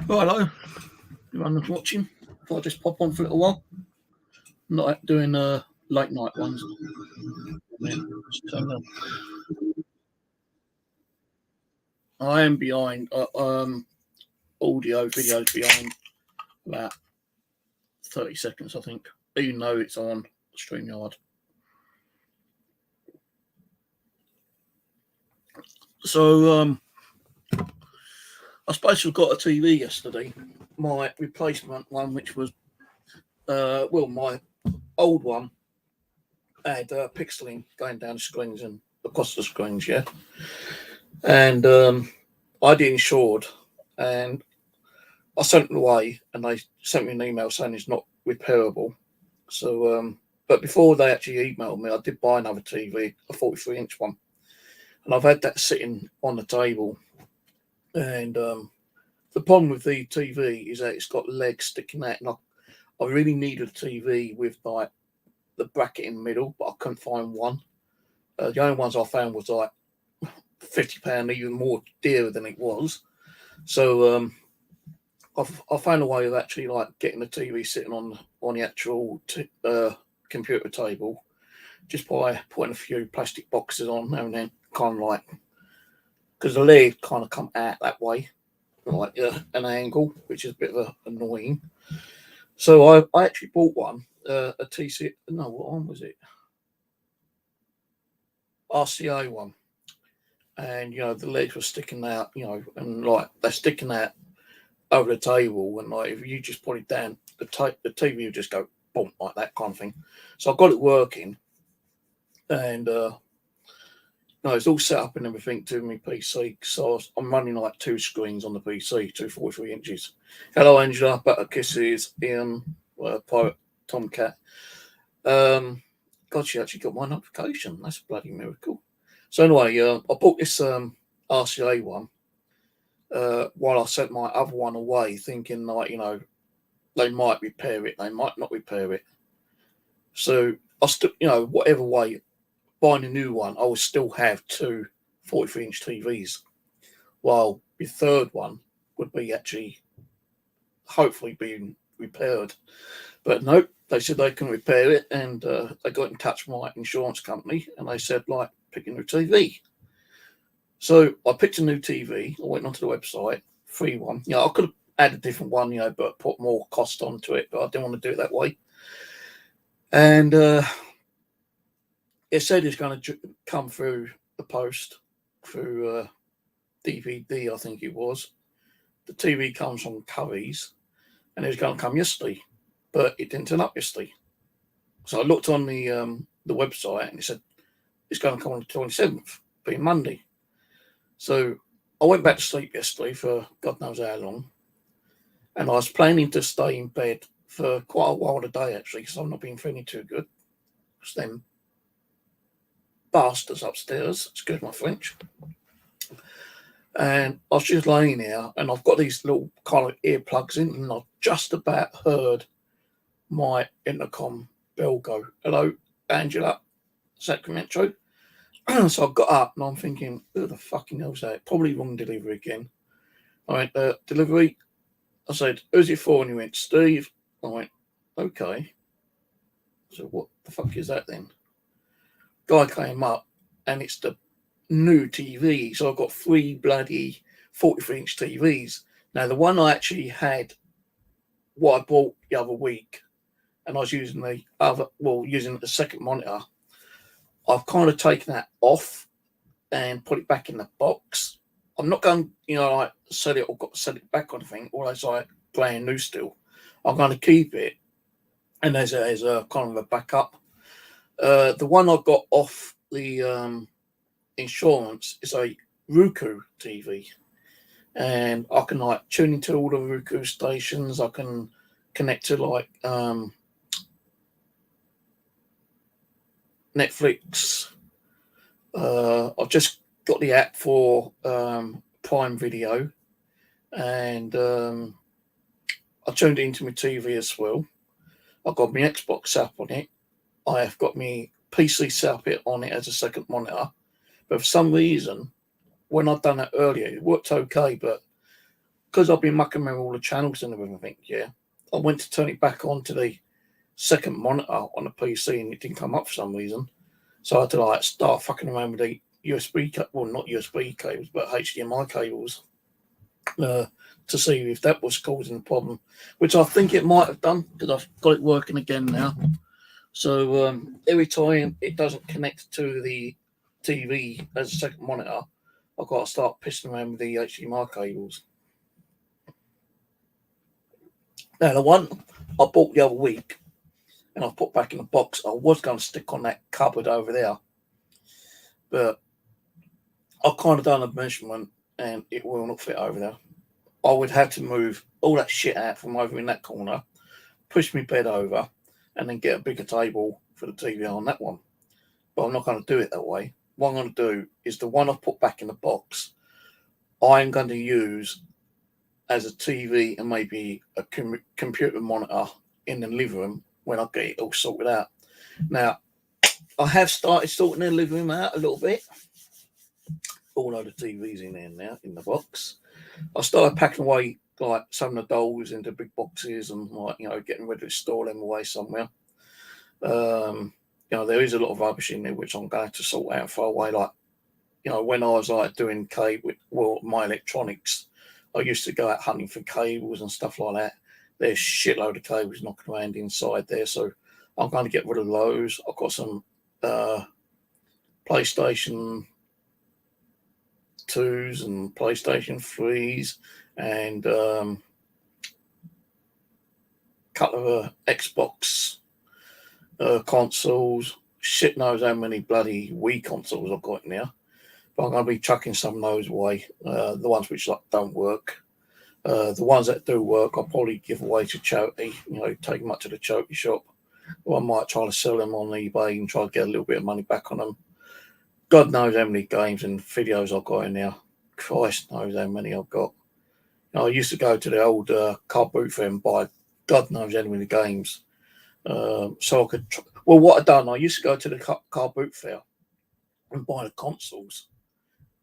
Righto, everyone's watching. I'll just pop on for a little while. Not doing late night ones. So, I am behind audio videos behind about 30 seconds, I think, even though it's on StreamYard. So I suppose we got a TV yesterday, my replacement one, which was my old one had pixeling going down the screens and across the screens, yeah. And I had it insured, and I sent it away, and they sent me an email saying it's not repairable. So, but before they actually emailed me, I did buy another TV, a 43-inch one, and I've had that sitting on the table. And the problem with the TV is that it's got legs sticking out, and I really needed a TV with like the bracket in the middle, but I couldn't find one. The only ones I found was like £50, even more dearer than it was. So I found a way of actually like getting the TV sitting on the actual computer table, just by putting a few plastic boxes on and then kind of like, because the leg kind of come out that way, like an angle, which is a bit of annoying. So I actually bought one, a TC. No, what one was it? RCA one, and the legs were sticking out, and like they're sticking out over the table, and like if you just put it down, the TV would just go boom, like that kind of thing. So I got it working, and it's all set up and everything to my PC. So I'm running like two screens on the PC, two 43 inches. Hello, Angela. Better kisses. Ian, Pirate Tomcat. God, she actually got my notification. That's a bloody miracle. So anyway, I bought this RCA one while I sent my other one away, thinking like, they might repair it, they might not repair it. So I still, whatever way, buying a new one, I will still have two 43-inch TVs, while the third one would be actually hopefully being repaired. But nope, they said they can repair it, and they got in touch with my insurance company, and they said, like, pick a new TV. So I picked a new TV. I went onto the website, free one. I could have had a different one, but put more cost onto it, but I didn't want to do it that way. And it said it's going to come through the post, through DVD, I think it was. The TV comes from Curry's, and it was going to come yesterday, but it didn't turn up yesterday. So I looked on the website, and it said it's going to come on the 27th, being Monday. So I went back to sleep yesterday for God knows how long, and I was planning to stay in bed for quite a while today, actually, because I'm not being feeling too good. Because them bastards upstairs, excuse my French. And I was just laying here, and I've got these little kind of earplugs in, and I've just about heard my intercom bell go. Hello, Angela, Sacramento. So I got up, and I'm thinking, who the fucking hell's that? Probably wrong delivery again. I went, delivery. I said, who's it for? And he went, Steve. I went, okay. So what the fuck is that then? Guy came up, and it's the new TV. So I've got three bloody 43-inch TVs. Now, the one I actually had, what I bought the other week, and I was using using the second monitor, I've kind of taken that off and put it back in the box. I'm not going, like sell it or sell it back on anything, or it's like brand new still. I'm going to keep it, and as a kind of a backup. The one I got off the insurance is a Roku TV, and I can like tune into all the Roku stations. I can connect to like Netflix. I've just got the app for Prime Video, and I tuned it into my TV as well. I've got my Xbox app on it. I have got my PC set up on it as a second monitor. But for some reason, when I'd done that earlier, it worked okay, but because I've been mucking around all the channels and everything, yeah, I went to turn it back on to the second monitor on the PC and it didn't come up for some reason. So I had to like start fucking around with the USB, well, not USB cables, but HDMI cables to see if that was causing the problem, which I think it might have done because I've got it working again now. So every time it doesn't connect to the TV as a second monitor, I've got to start pissing around with the HDMI cables. Now, the one I bought the other week and I've put back in the box, I was going to stick on that cupboard over there, but I've kind of done a measurement and it will not fit over there. I would have to move all that shit out from over in that corner, push my bed over, and then get a bigger table for the TV on that one. But I'm not going to do it that way. What I'm going to do is the one I've put back in the box, I'm going to use as a TV and maybe a computer monitor in the living room when I get it all sorted out. Now, I have started sorting the living room out a little bit. All of the TVs in there now in the box. I started packing away like some of the dolls into big boxes and like, you know, getting ready to store them away somewhere. You know, there is a lot of rubbish in there which I'm going to sort out far away. Like, you know, when I was like doing my electronics, I used to go out hunting for cables and stuff like that. There's shitload of cables knocking around inside there, so I'm going to get rid of those. I've got some PlayStation 2s and PlayStation 3s and a couple of Xbox consoles. Shit knows how many bloody Wii consoles I've got in there. But I'm going to be chucking some of those away. The ones which like don't work. The ones that do work, I'll probably give away to charity. You know, take them up to the charity shop. Or I might try to sell them on eBay and try to get a little bit of money back on them. God knows how many games and videos I've got in there. Christ knows how many I've got. You know, I used to go to the old car boot fair and buy God knows how many games. So I could. Well, what I've done, I used to go to the car boot fair and buy the consoles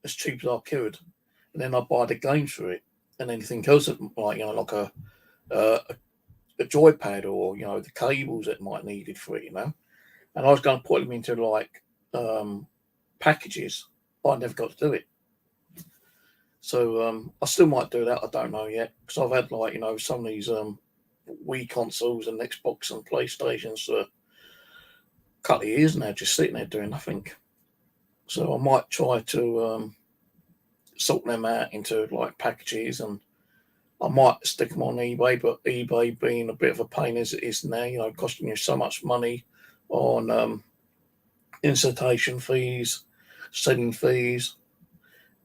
as cheap as I could, and then I'd buy the games for it, and anything else that, like, you know, like a joypad or, you know, the cables that might needed for it, you know. And I was going to put them into like packages, but I never got to do it. So I still might do that. I don't know yet, because I've had, like, you know, some of these Wii consoles and Xbox and PlayStations for a couple of years now, just sitting there doing nothing. So I might try to sort them out into like packages, and I might stick them on eBay, but eBay being a bit of a pain as it is now, you know, costing you so much money on insertion fees, sending fees.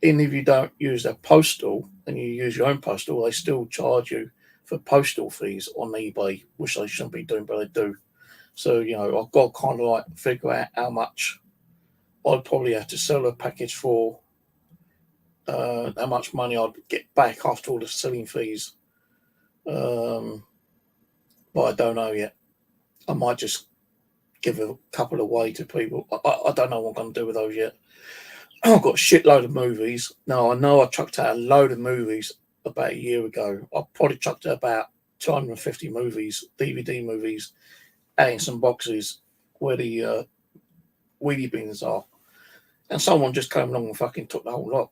Even if you don't use their postal and you use your own postal, they still charge you for postal fees on eBay, which they shouldn't be doing, but they do. So, you know, I've got to kind of like figure out how much I'd probably have to sell a package for, how much money I'd get back after all the selling fees. But I don't know yet. I might just give a couple away to people. I don't know what I'm going to do with those yet. I've got a shitload of movies. Now, I know I chucked out a load of movies about a year ago. I probably chucked out about 250 movies, DVD movies, out in some boxes where the wheelie bins are. And someone just came along and fucking took the whole lot.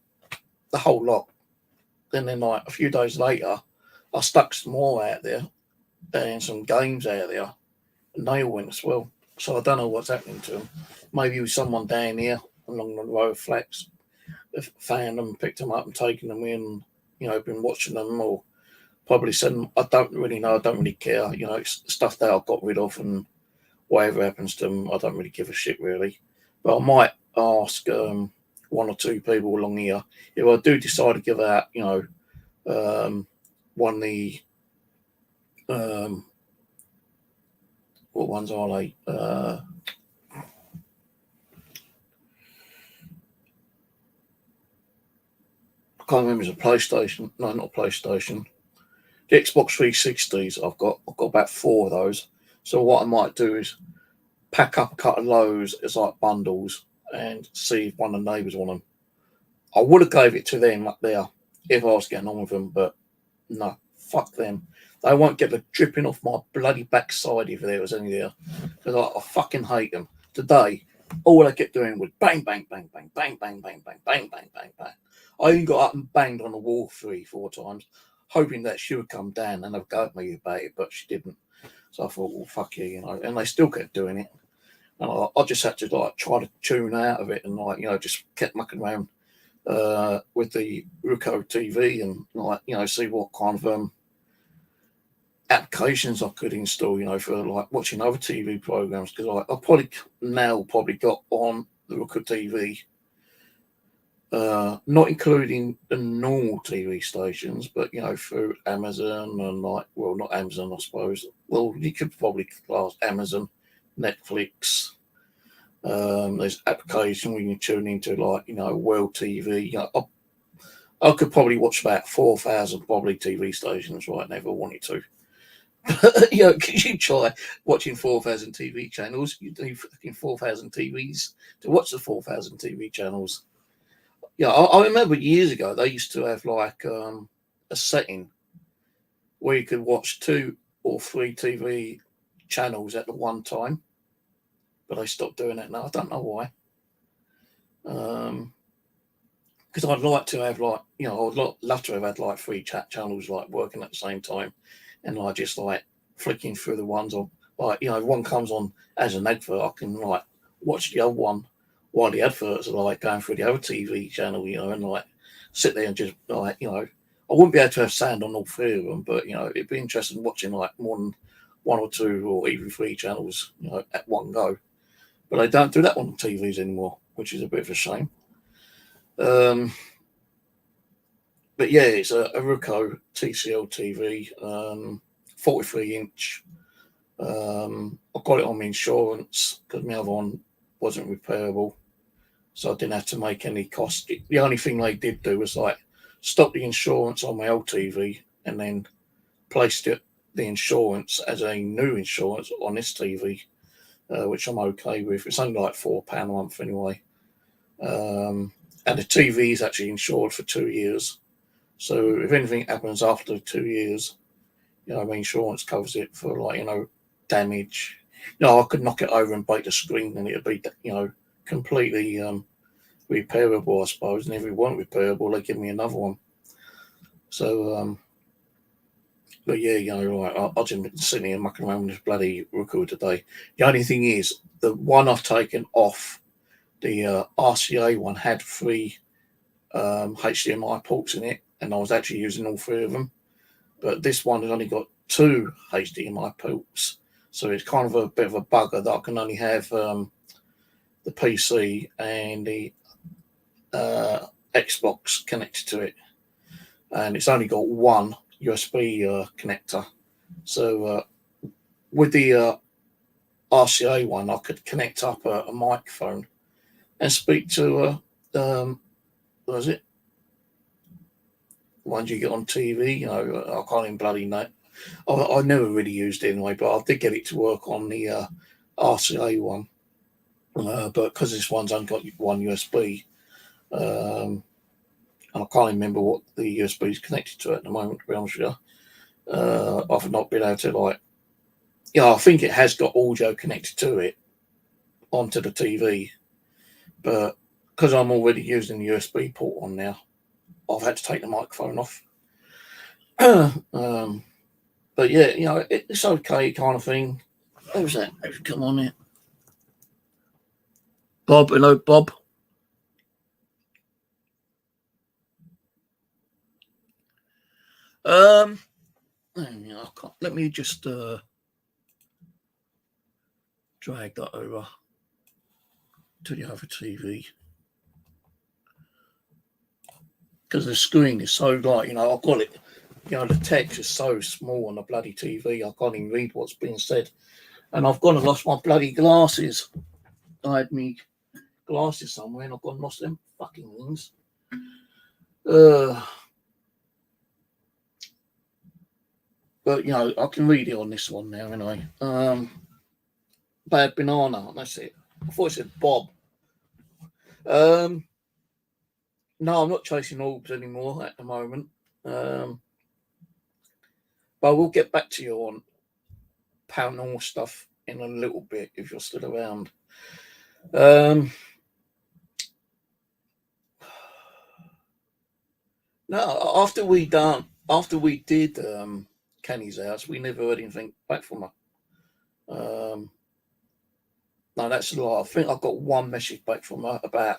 The whole lot. Then like a few days later, I stuck some more out there and some games out there, and they all went as well. So I don't know what's happening to them. Maybe it was someone down here along the row of flats that found them, picked them up and taken them in, you know, been watching them, or probably sent them. I don't really know. I don't really care. You know, it's stuff that I've got rid of, and whatever happens to them, I don't really give a shit, really. But I might ask one or two people along here if I do decide to give out, you know, one of the what ones are they? I can't remember. It's a PlayStation. No, not PlayStation. The Xbox 360s. I've got about 4 of those. So what I might do is pack up a couple of those as like bundles and see if one of the neighbours want them. I would have gave it to them up there if I was getting on with them, but No, fuck them. They won't get the dripping off my bloody backside if there was any there. Because I fucking hate them. Today, all I kept doing was bang, bang, bang, bang, bang, bang, bang, bang, bang, bang, bang, bang. I even got up and banged on the wall 3-4 times, hoping that she would come down and have go at me about it, but she didn't. So I thought, well, fuck you, And they still kept doing it. And I just had to like try to tune out of it and just kept mucking around with the Roku TV and see what kind of applications I could install, for like watching other TV programs, because I probably got on the Roku TV, not including the normal TV stations, but through Amazon and not Amazon, I suppose. Well, you could probably class Amazon, Netflix. There's application where you can tune into World TV. I could probably watch about 4,000 probably TV stations right now if I wanted to. Could you try watching 4,000 TV channels? You do fucking 4,000 TVs to watch the 4,000 TV channels. I remember years ago they used to have a setting where you could watch 2 or 3 TV channels at the one time, but they stopped doing that now. I don't know why. Because I'd like to have I'd love to have had 3 chat channels working at the same time, and just flicking through the ones on if one comes on as an advert, I can watch the other one while the adverts are going through the other TV channel, and sit there and just I wouldn't be able to have sound on all 3 of them, but it'd be interesting watching more than 1 or 2 or even 3 channels, at one go. But they don't do that on TVs anymore, which is a bit of a shame. But yeah, it's a Roku TCL TV, 43-inch. I got it on my insurance because my other one wasn't repairable, so I didn't have to make any cost. The only thing they did do was stop the insurance on my old TV and then placed the insurance as a new insurance on this TV, which I'm okay with. It's only £4 a month anyway. And the TV is actually insured for 2 years. So if anything happens after 2 years, my insurance covers it for damage. I could knock it over and break the screen and it'd be, completely repairable, I suppose. And if it weren't repairable, they'd give me another one. So, but yeah, I've just been sitting here mucking around with this bloody Roku today. The only thing is, the one I've taken off, the RCA one, had 3 HDMI ports in it, and I was actually using all 3 of them. But this one has only got 2 HDMI ports, so it's kind of a bit of a bugger that I can only have the PC and the Xbox connected to it, and it's only got 1 USB connector. So with the RCA one, I could connect up a microphone and speak to what was it? Ones you get on TV, I can't even bloody know. I never really used it anyway, but I did get it to work on the RCA one. But because this one's only got 1 USB, and I can't remember what the USB is connected to at the moment, to be honest with you. I've not been able to I think it has got audio connected to it onto the TV, but because I'm already using the USB port on now, I've had to take the microphone off. But yeah, it's okay kind of thing. Who's that? Come on here. Bob, hello, Bob. I can't. Let me just drag that over to the other TV, because the screen is so light. I've got it. The text is so small on the bloody TV. I can't even read what's being said, and I've gone and lost my bloody glasses. I had me glasses somewhere, and I've gone and lost them fucking things. But I can read it on this one now anyway. Bad banana. That's it. I thought it said Bob. No, I'm not chasing orbs anymore at the moment. But we'll get back to you on paranormal stuff in a little bit if you're still around. No, after we did Kenny's house, we never heard anything back from her. No, that's a lie. I think I got one message back from her about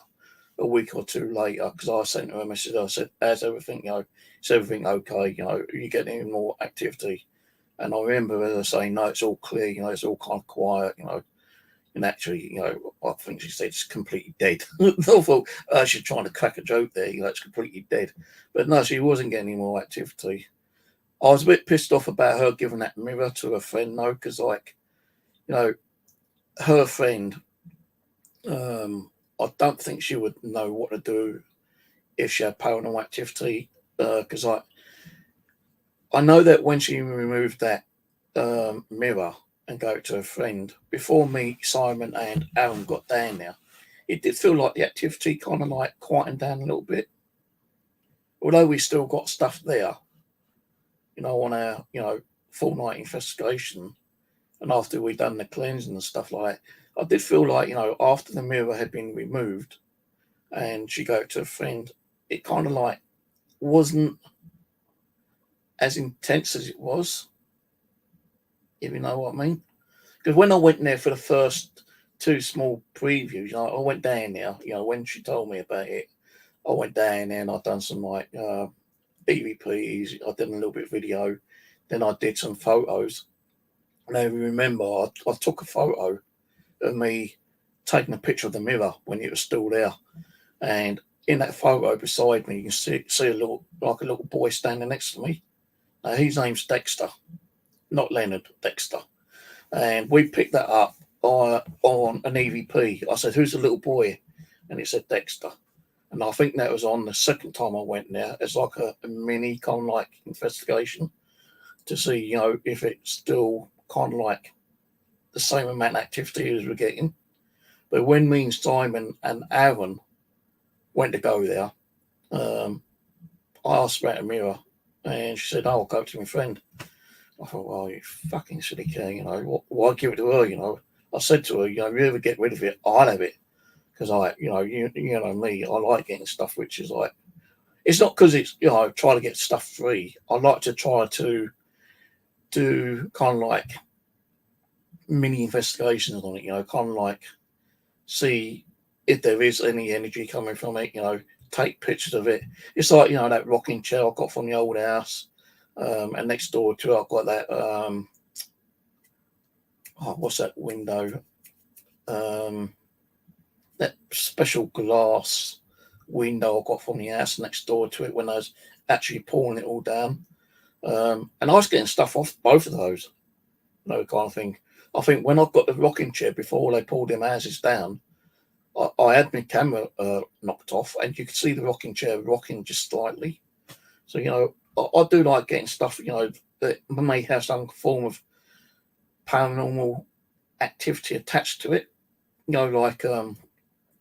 a week or two later because I sent her a message. I said, "How's everything? Is everything okay? Are you getting any more activity?" And I remember her saying, "No, it's all clear. It's all kind of quiet. And actually, I think she said it's completely dead." I thought she's trying to crack a joke there. It's completely dead. But no, she wasn't getting any more activity. I was a bit pissed off about her giving that mirror to a friend, though, because, her friend, I don't think she would know what to do if she had paranormal activity. Because I know that when she removed that mirror and gave it to a friend, before me, Simon, and Aaron got down there, it did feel like the activity kind of like quietened down a little bit. Although we still got stuff there, on our, full night investigation, and after we'd done the cleansing and stuff like that, I did feel like, after the mirror had been removed and she gave it to a friend, it kind of like wasn't as intense as it was, if you know what I mean. Because when I went there for the first two small previews, I went down there, when she told me about it, I went down there and I'd done some like EVPs, I did a little bit of video, then I did some photos. And I remember I took a photo of me taking a picture of the mirror when it was still there. And in that photo beside me, you can see a little boy standing next to me. His name's Dexter, not Leonard, Dexter. And we picked that up on an EVP. I said, "Who's the little boy?" And it said Dexter. And I think that was on the second time I went there. It's like a mini kind of like investigation to see, if it's still kind of like the same amount of activity as we're getting. But when me and Simon and Aaron went to go there, I asked about a mirror, and she said, "Oh, I'll go to my friend." I thought, "Well, you fucking silly king, why give it to her?" I said to her, "If you ever get rid of it, I'll have it." Because you know me, I like getting stuff which is like, it's not because it's, try to get stuff free. I like to try to do kind of like mini investigations on it, kind of like see if there is any energy coming from it, take pictures of it. It's like, that rocking chair I got from the old house. And next door to it, I've got that, what's that window? That special glass window I got from the house next door to it when I was actually pulling it all down. And I was getting stuff off both of those, kind of thing. I think when I got the rocking chair before they pulled them houses down, I had my camera knocked off, and you could see the rocking chair rocking just slightly. So, I do like getting stuff, that may have some form of paranormal activity attached to it. Like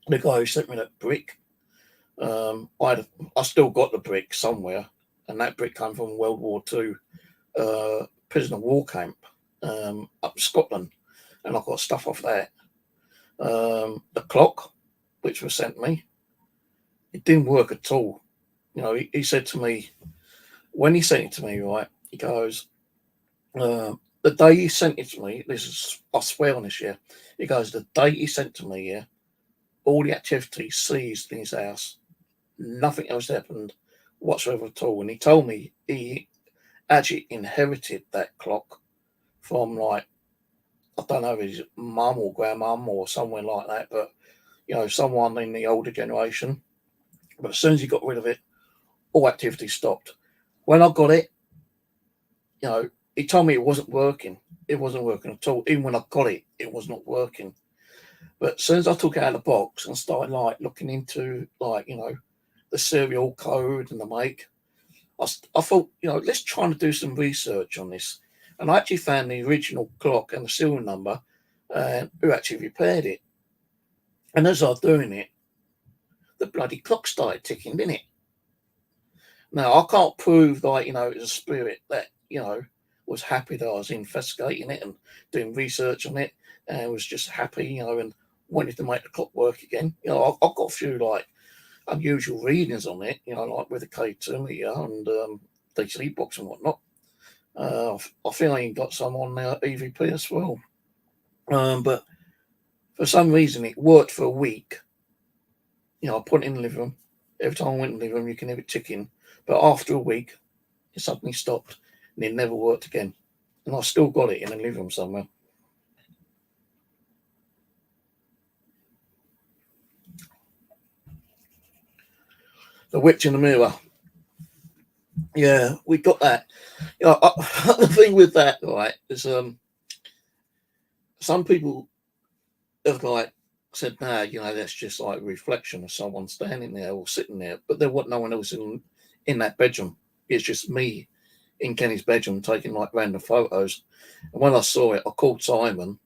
the guy who sent me that brick. I still got the brick somewhere, and that brick came from World War II prisoner war camp up in Scotland, and I got stuff off that. The clock, which was sent me, it didn't work at all. He said to me, when he sent it to me, right, he goes, the day he sent it to me, I swear on this, yeah, he goes, the day he sent to me, yeah, all the activity ceased in his house. Nothing else happened whatsoever at all. And he told me he actually inherited that clock from, like, I don't know, his mum or grandmum or somewhere like that, but, someone in the older generation. But as soon as he got rid of it, all activity stopped. When I got it, he told me it wasn't working. It wasn't working at all. Even when I got it, it was not working. But as soon as I took it out of the box and started like looking into like, the serial code and the make, I thought, let's try and do some research on this. And I actually found the original clock and the serial number and who actually repaired it. And as I was doing it, the bloody clock started ticking, didn't it? Now, I can't prove that, it's a spirit that, was happy that I was investigating it and doing research on it, and was just happy, and wanted to make the clock work again. I've got a few like unusual readings on it, like with the K2 meter and DC box and whatnot. I think I got some on EVP as well. But for some reason, it worked for a week. I put it in the living room. Every time I went in the living room, you can hear it ticking. But after a week, it suddenly stopped and it never worked again. And I still got it in the living room somewhere. The Witch in the Mirror. Yeah, we got that. The thing with that, right, is some people have like said, nah, that's just like a reflection of someone standing there or sitting there, but there wasn't no one else in that bedroom. It's just me in Kenny's bedroom taking like random photos. And when I saw it, I called Simon.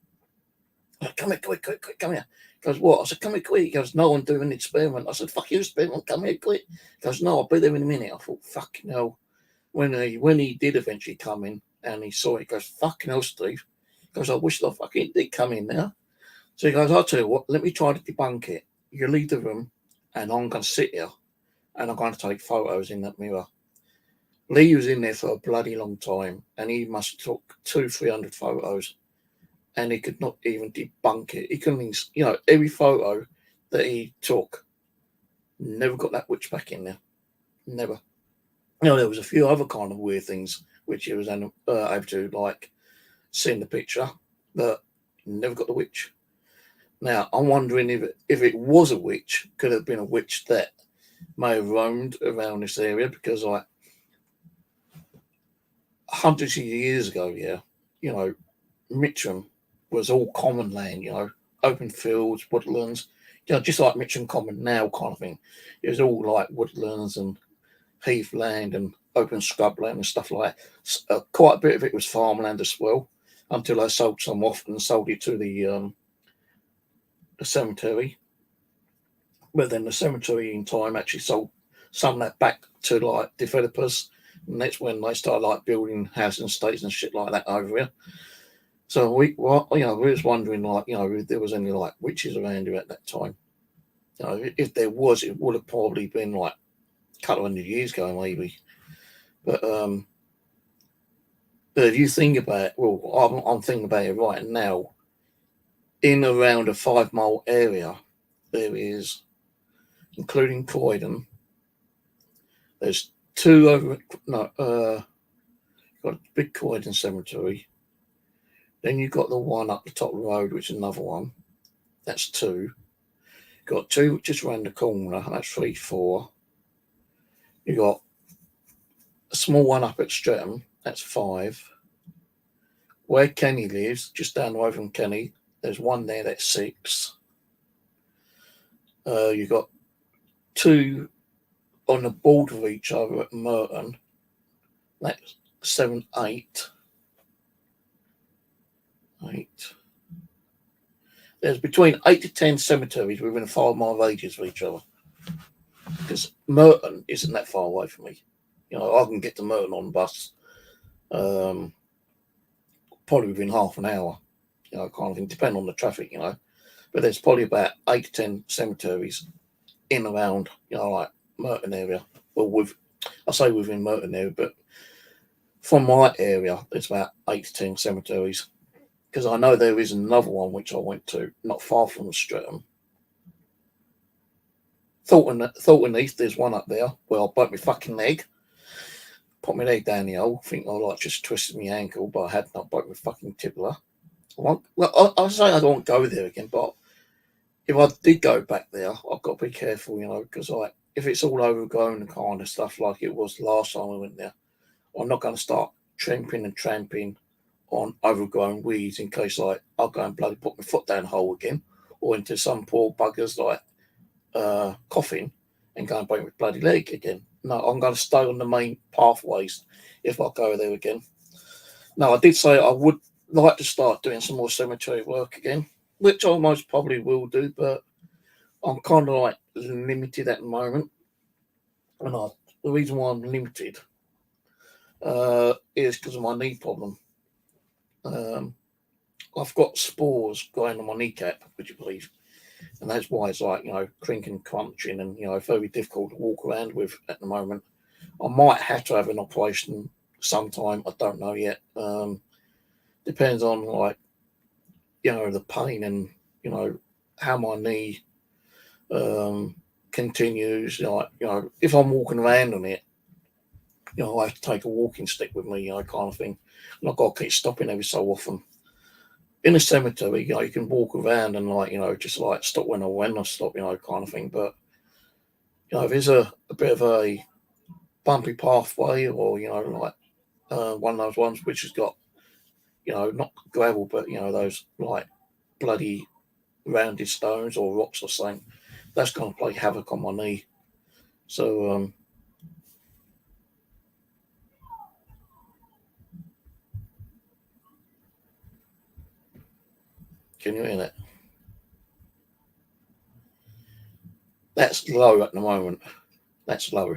Come here, quick, come here. He goes, what? I said, come here, quick. He goes, no, I'm doing an experiment. I said, fuck you, experiment, come here, quick. He goes, no, I'll be there in a minute. I thought, fucking hell. When he did eventually come in and he saw it, he goes, fucking hell, Steve. He goes, I wish I fucking did come in now. So he goes, I'll tell you what, let me try to debunk it. You leave the room and I'm going to sit here and I'm going to take photos in that mirror. Lee was in there for a bloody long time and he must have took 200-300 photos and he could not even debunk it. He couldn't even, every photo that he took, never got that witch back in there. Never. There was a few other kind of weird things which he was able to, like, see in the picture, but never got the witch. Now, I'm wondering if it was a witch, could have been a witch that may have roamed around this area, because, like, hundreds of years ago, Mitcham was all common land, open fields, woodlands, just like Mitcham Common now kind of thing. It was all like woodlands and heathland and open scrubland and stuff like that. Quite a bit of it was farmland as well, until I sold some off and sold it to the cemetery. But then the cemetery in time actually sold some of that back to like developers, and that's when they started like building housing estates and shit like that over here. So we was wondering, like, if there was any like witches around here at that time. If there was, it would have probably been like a couple of hundred years ago, maybe. But if you think about it, well, I'm thinking about it right now. In around a 5-mile area, there is, including Croydon, there's got a big Croydon cemetery. Then you've got the one up the top of the road, which is another one. That's 2. Got 2 just around the corner. That's 3, 4. You got a small one up at Streatham. That's 5. Where Kenny lives, just down the road from Kenny, there's one there. That's 6. You got 2 on the border of each other at Merton. That's 7, 8. 8. There's between 8 to 10 cemeteries within a 5-mile radius of each other. Because Merton isn't that far away from me. I can get to Merton on the bus probably within half an hour. Kind of thing, depending on the traffic, But there's probably about 8 to 10 cemeteries in around, like Merton area. Well, I say within Merton area, but from my area, there's about 8 to 10 cemeteries. Because I know there is another one which I went to, not far from Streatham. Thornton Heath, there's one up there where I broke my fucking leg. Put my leg down the hole, think I like just twisted my ankle, but I had not broke my fucking tibia. I say I don't go there again, but if I did go back there, I've got to be careful, because like if it's all overgrown and kind of stuff like it was last time I went there, I'm not going to start tramping on overgrown weeds in case like I'll go and bloody put my foot down the hole again, or into some poor bugger's like coffin and go and break my bloody leg again. No, I'm going to stay on the main pathways if I go there again. No, I did say I would like to start doing some more cemetery work again, which I most probably will do, but I'm kind of like limited at the moment. And the reason why I'm limited is because of my knee problem. I've got spores going on my kneecap, would you believe? And that's why it's like, crinking, crunching, and, very difficult to walk around with at the moment. I might have to have an operation sometime. I don't know yet. Depends on, like, the pain and, how my knee continues. If I'm walking around on it, I have to take a walking stick with me, kind of thing. And I've got to keep stopping every so often. In a cemetery, you can walk around and just stop when I stop, kind of thing. But if there's a bit of a bumpy pathway, or one of those ones which has got not gravel, but those like bloody rounded stones or rocks or something, that's going to play havoc on my knee. So can you hear that? That's low at the moment. That's low.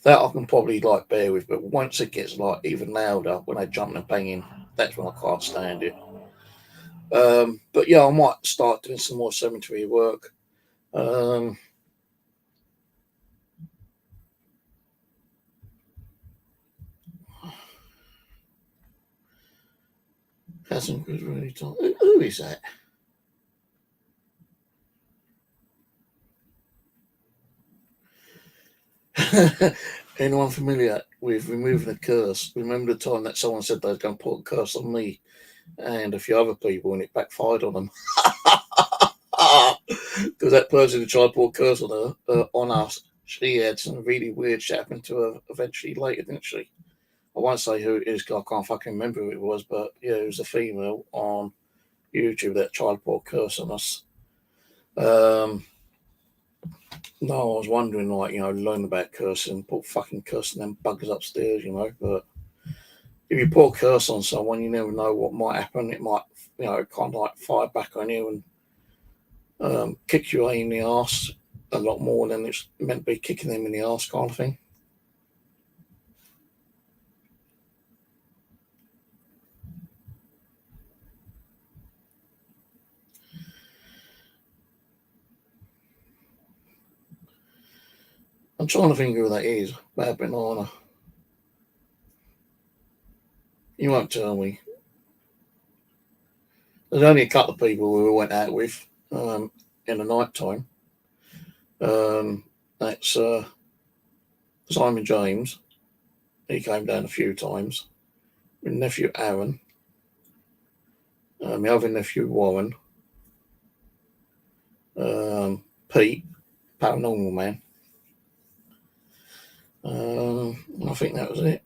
That I can probably bear with, but once it gets even louder when I jump and banging, that's when I can't stand it. But yeah, I might start doing some more cemetery work. Hasn't really told. Who is that? Anyone familiar with removing a curse? Remember the time that someone said they were going to put a curse on me and a few other people, and it backfired on them? Because that person who tried to put a curse on us, she had some really weird shit happen to her eventually later, didn't she? I won't say who it is because I can't fucking remember who it was, but yeah, it was a female on YouTube that tried to put a curse on us. No, I was wondering, learn about cursing, put fucking cursing them buggers upstairs, but if you put a curse on someone, you never know what might happen. It might, kind of fire back on you and kick you in the arse a lot more than it's meant to be kicking them in the arse, kind of thing. I'm trying to think who that is. Bad Banana. You won't tell me. There's only a couple of people we went out with in the night time. That's Simon James. He came down a few times. My nephew Aaron. My other nephew Warren. Pete, Paranormal Man. I think that was it.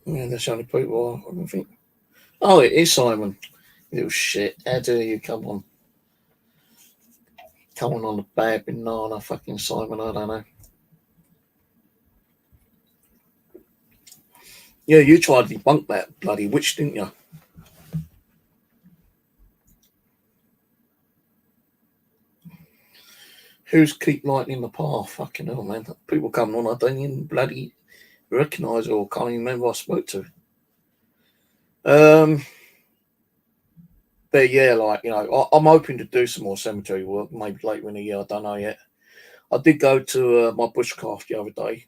Yeah, that's the only people I can think. Oh, it is Simon. You little shit. How dare you come on? Come on the Bad Banana, fucking Simon, I don't know. Yeah, you tried to debunk that bloody witch, didn't you? Who's keep lightening the path? Fucking hell, man. People coming on, I don't even bloody recognise or can't even remember who I spoke to. But yeah, I'm hoping to do some more cemetery work, maybe later in the year. I don't know yet. I did go to my bushcraft the other day.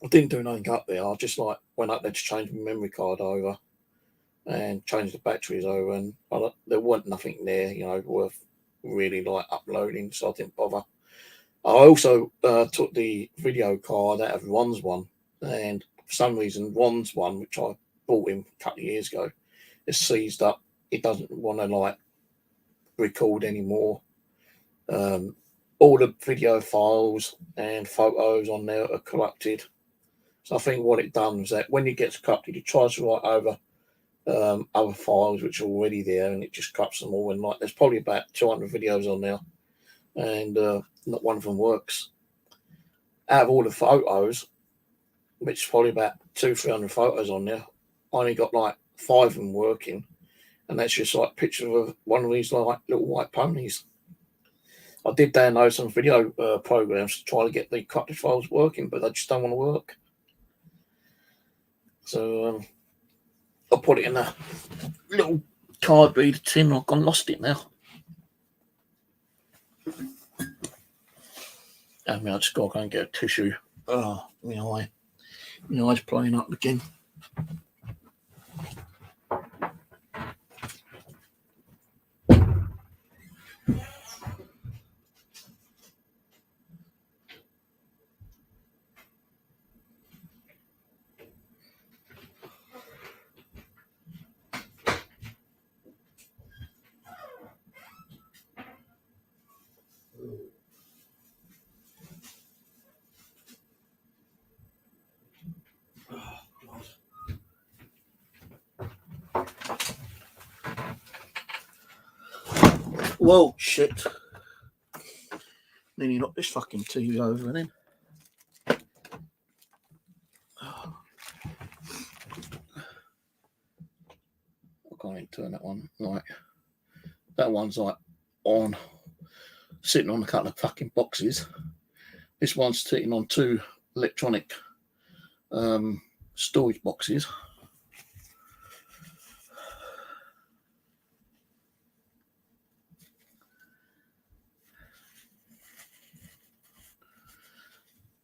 I didn't do nothing up there. I just went up there to change my memory card over and change the batteries over, and there wasn't nothing there, worth really uploading, so I didn't bother. I also took the video card out of Ron's one, and for some reason, Ron's one, which I bought him a couple of years ago, is seized up. It doesn't want to record anymore. All the video files and photos on there are corrupted. So I think what it done was that when it gets corrupted, it tries to write over other files which are already there, and it just corrupts them all. And there's probably about 200 videos on there, and not one of them works. Out of all the photos, which is probably about 200-300 photos on there, I only got 5 of them working, and that's just pictures of one of these little white ponies. I did download some video programs to try to get the cartridge files working, but they just don't want to work. So I put it in a little card reader tin. I've gone lost it now. I mean, I just got to go and get a tissue. Oh, my eye's playing up again. Whoa, shit. Nearly knocked this fucking TV over then. I can't even turn that one. Like, that one's like on, sitting on a couple of fucking boxes. This one's sitting on two electronic storage boxes.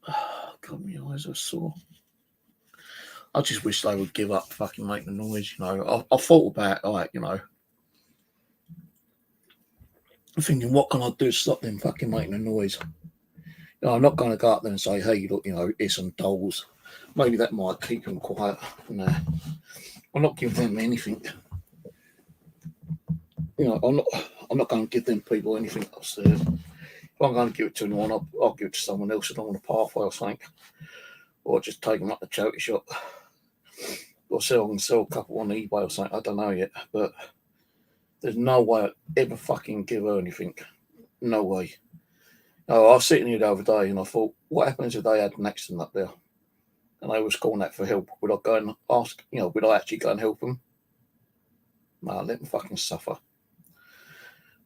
Oh, God, my eyes are sore. I just wish they would give up fucking making noise, you know. I thought about, like, you know, thinking, what can I do to stop them fucking making a noise? You know, I'm not going to go up there and say, hey, look, you know, here's some dolls. Maybe that might keep them quiet. No, I'm not giving them anything. You know, I'm not going to give them people anything upstairs. If I'm going to give it to anyone, I'll give it to someone else along the pathway or something. Or just take them up the charity shop. Or sell a couple on eBay or something. I don't know yet. But there's no way I'd ever fucking give her anything. No way. Oh, I was sitting here the other day and I thought, what happens if they had an accident up there? And they was calling out for help. Would I go and ask, you know, would I actually go and help them? No, let them fucking suffer.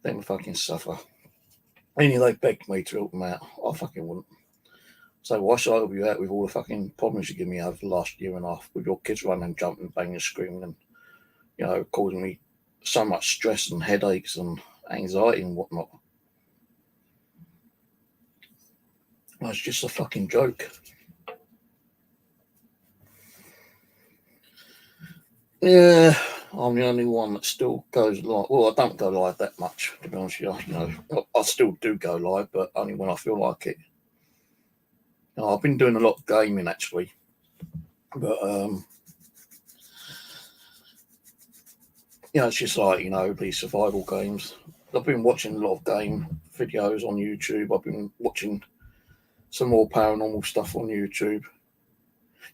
Let them fucking suffer. Anyway, they begged me to help them out. I fucking wouldn't. So why should I help you out with all the fucking problems you give me over the last year and a half with your kids running, jumping, banging, screaming and, you know, causing me so much stress and headaches and anxiety and whatnot. Well, it's just a fucking joke. Yeah, I'm the only one that still goes live. Well, I don't go live that much, to be honest with you. You know, I still do go live, but only when I feel like it. You know, I've been doing a lot of gaming actually, but you know, it's just like, you know, these survival games. I've been watching a lot of game videos on YouTube. I've been watching some more paranormal stuff on YouTube.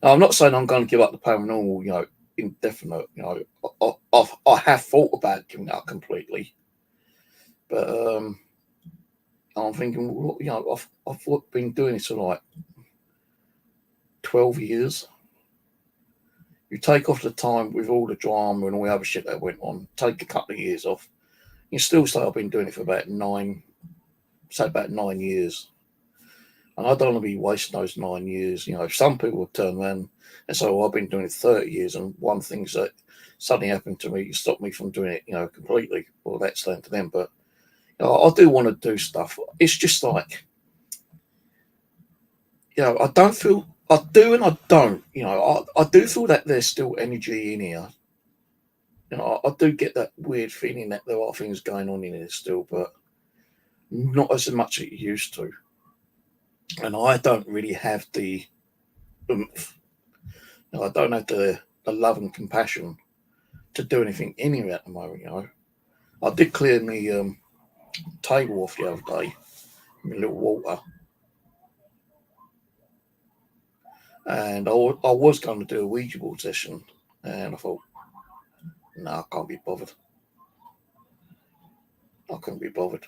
Now, I'm not saying I'm going to give up the paranormal, you know, indefinite. You know, I have thought about giving up completely, but I'm thinking, well, you know, I've been doing this for like 12 years. You take off the time with all the drama and all the other shit that went on, take a couple of years off. You still say I've been doing it for about 9 years. And I don't want to be wasting those 9 years. You know, some people have turned around and say, well, I've been doing it 30 years. And one thing's that suddenly happened to me, stopped me from doing it, you know, completely. Well, that's down to them. But you know, I do want to do stuff. It's just like, you know, I don't feel, I do and I don't. You know, I do feel that there's still energy in here. You know, I do get that weird feeling that there are things going on in here still, but not as much as it used to. And I don't really have the oomph. You know, I don't have the love and compassion to do anything anyway at the moment. You know, I did clear my table off the other day, my little water, and I was going to do a Ouija board session, and I thought, no, I can't be bothered. I couldn't be bothered.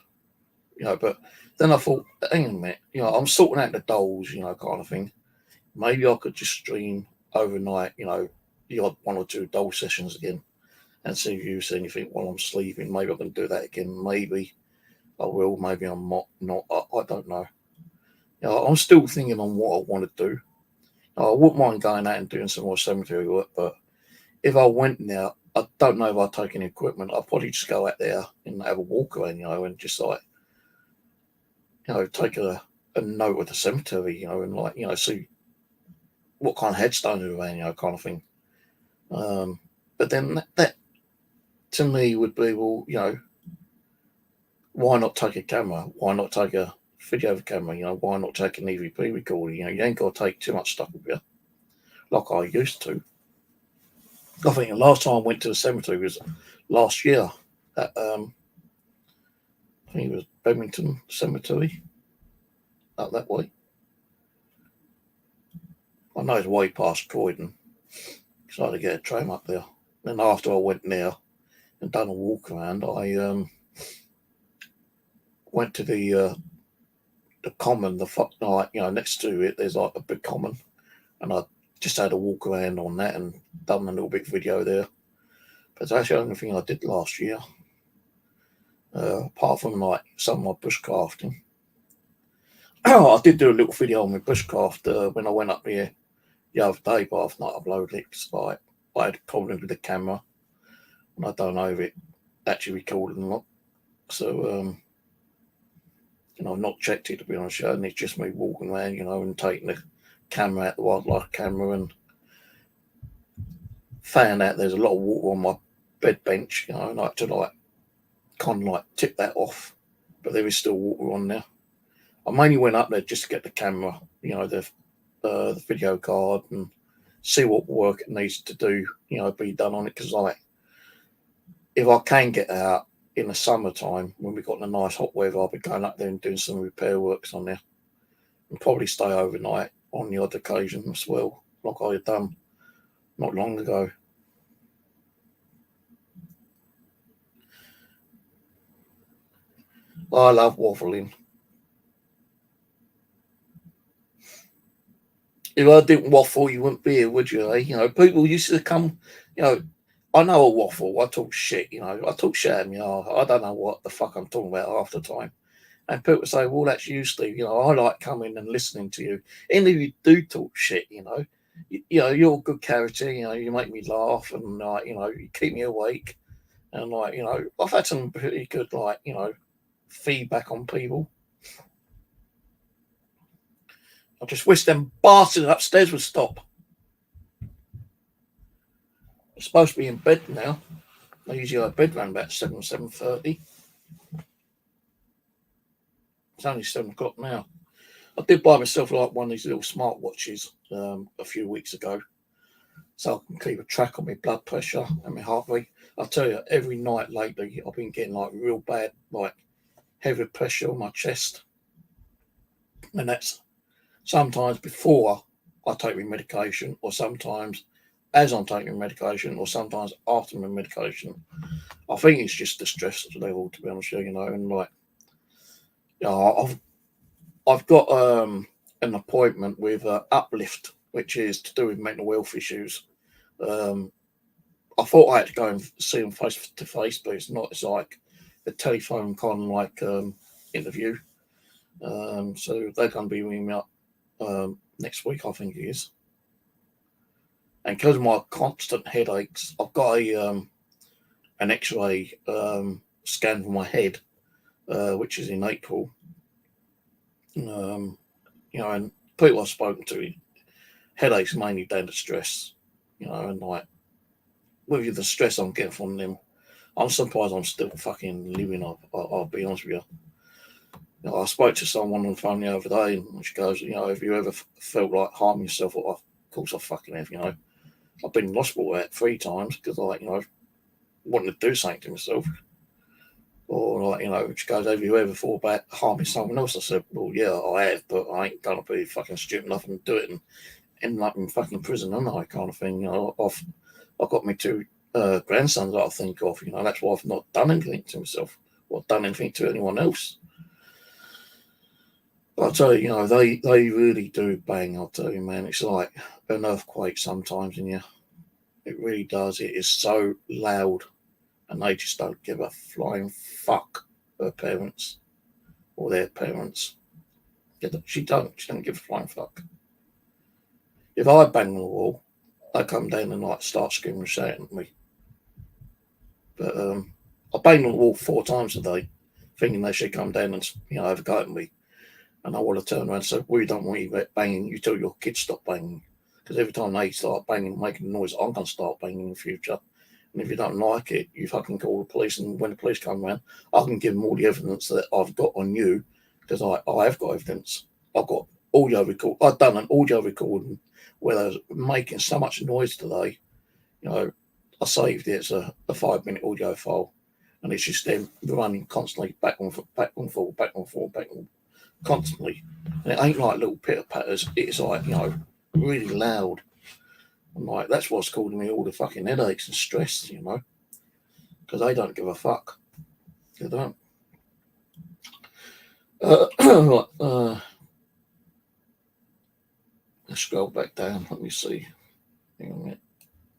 You know, but then I thought, hang on a minute, you know, I'm sorting out the dolls, you know, kind of thing. Maybe I could just stream overnight, you know, the odd 1 or 2 doll sessions again and see if you see anything while I'm sleeping. Maybe I can do that again. Maybe I will. Maybe I'm not. I don't know. I'm still thinking on what I want to do. I wouldn't mind going out and doing some more cemetery work, but if I went there, I don't know if I'd take any equipment. I'd probably just go out there and have a walk around, and just like, take a note of the cemetery, and like, see what kind of headstones are around, kind of thing. But then that to me would be, well, why not take a camera? Why not take a video camera? Why not take an EVP recorder? You ain't got to take too much stuff with you, like I used to. I think the last time I went to the cemetery was last year at I think it was Bedmington Cemetery, up that way. I know it's way past Croydon, so I had to get a train up there. Then after I went there and done a walk around, I went to the common, next to it. There's like a big common, and I just had a walk around on that and done a little bit video there. But that's the only thing I did last year, apart from like some of my bushcrafting. I did do a little video on my bushcraft when I went up there the other day, but I've not uploaded it because I had a problem with the camera, and I don't know if it actually recorded or not. So, I've not checked it, to be honest, and it's just me walking around, and taking the camera out, the wildlife camera, and found out there's a lot of water on my bed bench, and I like to kind of tip that off, but there is still water on there. I mainly went up there just to get the camera, the video card, and see what work it needs to do, be done on it. Because if I can get out in the summertime when we got the nice hot weather, I'll be going up there and doing some repair works on there, and probably stay overnight on the odd occasion as well, like I had done not long ago. I love waffling. If I didn't waffle, you wouldn't be here, would you? People used to come, I know a waffle. I talk shit, I talk shit at me. I don't know what the fuck I'm talking about half the time. And people say, well, that's you, Steve. I like coming and listening to you. And if you do talk shit, you're a good character. You make me laugh, and you keep me awake. And I've had some pretty good feedback on people. I just wish them bastards upstairs would stop. I'm supposed to be in bed now. I usually go to bed around about 7:30. It's only 7 o'clock now. I did buy myself one of these little smartwatches a few weeks ago, so I can keep a track of my blood pressure and my heart rate. I'll tell you, every night lately, I've been getting real bad, heavy pressure on my chest. And that's sometimes before I take my medication, or sometimes as I'm taking medication, or sometimes after my medication. I think it's just the stress level, to be honest with you, and I've got an appointment with Uplift, which is to do with mental health issues. I thought I had to go and see them face to face, but it's not. It's like a telephone kind of interview. So they're going to be ringing me up next week, I think it is. And because of my constant headaches, I've got an X-ray scan for my head, which is in April. And people I've spoken to, headaches mainly down to stress, and with the stress I'm getting from them, I'm surprised I'm still fucking living. I'll be honest with you. I spoke to someone on the phone the other day, and she goes, have you ever felt like harming yourself? Of course I fucking have, I've been in hospital at 3 times because wanting to do something to myself. Or she goes, have you ever thought about harming someone else? I said, well, yeah, I have, but I ain't gonna be fucking stupid enough and do it and end up in fucking prison, am I? Kind of thing. I've got my 2 grandsons that I think of. That's why I've not done anything to myself or done anything to anyone else. But I'll tell you, they really do bang. I'll tell you, man, it's like an earthquake sometimes in you. It really does. It is so loud, and they just don't give a flying fuck, her parents. or their parents. She don't give a flying fuck. If I bang on the wall, they come down and like start screaming and shouting at me. But I bang on the wall 4 times a day, thinking they should come down and have a go at me. And I want to turn around and say, we don't want you banging. You tell your kids stop banging. Because every time they start banging, making noise, I'm going to start banging in the future. And if you don't like it, you fucking call the police. And when the police come around, I can give them all the evidence that I've got on you. Because I have got evidence. I've got audio record. I've done an audio recording where they was making so much noise today. I saved it as a 5-minute audio file. And it's just them running constantly back and forth, back and forth, back and forth, back and forth. Constantly, and it ain't like little pitter patters. It's like really loud. I'm like, that's what's causing me all the fucking headaches and stress, because they don't give a fuck. They don't. Let's scroll back down. Let me see. Hang on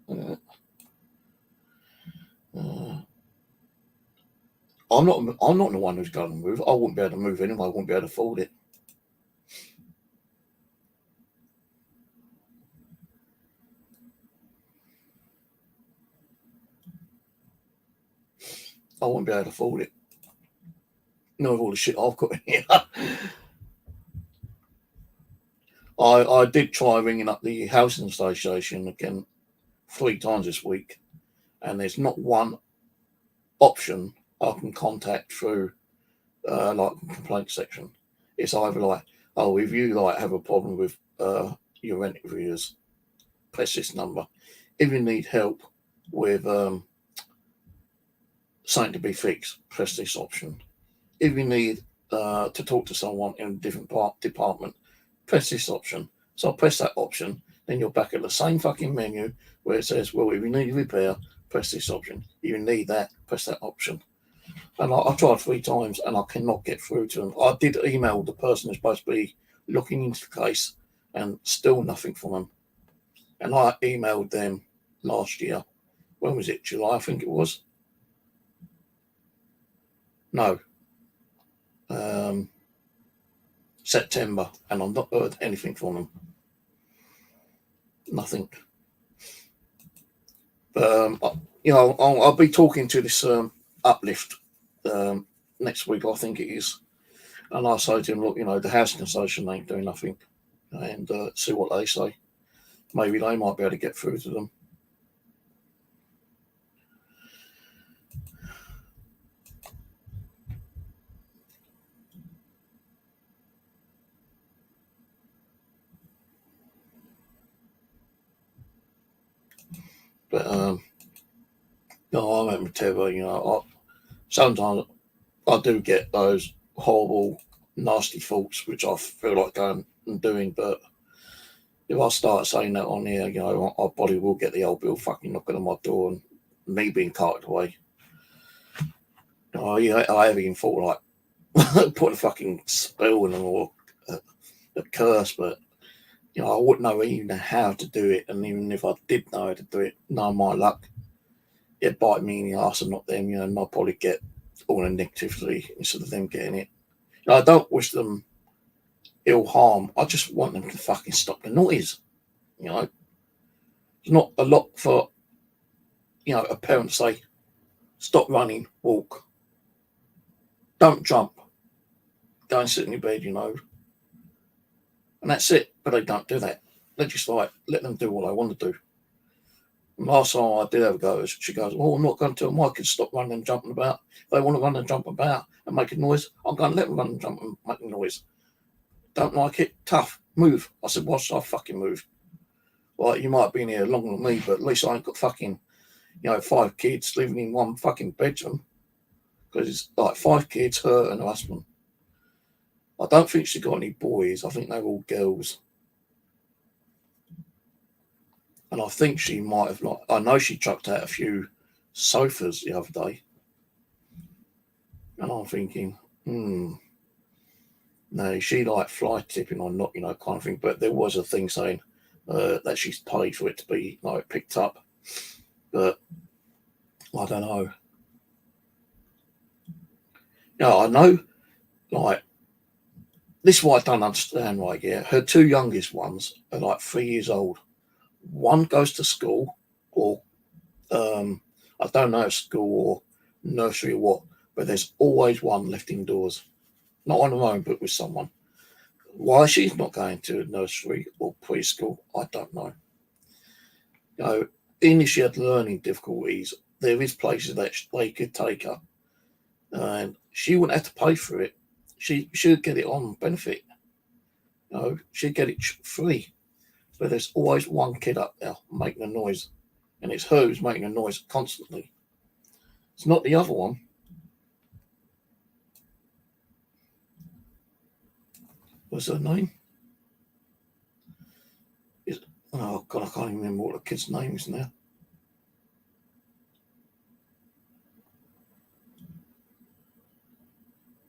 a minute. I'm not the one who's going to move. I wouldn't be able to move anyway. I wouldn't be able to afford it. I wouldn't be able to afford it. Not with all the shit I've got in here. I did try ringing up the housing association again 3 times this week, and there's not one option I can contact through like the complaint section. It's either like, oh, if you have a problem with your rent arrears, press this number. If you need help with something to be fixed, press this option. If you need to talk to someone in a different department, press this option. So I press that option, then you're back at the same fucking menu where it says, well, if you need a repair, press this option. If you need that, press that option. And I tried 3 times and I cannot get through to them. I did email the person who's supposed to be looking into the case and still nothing from them. And I emailed them last year. When was it? July, I think it was. No. September, and I've not heard anything from them. Nothing. But I'll be talking to this Uplift next week, I think it is, and I'll say to him, look, the housing association ain't doing nothing, and see what they say. Maybe they might be able to get through to them. But I'm at Teva, sometimes I do get those horrible, nasty thoughts, which I feel like going and doing, but if I start saying that on here, my body will get the old bill fucking knocking on my door and me being carted away. I have even thought like put a fucking spell in them or a curse, but I wouldn't know even how to do it, and even if I did know how to do it, no, my luck, it'd bite me in the arse and not them. And I'll probably get all the negativity instead of them getting it. I don't wish them ill harm. I just want them to fucking stop the noise. It's not a lot for a parent to say, stop running, walk, don't jump, go and sit in your bed, and that's it. But they don't do that. They just let them do what they want to do. And last time I did have a go, she goes, "Oh, I'm not going to tell my kids stop running and jumping about. If they want to run and jump about and make a noise, I'm going to let them run and jump and make a noise. Don't like it? Tough. Move." I said, "Why should I fucking move? Well, you might have been here longer than me, but at least I ain't got fucking, 5 kids living in one fucking bedroom." Because it's like 5 kids, her and her husband. I don't think she got any boys. I think they were all girls. And I think she might have, I know she chucked out a few sofas the other day. And I'm thinking, no, she fly tipping or not, kind of thing. But there was a thing saying that she's paid for it to be picked up. But I don't know. I know this is what I don't understand, right? Yeah, her two youngest ones are like 3 years old. One goes to school, or I don't know if school or nursery or what, but there's always one left indoors, not on her own, but with someone. Why she's not going to nursery or preschool, I don't know. You know, even if she had learning difficulties, there is places that they could take her, and she wouldn't have to pay for it. She should get it on benefit. You know, she'd get it free. But there's always one kid up there making a noise, and it's her who's making a noise constantly. It's not the other one. What's her name? Oh God, I can't even remember what the kid's name is now.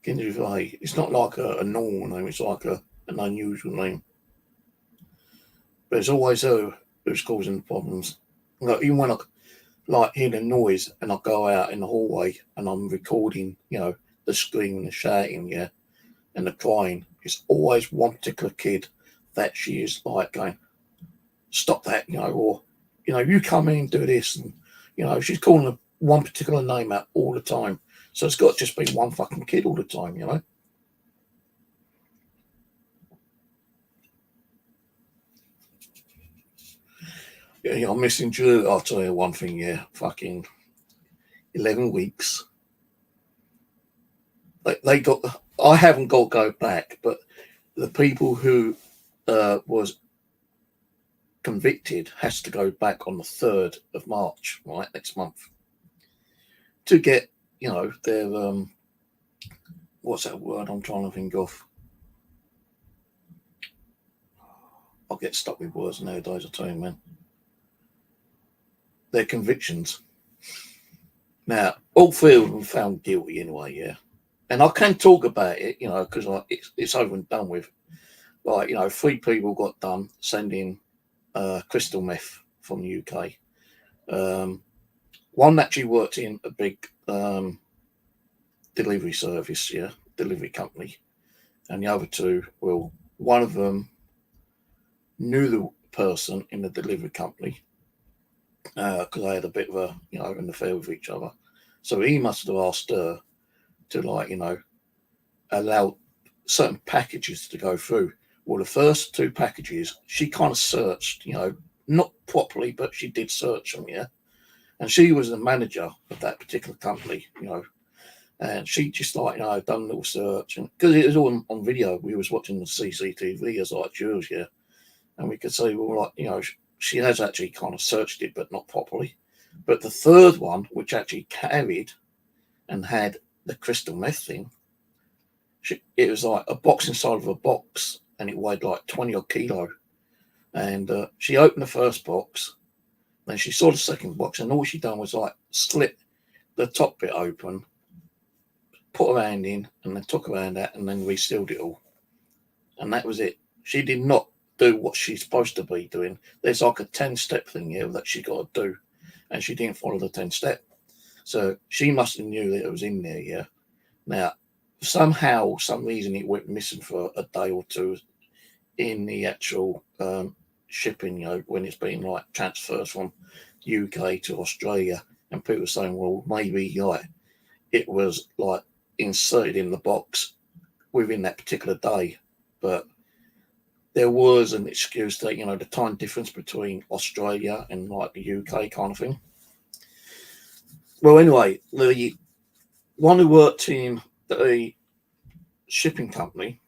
Kinder It's not like a normal name. It's like an unusual name. But it's always her who's causing the problems. Like, even when I like hear the noise and I go out in the hallway and I'm recording, you know, the screaming, the shouting, yeah, and the crying, it's always one particular kid that she is like going, stop that, you know, or, you know, you come in and do this. And, you know, she's calling one particular name out all the time. So it's got to just be one fucking kid all the time, you know. Yeah, I'm missing Julie. I'll tell you one thing, yeah, fucking 11 weeks. They got, I haven't got to go back, but the people who was convicted has to go back on the 3rd of March, right, next month, to get, you know, their, what's that word I'm trying to think of? I'll get stuck with words nowadays, I tell you, man. Their convictions. Now, all three of them found guilty anyway, yeah. And I can talk about it, you know, because it's over and done with. Like, you know, 3 people got done sending crystal meth from the UK. One actually worked in a big delivery service, yeah, delivery company. And the other 2, well, one of them knew the person in the delivery company because they had a bit of a, you know, an affair with each other. So he must have asked her to, like, you know, allow certain packages to go through. Well, the first 2 packages, she kind of searched, you know, not properly, but she did search them, yeah. And she was the manager of that particular company, you know. And she just, like, you know, done a little search, and because it was all on video, we was watching the CCTV as like yours, yeah. And we could say, well, like, you know, she has actually kind of searched it, but not properly. But the 3rd one, which actually carried and had the crystal meth thing, it was like a box inside of a box, and it weighed like 20 odd kilo. And she opened the first box, then she saw the second box, and all she done was like split the top bit open, put her hand in, and then took her hand out, and then resealed it all. And that was it. She did not do what she's supposed to be doing. There's like a 10-step thing here that she got to do, and she didn't follow the 10-step. So she must have knew that it was in there, yeah. Now, somehow, some reason, it went missing for a day or 2 in the actual shipping, you know, when it's been like transfers from UK to Australia, and people were saying, well, maybe like it was like inserted in the box within that particular day. But there was an excuse that, you know, the time difference between Australia and like the UK kind of thing. Well, anyway, the one who worked in the shipping company,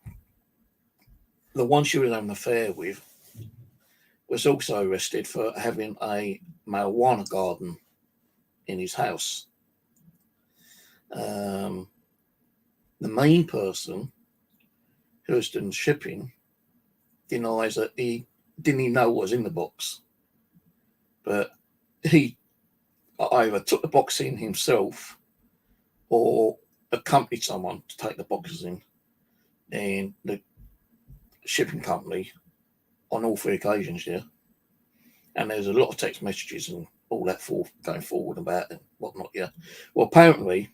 the one she was having an affair with, was also arrested for having a marijuana garden in his house. The main person who was doing shipping denies that he didn't even know what was in the box, but he either took the box in himself or accompanied someone to take the boxes in. And the shipping company, on all 3 occasions, yeah. And there's a lot of text messages and all that going forward about it and whatnot, yeah. Well, apparently,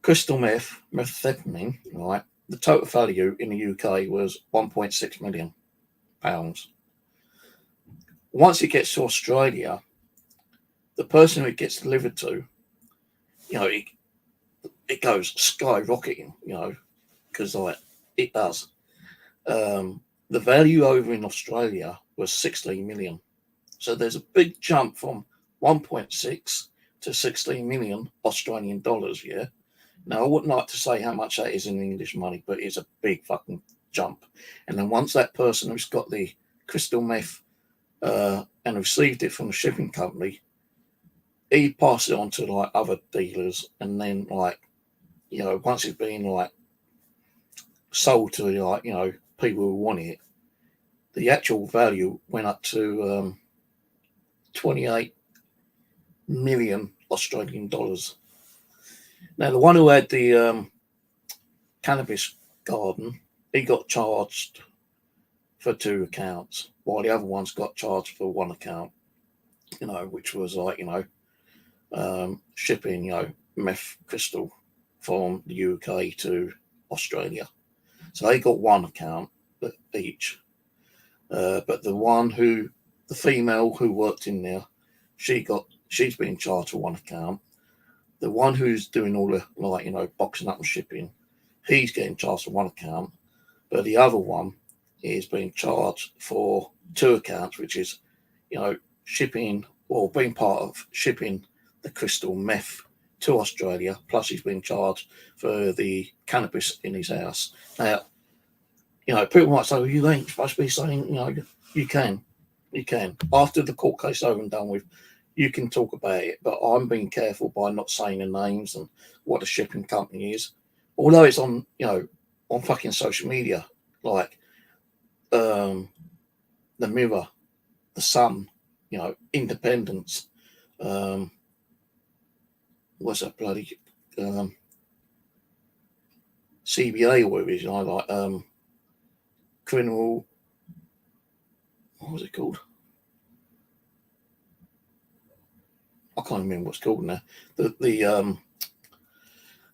crystal methamphetamine, right, the total value in the UK was £1.6 million. Once it gets to Australia, the person who it gets delivered to, it goes skyrocketing, because like it does. The value over in Australia was 16 million. So there's a big jump from 1.6 to 16 million Australian dollars. Yeah. Now I wouldn't like to say how much that is in English money, but it's a big fucking jump. And then once that person who's got the crystal meth and received it from the shipping company, he passed it on to like other dealers, and then like, once it's been like sold to like, people who want it, the actual value went up to 28 million Australian dollars. Now the one who had the cannabis garden, he got charged for 2 accounts, while the other ones got charged for 1 account, which was like, shipping, meth crystal from the UK to Australia. So they got 1 account each. But the female who worked in there, she's been charged for 1 account. The one who's doing all the boxing up and shipping, he's getting charged for 1 account. But the other one is being charged for 2 accounts, which is, shipping or being part of shipping the crystal meth to Australia. Plus, he's been charged for the cannabis in his house. Now, people might say, well, you ain't supposed to be saying, you can. After the court case is over and done with, you can talk about it. But I'm being careful by not saying the names and what the shipping company is. Although it's on, on fucking social media, like the Mirror, the Sun, Independence, what's that bloody CBA or whatever it is, like criminal, what was it called? I can't remember what's called now. The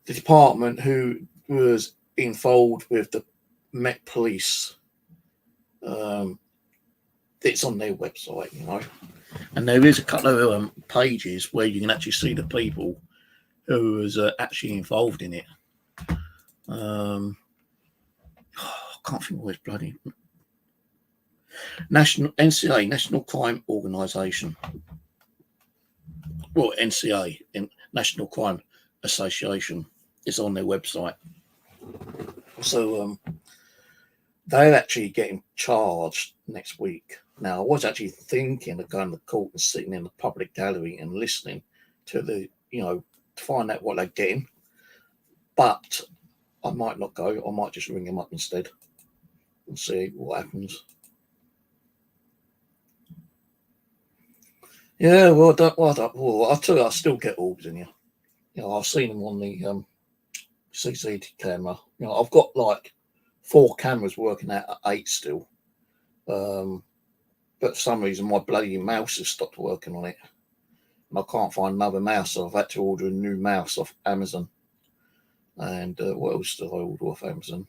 department who was involved with the Met Police, it's on their website, and there is a couple of pages where you can actually see the people who was actually involved in it. I can't think what it's bloody NCA, National Crime Organisation. Well, NCA, National Crime Association, is on their website. So they're actually getting charged next week. Now, I was actually thinking of going to court and sitting in the public gallery and listening to the, to find out what they're getting. But I might not go. I might just ring them up instead and see what happens. Yeah, well, I'll tell you, I still get orbs in here. I've seen them on the CCTV camera. I've got like 4 cameras working out at 8 still. But for some reason, my bloody mouse has stopped working on it. And I can't find another mouse, so I've had to order a new mouse off Amazon. And what else did I order off Amazon?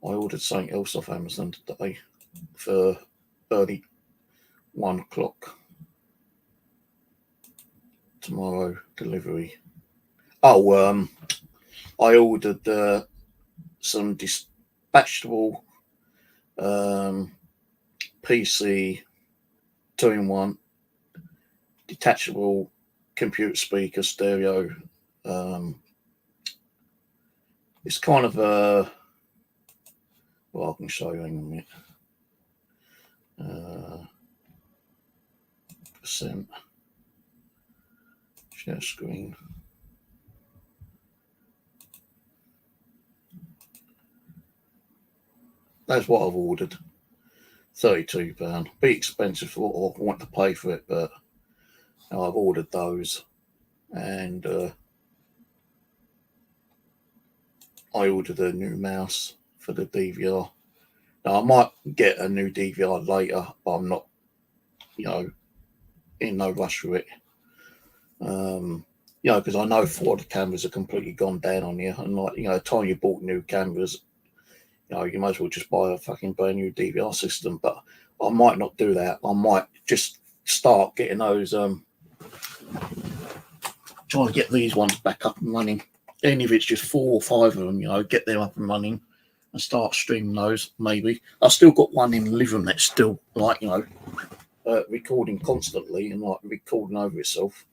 I ordered something else off Amazon today for early 1 o'clock tomorrow delivery. Oh, I ordered some dispatchable PC 2-in-1 detachable computer speaker stereo. It's kind of a, well, I can show you in a minute. Percent share screen. That's what I've ordered. £32. Be expensive for what I want to pay for it, but I've ordered those, and I ordered a new mouse for the DVR. Now I might get a new DVR later, but I'm not, in no rush for it. because I know 4 of the cameras are completely gone down on you, and like the time you bought new cameras, you might as well just buy a fucking brand new DVR system. But I might not do that. I might just start getting those, trying to get these ones back up and running. Even if it's just 4 or 5 of them, get them up and running and start streaming those. Maybe I've still got one in the living room that's still like recording constantly and like recording over itself.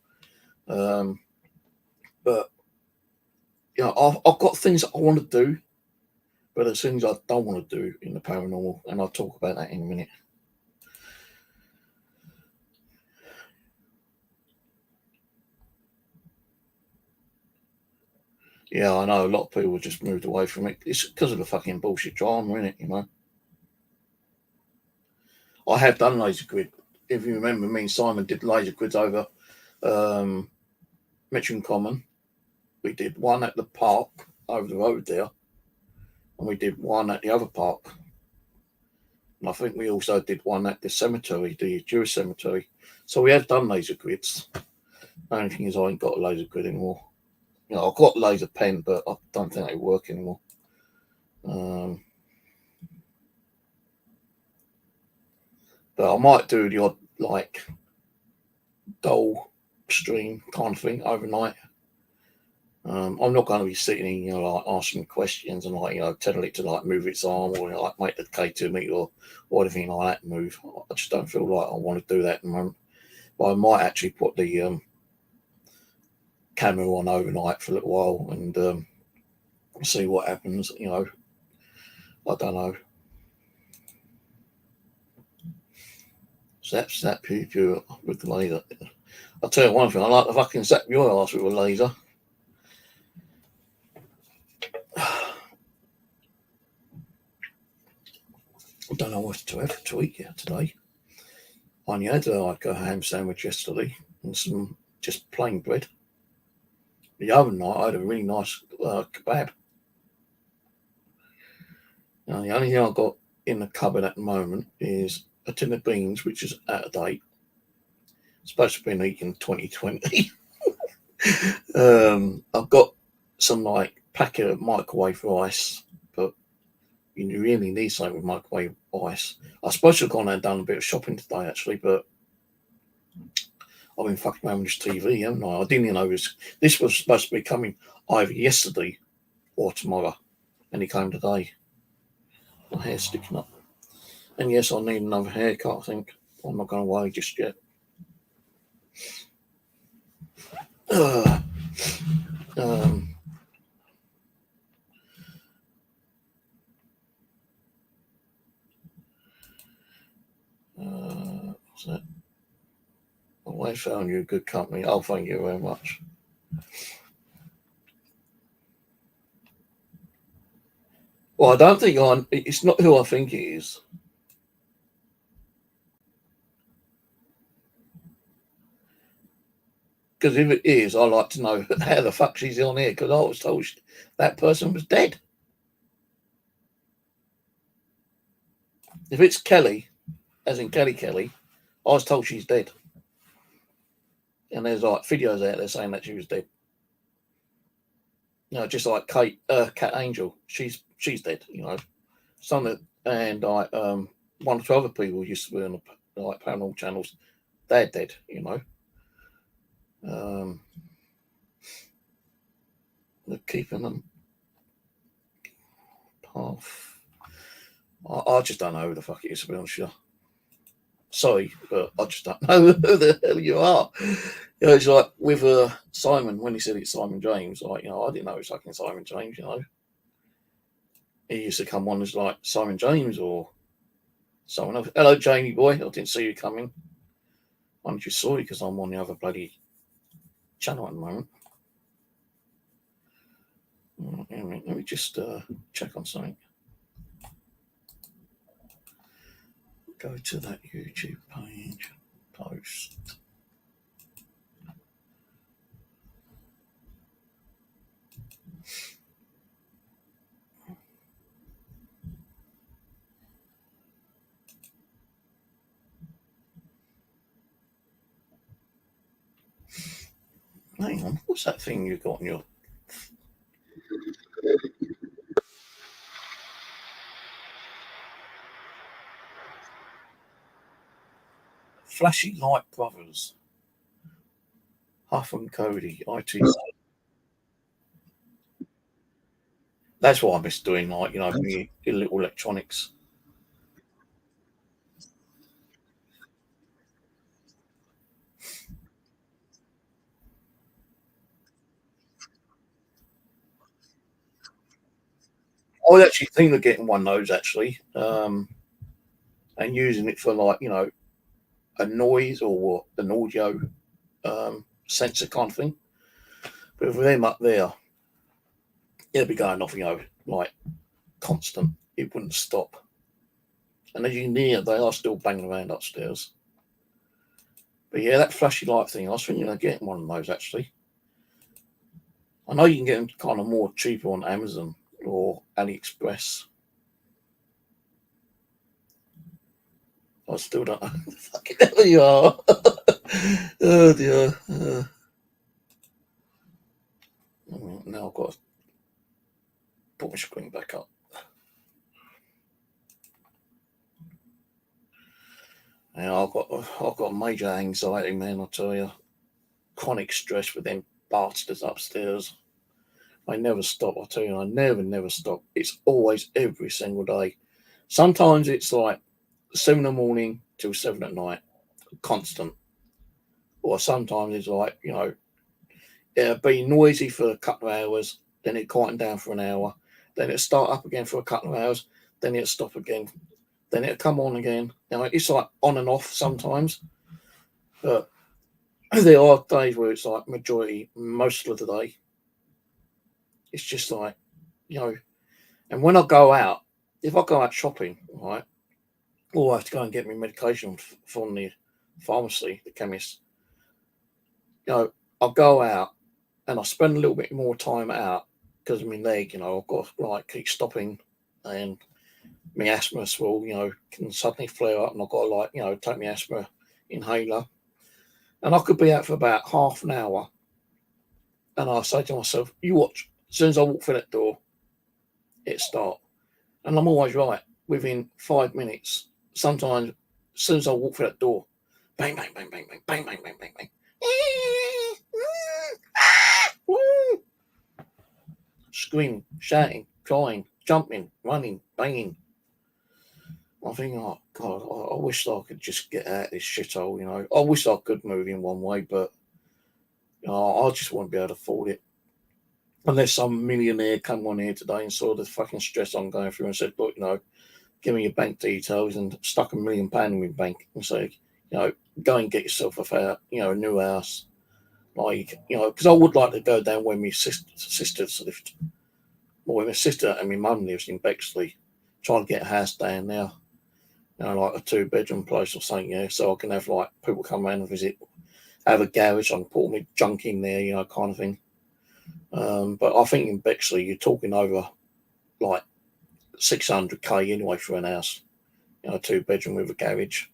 But I've got things that I want to do, but there's things I don't want to do in the paranormal, and I'll talk about that in a minute. Yeah, I know a lot of people just moved away from it. It's because of the fucking bullshit drama, isn't it? I have done laser grid. If you remember, me and Simon did laser grids over Mitcham Common. We did one at the park over the road there, and we did one at the other park. And I think we also did one at the cemetery, the Jewish cemetery. So we have done laser grids. The only thing is I ain't got a laser grid anymore. I've got a laser pen, but I don't think they work anymore. But I might do the odd, like, dull stream kind of thing overnight. I'm not going to be sitting, like asking questions and like, telling it to like move its arm or like make the K2 meter or anything like that move. I just don't feel like I want to do that at the moment. But I might actually put the camera on overnight for a little while and see what happens. I don't know. Zap you with the laser. I'll tell you one thing, I like to fucking zap your ass with a laser. I don't know what to have to eat yet today. I only had like a ham sandwich yesterday and some just plain bread. The other night I had a really nice kebab. Now, the only thing I've got in the cupboard at the moment is a tin of beans, which is out of date. It's supposed to have been eaten 2020. I've got some like packet of microwave rice, but you really need something with microwave rice. I suppose I've gone and done a bit of shopping today actually, but I've been fucking around with this TV, haven't I? I didn't even know this was supposed to be coming either yesterday or tomorrow, and it came today. My hair's sticking up. And yes, I need another haircut, I think. I'm not going away just yet. What's that? Oh, I found you a good company. Oh, thank you very much. Well, I don't think it's not who I think it is. Because if it is, I like to know how the fuck she's on here. Because I was told that person was dead. If it's Kelly, as in Kelly, I was told she's dead. And there's like videos out there saying that she was dead. Just like Cat Angel, she's dead. Some and like one or two other people used to be on the like paranormal channels. They're dead. They're keeping them off. I just don't know who the fuck it is, to be honest with you. Sorry, but I just don't know who the hell you are. It's like with Simon, when he said it's Simon James, like, I didn't know it was fucking Simon James, He used to come on as like Simon James or someone else. Hello, Jamie boy. I didn't see you coming. I just saw you because I'm on the other bloody channel at the moment. Let me just check on something. Go to that YouTube page, post. Hang on, what's that thing you got on your? Flashy Light Brothers, Huff and Cody, IT. That's what I miss doing, like, your little electronics. I was actually thinking of getting one of those actually, and using it for like, a noise or what, an audio sensor kind of thing. But with them up there, it'll be going off, like constant. It wouldn't stop. And as you near, they are still banging around upstairs. But yeah, that flashy light thing, I was thinking of getting one of those actually. I know you can get them kind of more cheaper on Amazon or AliExpress. I still don't know who the fucking hell you are. Oh dear. Now I've got to put my screen back up. Yeah, I've got major anxiety, man. I tell you, chronic stress with them bastards upstairs. I never stop. I tell you, I never stop. It's always every single day. Sometimes it's like 7 in the morning till 7 at night, constant. Or sometimes it's like, it'll be noisy for a couple of hours, then it quieten down for an hour, then it'll start up again for a couple of hours, then it'll stop again, then it'll come on again. It's like on and off sometimes, but there are days where it's like majority, most of the day, it's just like, and when I go out, if I go out shopping, right, or I have to go and get my medication from the pharmacy, the chemist, I'll go out and I spend a little bit more time out because of my leg, I've got to like keep stopping and my asthma will, can suddenly flare up and I've got to like, take my asthma inhaler. And I could be out for about half an hour. And I say to myself, you watch, as soon as I walk through that door, it start. And I'm always right within 5 minutes. Sometimes as soon as I walk through that door, bang, bang, bang, bang, bang, bang, bang, bang, bang, bang. Screaming, shouting, crying, jumping, running, banging. I think, oh God, I wish I could just get out of this shithole. I wish I could move in one way, but I just won't be able to afford it. Unless some millionaire come on here today and saw the fucking stress I'm going through and said, look, give me your bank details and stuck £1 million in my bank and say, go and get yourself a new house. Like, because I would like to go down where my sister's lived, or where my sister and my mum lives in Bexley, trying to get a house down there, like a 2-bedroom place or something, so I can have like people come around and visit, have a garage, I can put all my junk in there, kind of thing. But I think in Bexley, you're talking over like 600k anyway for an house, 2-bedroom with a garage.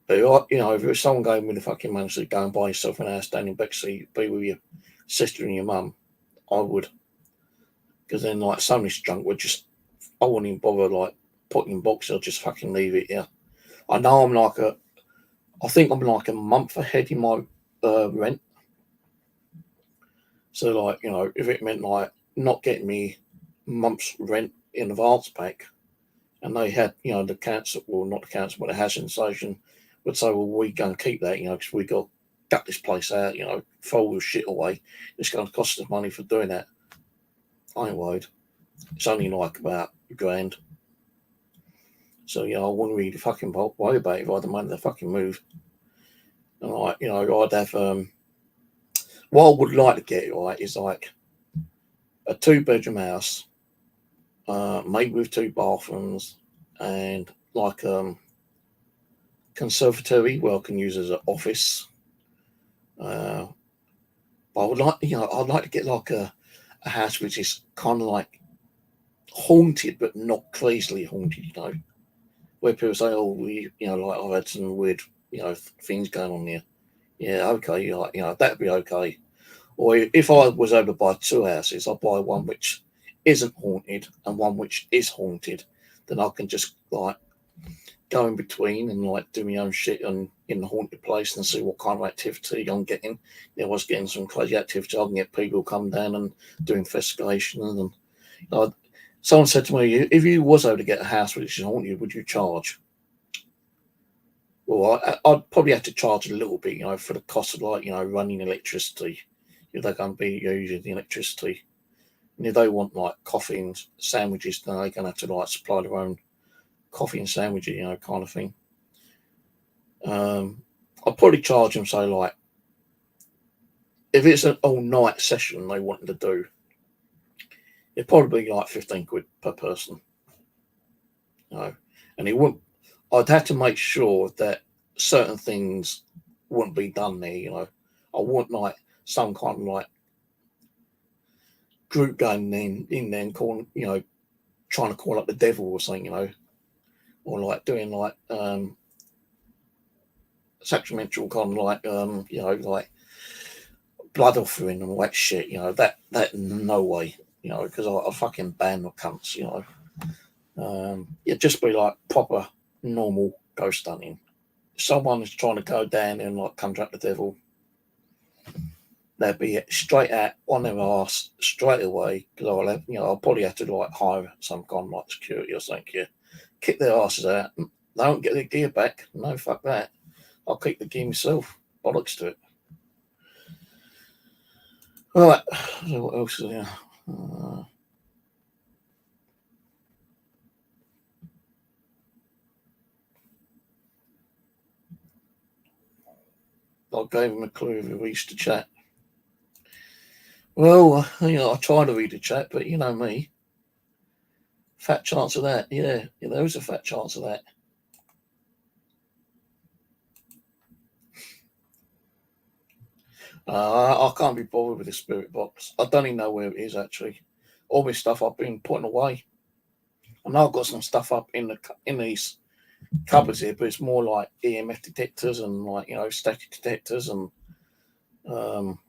But if it was someone going with a fucking money to go and buy yourself an house down in Bexley, be with your sister and your mum, I would. Because then, like, some of this junk would just, I wouldn't even bother, like, putting in boxes, I'll just fucking leave it, yeah. I know I think I'm like a month ahead in my rent. So, like, if it meant, like, not getting me month's rent in advance back, and they had, the council, well, not the council, but the housing association would say, well, we going to keep that, because we got to gut this place out, throw all the shit away. It's going to cost us money for doing that. I ain't worried. It's only like about £1,000. So, I wouldn't really fucking worry about it if I had the money to fucking move. And, like, I'd have, what I would like to get, right, is like a 2-bedroom house, made with 2 bathrooms, and like conservatory where I can use as an office. But I would like, I'd like to get like a house which is kind of like haunted, but not crazily haunted. Where people say, "Oh, like I've had some weird, things going on here." Yeah, okay, that'd be okay. Or if I was able to buy two houses, I'll buy one which isn't haunted and one which is haunted. Then I can just like go in between and like do my own shit in the haunted place and see what kind of activity I'm getting. I was getting some crazy activity. I can get people come down and do investigations. And someone said to me, if you was able to get a house which is haunted, would you charge? Well, I'd probably have to charge a little bit, for the cost of like running electricity. If they're going to be using the electricity, and if they want like coffee and sandwiches, then they're going to have to like supply their own coffee and sandwiches, kind of thing. I'd probably charge them, say, like, if it's an all night session they wanted to do, it'd probably be like 15 quid per person. And it wouldn't, I'd have to make sure that certain things wouldn't be done there. I want like some kind of like group going in there and calling, trying to call up the devil or something, or like doing like sacramental kind of like like blood offering and all that shit, that no way, because I fucking ban the cunts, it'd just be like proper normal ghost hunting. If someone is trying to go down and like conjure the devil, they'd be straight out on their ass straight away, because I'll probably have to like hire some kind of like security or something here, kick their asses out. They don't get their gear back. No, fuck that. I'll keep the gear myself. Bollocks to it. Right. So what else is there? I gave him a clue if we used to chat. Well, I try to read the chat, but you know me. Fat chance of that. Yeah, there was a fat chance of that. I can't be bothered with the spirit box. I don't even know where it is actually. All my stuff I've been putting away. I know I've got some stuff up in these cupboards here, but it's more like EMF detectors and like static detectors and um,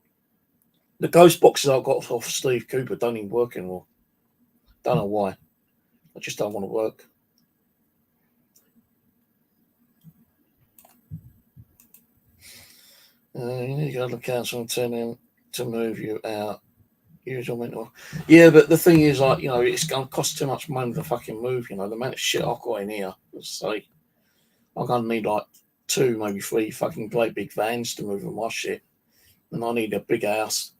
the ghost boxes I got off Steve Cooper don't even work anymore. Don't know why. I just don't want to work. You need to go to the council and tell them to move you out. Usual mental. Yeah, but the thing is, like, it's going to cost too much money to fucking move. The amount of shit I've got in here. So I'm going to need like 2, maybe 3 fucking great big vans to move my shit. And I need a big house.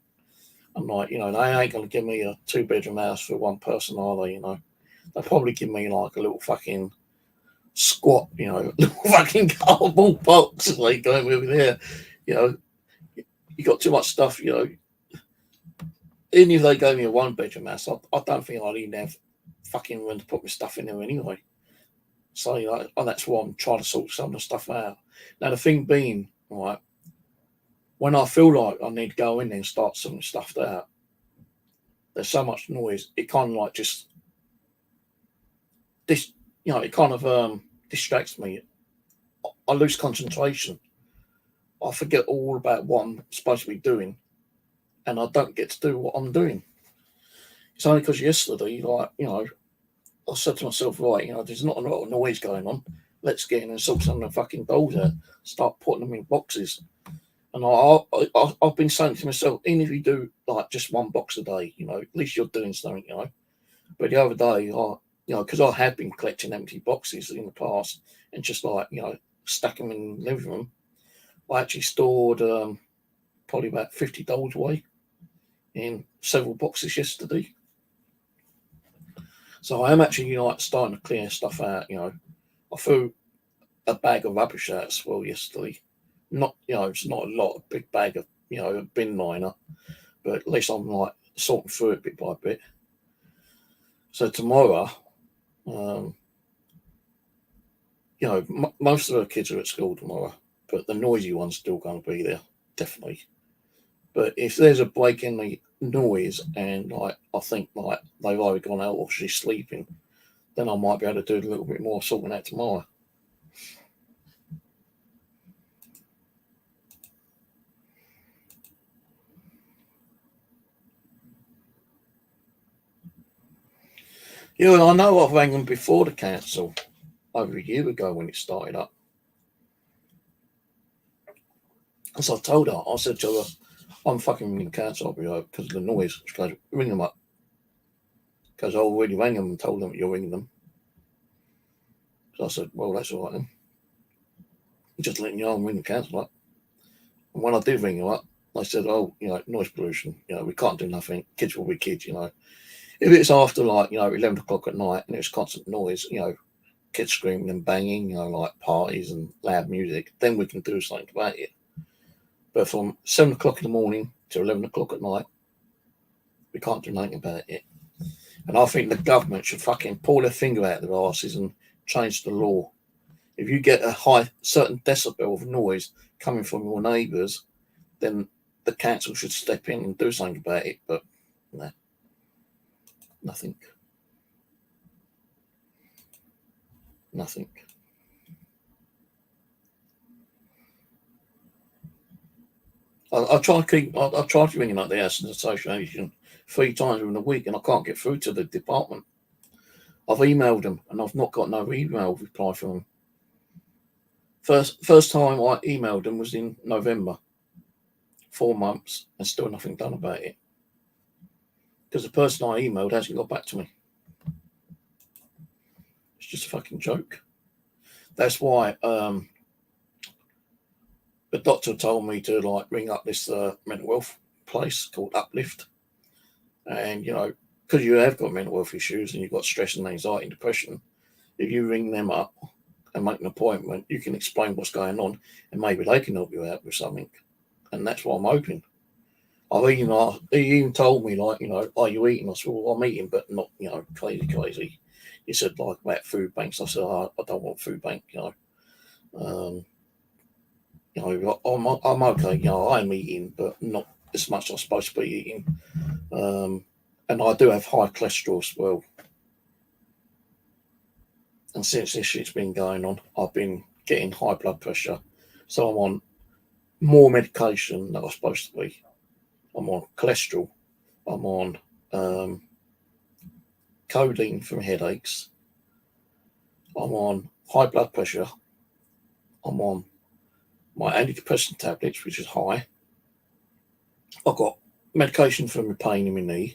I'm like, they ain't going to give me a 2-bedroom house for one person, are they? They'll probably give me like a little fucking squat, little fucking cardboard box like going over there. You got too much stuff, Even if they gave me a 1-bedroom house, I don't think I'd even have fucking room to put my stuff in there anyway. So, that's why I'm trying to sort some of the stuff out. Now, the thing being, right, when I feel like I need to go in there and start sorting stuff out, there's so much noise, it kind of like just, this, it kind of distracts me. I lose concentration. I forget all about what I'm supposed to be doing, and I don't get to do what I'm doing. It's only because yesterday, like, I said to myself, right, there's not a lot of noise going on. Let's get in and sort some of the fucking dolls out, start putting them in boxes. And I've been saying to myself, even if you do like just one box a day, at least you're doing something, But the other day, because I had been collecting empty boxes in the past and just like, stack them in the living room, I actually stored probably about 50 dolls away in several boxes yesterday. So I am actually like starting to clear stuff out. I threw a bag of rubbish out as well yesterday. Not it's not a lot, a big bag of a bin liner, but at least I'm like sorting through it bit by bit. So tomorrow, um, most of the kids are at school tomorrow, but the noisy one's still going to be there, definitely. But if there's a break in the noise and like I think like they've either gone out or she's sleeping, then I might be able to do a little bit more sorting out tomorrow. Yeah, well, I know I've rang them before the council over a year ago when it started up. As I told her, I said to her, I'm fucking ringing the council up because of the noise. She goes, ring them up. Because I already rang them and told them you're ringing them. So I said, well, that's all right then. Just letting you know I'm ringing the council up. And when I did ring them up, they said, oh, noise pollution. We can't do nothing. Kids will be kids, If it's after 11 o'clock at night and it's constant noise, kids screaming and banging, like parties and loud music, then we can do something about it. But from 7 o'clock in the morning to 11 o'clock at night, we can't do nothing about it. And I think the government should fucking pull their finger out of their asses and change the law. If you get a certain decibel of noise coming from your neighbours, then the council should step in and do something about it. But no, nothing. Nothing. I try to ring up the Housing Association 3 times in a week, and I can't get through to the department. I've emailed them, and I've not got no email reply from them. First time I emailed them was in November. 4 months, and still nothing done about it. Because the person I emailed hasn't got back to me. It's just a fucking joke. That's why the doctor told me to ring up this mental health place called Uplift. And, because you have got mental health issues and you've got stress and anxiety and depression, if you ring them up and make an appointment, you can explain what's going on and maybe they can help you out with something. And that's what I'm hoping. He even told me, are you eating? I said, well, I'm eating, but not, crazy. He said, about food banks. I said, I don't want food bank, I'm okay, I'm eating, but not as much as I'm supposed to be eating. And I do have high cholesterol as well. And since this shit's been going on, I've been getting high blood pressure. So I'm on more medication than I'm supposed to be. I'm on cholesterol. I'm on codeine from headaches. I'm on high blood pressure. I'm on my antidepressant tablets, which is high. I've got medication for my pain in my knee.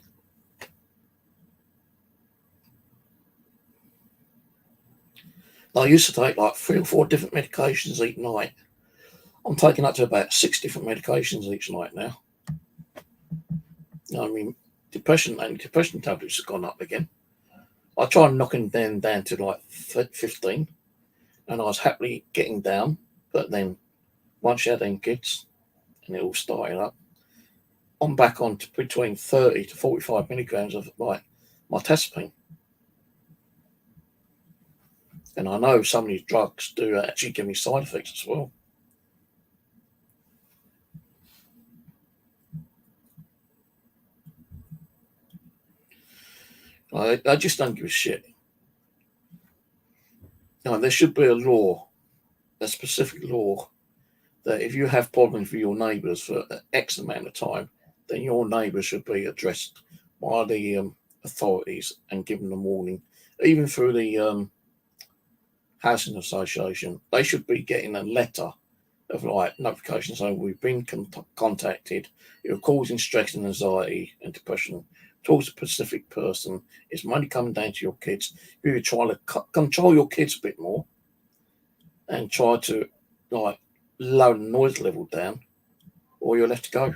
I used to take 3 or 4 different medications each night. I'm taking up to about 6 different medications each night now. Antidepressant tablets have gone up again. I tried knocking them down to 15, and I was happily getting down. But then once you had them kids and it all started up, I'm back on to between 30 to 45 milligrams of mirtazapine. And I know some of these drugs do actually give me side effects as well. I just don't give a shit. There should be a specific law, that if you have problems with your neighbours for X amount of time, then your neighbours should be addressed by the authorities and given a warning. Even through the Housing Association, they should be getting a letter of notification saying we've been contacted, you're causing stress and anxiety and depression towards a specific person. It's money coming down to your kids. You try to control your kids a bit more and try to lower the noise level down, or you'll have to go.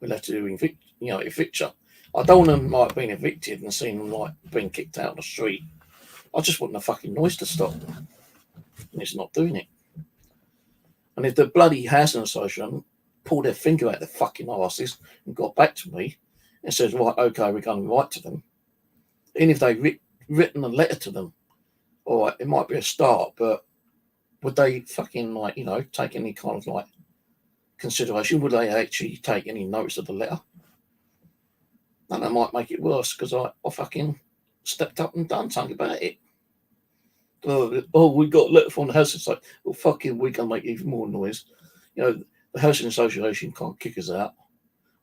We'll have to evict you. I don't want them being evicted and seeing them being kicked out on the street. I just want the fucking noise to stop, and it's not doing it. And if the bloody Housing Association pulled their finger out their fucking asses and got back to me and says, right, okay, we're going to write to them, even if they've written a letter to them, all right, it might be a start, but would they fucking take any kind of consideration? Would they actually take any notice of the letter? And that might make it worse because I fucking stepped up and done something about it. We got a letter from the Housing Association. Well, fucking, we can make even more noise. The Housing Association can't kick us out.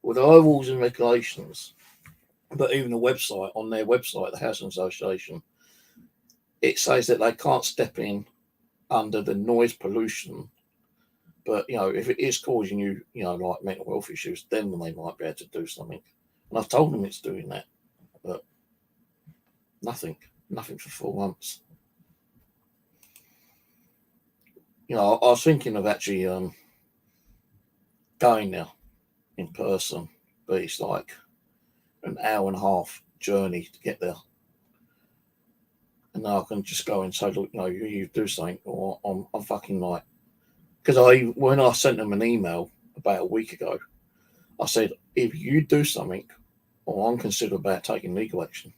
With our rules and regulations, But even the website, on their website, the Housing Association, it says that they can't step in under the noise pollution. But, if it is causing you, like mental health issues, then they might be able to do something. And I've told them it's doing that. But nothing for 4 months. I was thinking of actually going now in person, but it's like an hour and a half journey to get there. And now I can just go and say, look, you do something, or I'm fucking like, because when I sent them an email about a week ago, I said, if you do something, or I'm considering about taking legal action.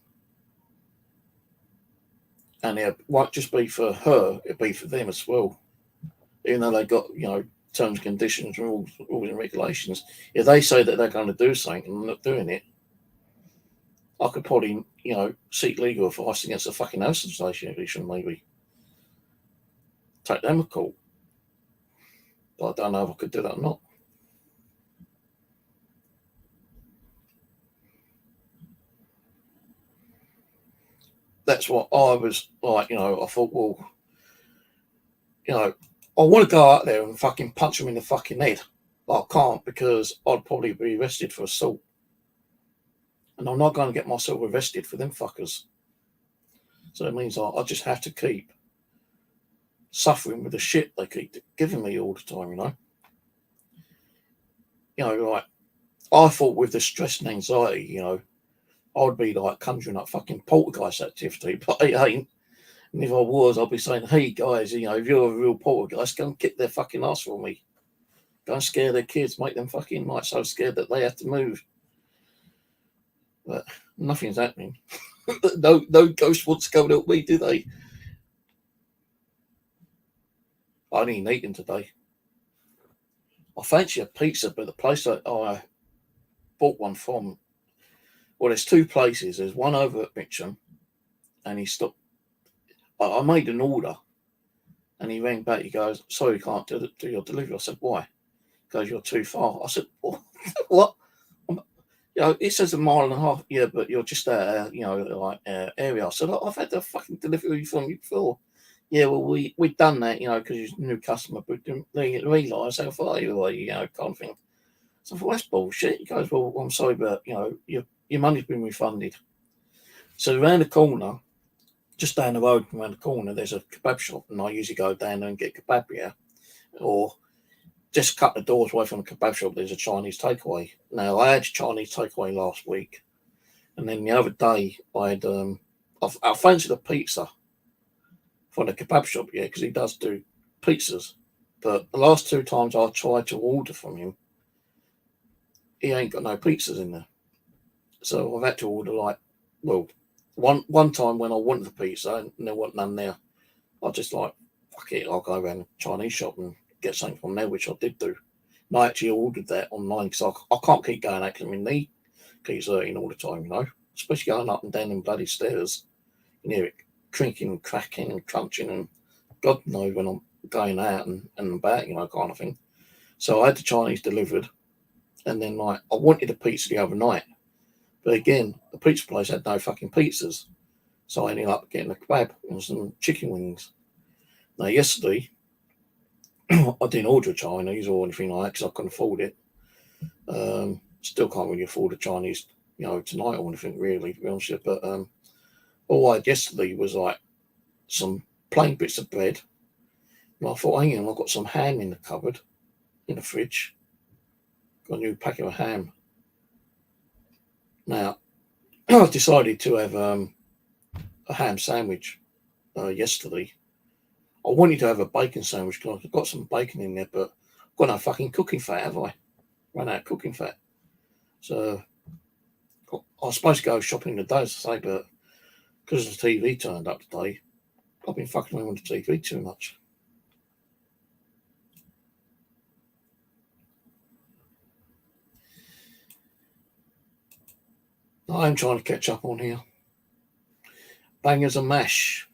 And it won't just be for her, it'll be for them as well. Even though they got, terms, conditions, rules and regulations. If they say that they're going to do something and not doing it, I could probably, seek legal advice against the fucking Housing Association, maybe. Take them a call. But I don't know if I could do that or not. That's what I was like, I thought, well, I want to go out there and fucking punch them in the fucking head. But I can't, because I'd probably be arrested for assault. And I'm not going to get myself arrested for them fuckers. So it means I just have to keep suffering with the shit they keep giving me all the time, Like, I thought with the stress and anxiety, I'd be like conjuring up fucking poltergeist activity, but it ain't. And if I was, I'd be saying, hey guys, if you're a real poltergeist, go and kick their fucking ass for me. Go and scare their kids, make them fucking like so scared that they have to move. But nothing's happening. No ghost wants to go and help me, do they? I only eaten today. I fancy a pizza, but the place that I bought one from, well, there's two places. There's one over at Mitcham, and he stopped. I made an order, and he rang back. He goes, sorry, can't do your delivery. I said, why? He goes, you're too far. I said, what? It says 1.5 miles. Yeah, but you're just area. I said, I've had the fucking delivery from you before. Yeah, well, we've done that, because you're a new customer, but didn't realise how far you were, kind of thing. So I thought, that's bullshit. He goes, well, I'm sorry, but, your money's been refunded. So around the corner, just down the road from around the corner, there's a kebab shop, and I usually go down there and get kebab here. Or just cut the doors away from the kebab shop, there's a Chinese takeaway. Now, I had Chinese takeaway last week, and then the other day, I had, I fancied a pizza from the kebab shop, because he does do pizzas. But the last 2 times I tried to order from him, he ain't got no pizzas in there. So I've had to order one time when I wanted the pizza and there wasn't none there, I just fuck it, I'll go around the Chinese shop and get something from there, which I did do. And I actually ordered that online because I can't keep going out because my knee keeps hurting all the time, especially going up and down them bloody stairs. You hear it crinking and cracking and crunching, and God knows when I'm going out and about, kind of thing. So I had the Chinese delivered, and then I wanted a pizza the other night, but again, the pizza place had no fucking pizzas, so I ended up getting a kebab and some chicken wings. Now yesterday, I didn't order a Chinese or anything like that because I couldn't afford it. Still can't really afford a Chinese, tonight or anything really, to be honest with you. But all I had yesterday was some plain bits of bread. And I thought, hang on, I've got some ham in the cupboard, in the fridge. Got a new packet of ham. Now, I decided to have a ham sandwich yesterday. I wanted to have a bacon sandwich because I've got some bacon in there, but I've got no fucking cooking fat, have I? Run out of cooking fat. So I was supposed to go shopping today, as I say, but because the TV turned up today, I've been fucking around with the TV too much. I am trying to catch up on here. Bangers and mash.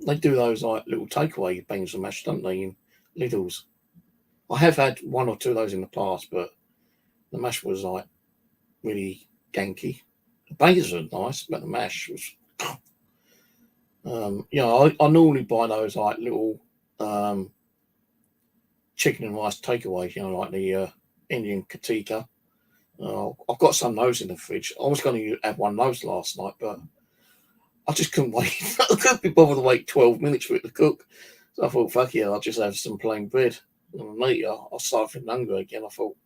They do those little takeaway bangers and mash, don't they, in Lidl's? I have had 1 or 2 of those in the past, but the mash was really ganky. The bangers were nice, but the mash was. I normally buy those like little chicken and rice takeaways, like the Indian katika. I've got some of those in the fridge. I was going to have one of those last night, but I just couldn't wait. I couldn't be bothered to wait 12 minutes for it to cook. So I thought, fuck yeah, I'll just have some plain bread. And later, I started feeling hungry again. I thought,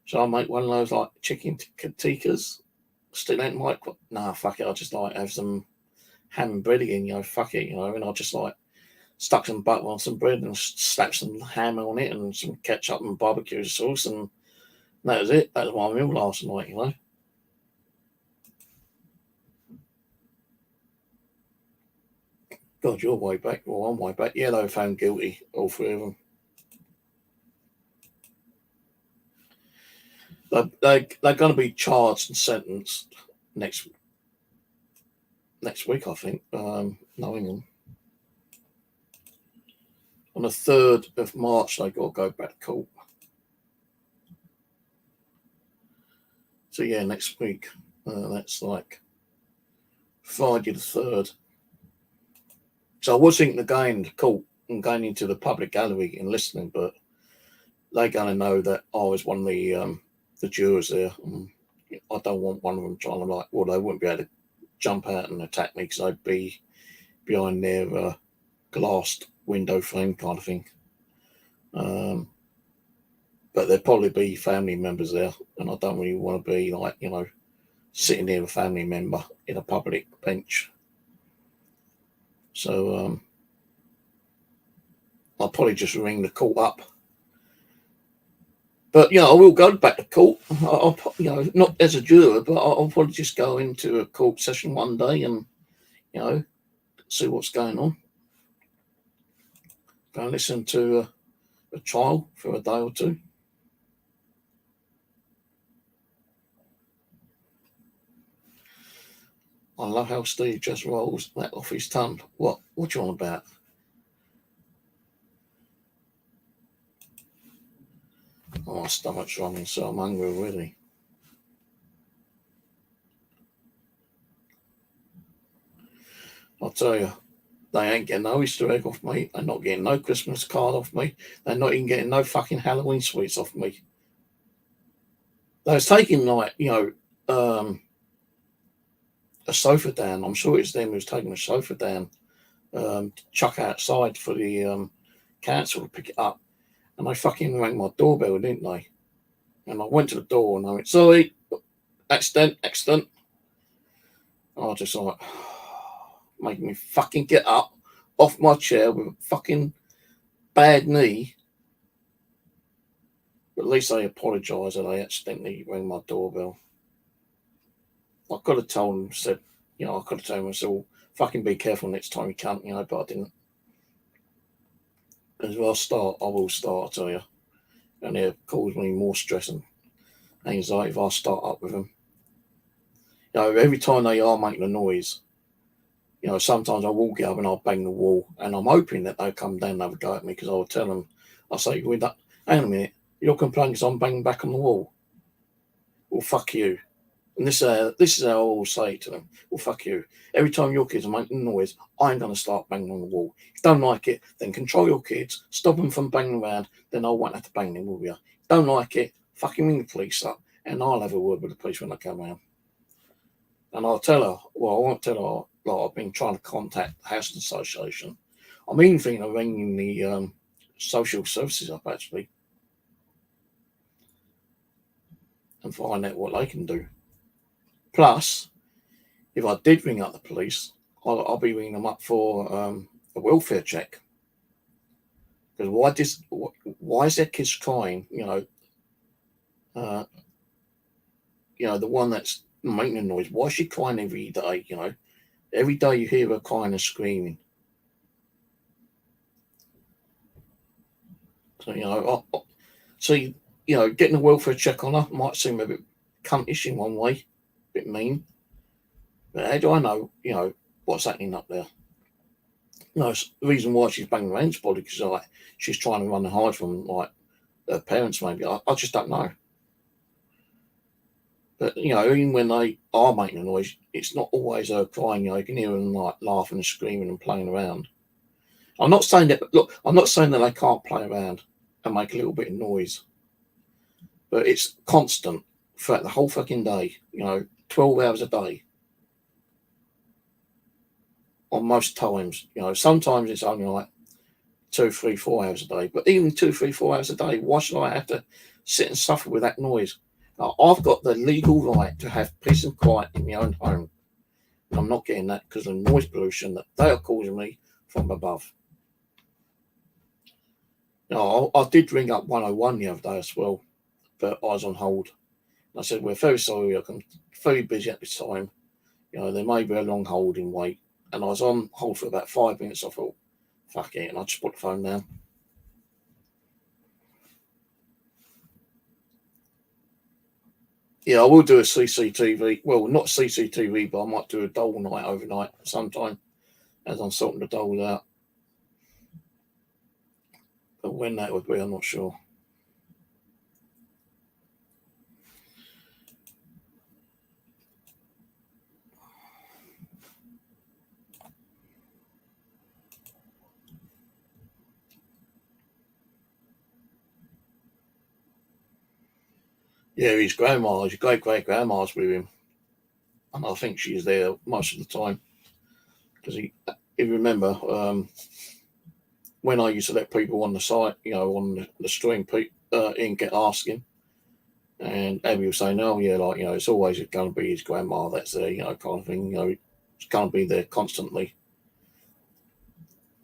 shall I make one of those like chicken katikas? Still ain't like, nah, fuck it. I'll just like have some ham and bread again, fuck it, and I just like stuck some butter on some bread and slapped some ham on it and some ketchup and barbecue sauce, and that was it. That was my meal last night, God, you're way back. Well, I'm way back. Yeah, they were found guilty, all three of them. They're going to be charged and sentenced next week, I think, knowing them. On the 3rd of March, they got to go back to court. So, yeah, next week. That's like Friday the 3rd. So I was thinking of going to court and going into the public gallery and listening, but they're going to know that I was one of the jurors there. And I don't want one of them trying to they wouldn't be able to jump out and attack me because I'd be behind their glassed window frame kind of thing. But there'd probably be family members there, and I don't really want to be sitting near a family member in a public bench. So I'll probably just ring the court up. But I will go back to court. I'll not as a juror, but I'll probably just go into a court session one day and see what's going on. Go and listen to a trial for a day or two. I love how Steve just rolls that off his tongue. What you on about? Oh, my stomach's running, so I'm hungry already. I'll tell you, they ain't getting no Easter egg off me. They're not getting no Christmas card off me. They're not even getting no fucking Halloween sweets off me. They was taking a sofa down. I'm sure it's them who's taking a sofa down, chuck outside for the council to pick it up. And they fucking rang my doorbell, didn't they? And I went to the door and I went, sorry, accident. And I was just like, making me fucking get up off my chair with a fucking bad knee. But at least they apologised that I accidentally rang my doorbell. I could have told them, I could have told them, well, fucking be careful next time you can't, but I didn't. As well, I will start, I tell you. And it causes me more stress and anxiety if I start up with them. Every time they are making a noise, sometimes I will get up and I'll bang the wall, and I'm hoping that they'll come down and have a go at me because I'll tell them, I'll say, hang on a minute, you're complaining because I'm banging back on the wall. Well, fuck you. And this is how I will say it to them. Well, fuck you. Every time your kids are making noise, I'm going to start banging on the wall. If you don't like it, then control your kids, stop them from banging around, then I won't have to bang them, will you? Don't like it, fucking ring the police up, and I'll have a word with the police when they come around. And I'll tell her, I won't tell her, I've been trying to contact the Housing Association. I'm even thinking of ringing the social services up, actually, and find out what they can do. Plus, if I did ring up the police, I'll be ringing them up for a welfare check. Because why is their kids crying? The one that's making a noise. Why is she crying every day? Every day you hear her crying and screaming. So getting a welfare check on her might seem a bit cuntish in one way, a bit mean. But how do I know, what's happening up there? The reason why she's banging around is probably because she's trying to run and hide from her parents, maybe. I just don't know. But, you know, even when they are making a noise, it's not always her crying. You know, you can hear them like laughing and screaming and playing around. I'm not saying that, look, I'm not saying that they can't play around and make a little bit of noise, but it's constant throughout the whole fucking day, you know, 12 hours a day. On most times, you know, sometimes it's only like 2, 3, 4 hours a day, but even 2, 3, 4 hours a day, why should I have to sit and suffer with that noise? Now, I've got the legal right to have peace and quiet in my own home. And I'm not getting that because of the noise pollution that they are causing me from above. Now, I did ring up 101 the other day as well, but I was on hold. And I said, we're very sorry, I'm very busy at this time. You know, there may be a long holding wait. And I was on hold for about 5 minutes. I thought, fuck it, and I just put the phone down. Yeah, I will do a CCTV. Well, not CCTV, but I might do a dole night overnight sometime as I'm sorting the dolls out. But when that would be, I'm not sure. Yeah, his grandma, his great-great-grandma's with him. And I think she's there most of the time. Because if you remember, when I used to let people on the site, you know, on the stream, in get asking, and Abby was saying, oh, yeah, like, you know, it's always going to be his grandma that's there, you know, kind of thing. You know, it's going to be there constantly.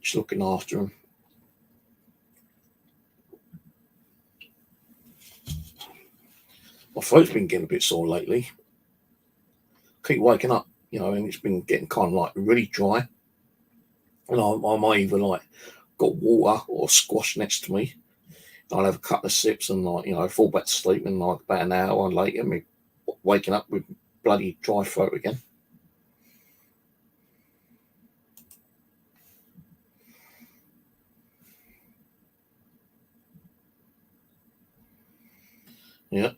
Just looking after him. My throat's been getting a bit sore lately. Keep waking up, you know, and it's been getting kind of like really dry. And I might even like got water or squash next to me. I'll have a couple of sips and like, you know, fall back to sleep, and like about an hour later, me waking up with bloody dry throat again. Yeah.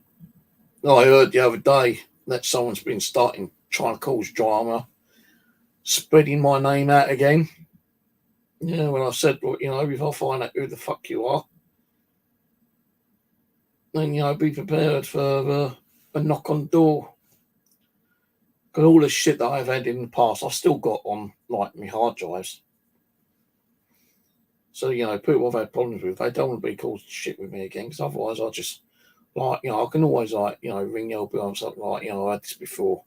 No, I heard the other day that someone's been trying to cause drama, spreading my name out again. Yeah, when I said, well, you know, if I find out who the fuck you are, then, you know, be prepared for a knock on the door. Because all the shit that I've had in the past, I've still got on, like, my hard drives. So, you know, people I've had problems with, they don't want to be causing shit with me again, because otherwise I just, like, you know, I can always, like, you know, ring the LB and something like, you know, I had this before.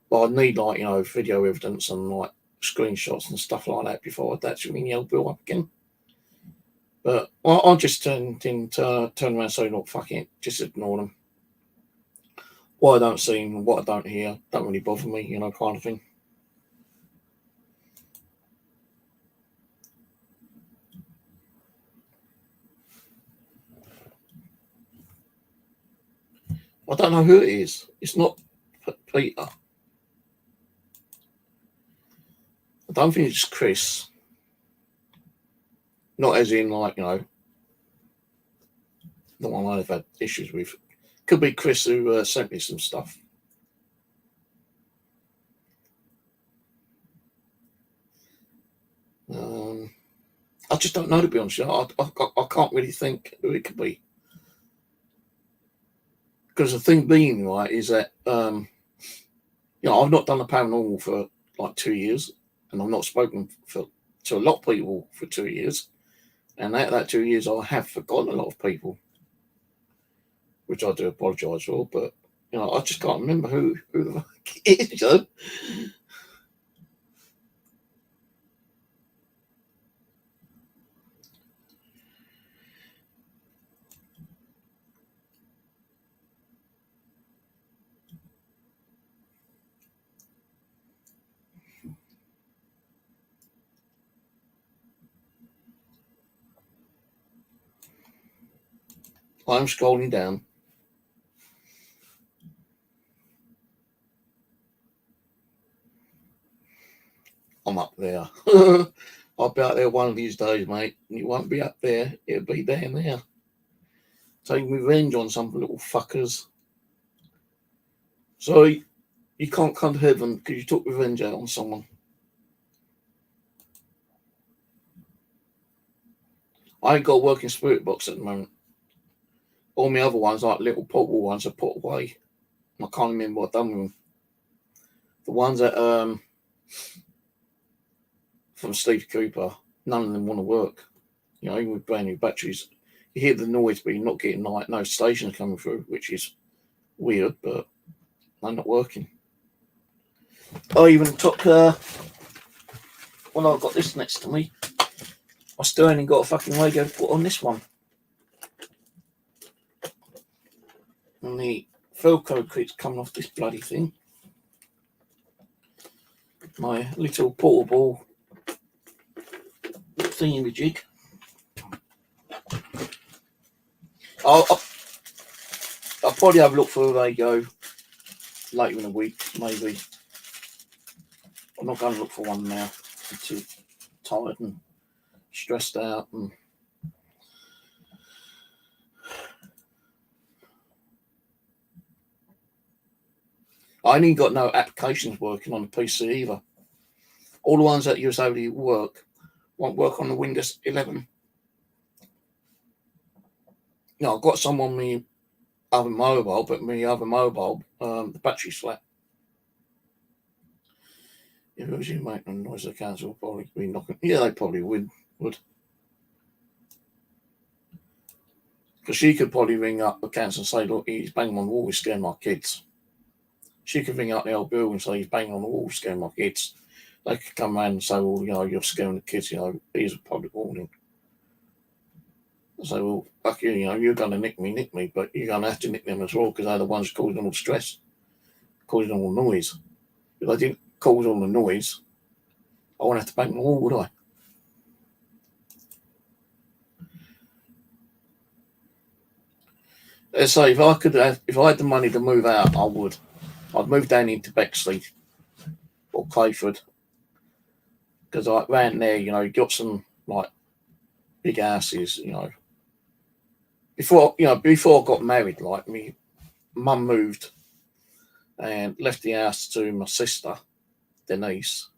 But I'd need, like, you know, video evidence and, like, screenshots and stuff like that before I'd actually ring the LB up again. But I'll just turn around and say, look, fuck it, just ignore them. What I don't see and what I don't hear don't really bother me, you know, kind of thing. I don't know who it is. It's not Peter. I don't think it's Chris. Not as in, like, you know, the one I've had issues with. Could be Chris who sent me some stuff. I just don't know, to be honest. I can't really think who it could be. Because the thing being, right, is that, you know, I've not done a paranormal for like 2 years, and I've not spoken to a lot of people for 2 years. And that 2 years, I have forgotten a lot of people, which I do apologise for. But, you know, I just can't remember who the fuck it is, you know? I'm scrolling down. I'm up there. I'll be out there one of these days, mate. And it won't be up there. It'll be down there. Taking revenge on some little fuckers. So you can't come to heaven because you took revenge out on someone. I ain't got a working spirit box at the moment. All my other ones, like little portable ones, are put away. I can't remember what I've done with them. The ones that from Steve Cooper, none of them want to work. You know, even with brand new batteries, you hear the noise, but you're not getting like no stations coming through, which is weird, but they're not working. I even took when I got this next to me, I still only got a fucking radio to put on this one. And the Velcro keeps coming off this bloody thing. My little portable thingy-majig. I'll probably have a look for a radio later in the week, maybe. I'm not going to look for one now. I'm too tired and stressed out. And I ain't even got no applications working on the PC either. All the ones that use only work won't work on the Windows 11. No, I've got some on my other mobile, but my other mobile, the battery's flat. If it was you making noise, the council would probably be knocking. Yeah, they probably would. Because she could probably ring up the council and say, look, he's banging on the wall, he's scaring my kids. She could ring up the old building and say, he's banging on the wall, scaring my kids. They could come around and say, well, you know, you're scaring the kids, you know, here's a public warning. So, well, fuck you, you know, you're going to nick me, but you're going to have to nick them as well because they're the ones causing all the stress, causing all the noise. If I didn't cause all the noise, I wouldn't have to bang the wall, would I? Let's say if I had the money to move out, I would. I'd move down into Bexley or Clayford because like around there, you know, you got some like big houses, you know. Before I got married, like me mum moved and left the house to my sister, Denise.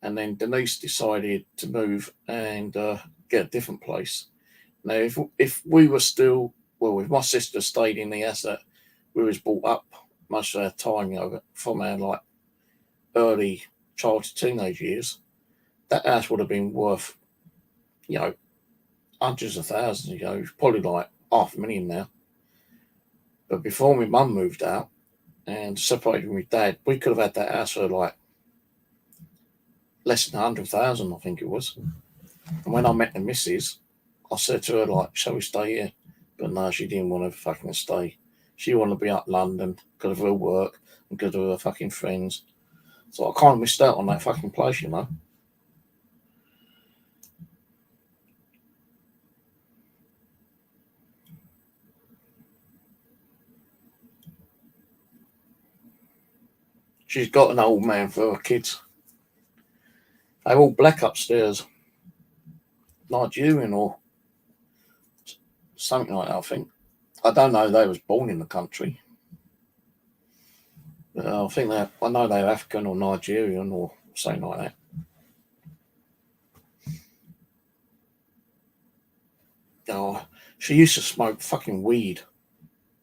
And then Denise decided to move and get a different place. Now, if we were still, well, if my sister stayed in the house that we was brought up most of our time, you know, from our like early child to teenage years, that house would have been worth, you know, hundreds of thousands, you know, probably like $500,000 now. But before my mum moved out and separated with my dad, we could have had that house for like less than 100,000, I think it was. And when I met the missus, I said to her, like, shall we stay here? But no, she didn't want to fucking stay. She wanted to be up London because of her work and because of her fucking friends. So I kind of missed out on that fucking place, you know. She's got an old man for her kids. They're all black upstairs. Nigerian or something like that, I think. I don't know, they was born in the country. I know they're African or Nigerian or something like that. Oh, she used to smoke fucking weed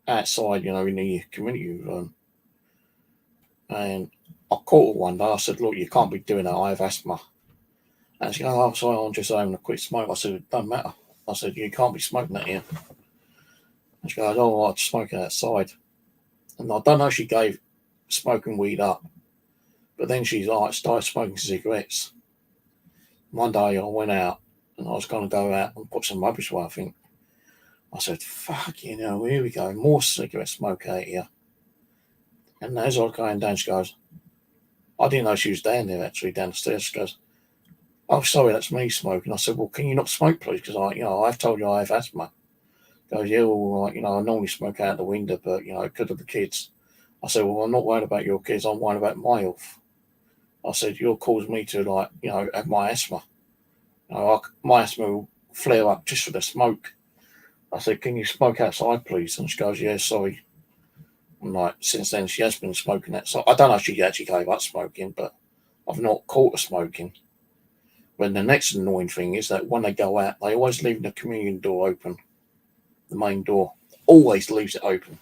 outside, you know, in the community room. And I caught her one day. I said, look, you can't be doing that. I have asthma. And she goes, oh, sorry, I'm just having a quick smoke. I said, it don't matter. I said, you can't be smoking that here. And she goes, oh, I'm smoking outside. And I don't know if she gave smoking weed up. But then she's like, started smoking cigarettes. One day I went out and I was going to go out and put some rubbish away, I think. I said, fuck, you know, here we go. More cigarette smoke out here. And as I was going down, she goes, I didn't know she was down there, actually, down the stairs. She goes, oh, sorry, that's me smoking. I said, well, can you not smoke, please? Because I've told you I have asthma. She goes, yeah, well, I normally smoke out the window, but, because of the kids. I said, well, I'm not worried about your kids. I'm worried about my health. I said, you'll cause me to, have my asthma. My asthma will flare up just for the smoke. I said, can you smoke outside, please? And she goes, yeah, sorry. And like since then, she has been smoking that. So I don't know if she actually gave up smoking, but I've not caught her smoking. But the next annoying thing is that when they go out, they always leave the communion door open. The main door always leaves it open.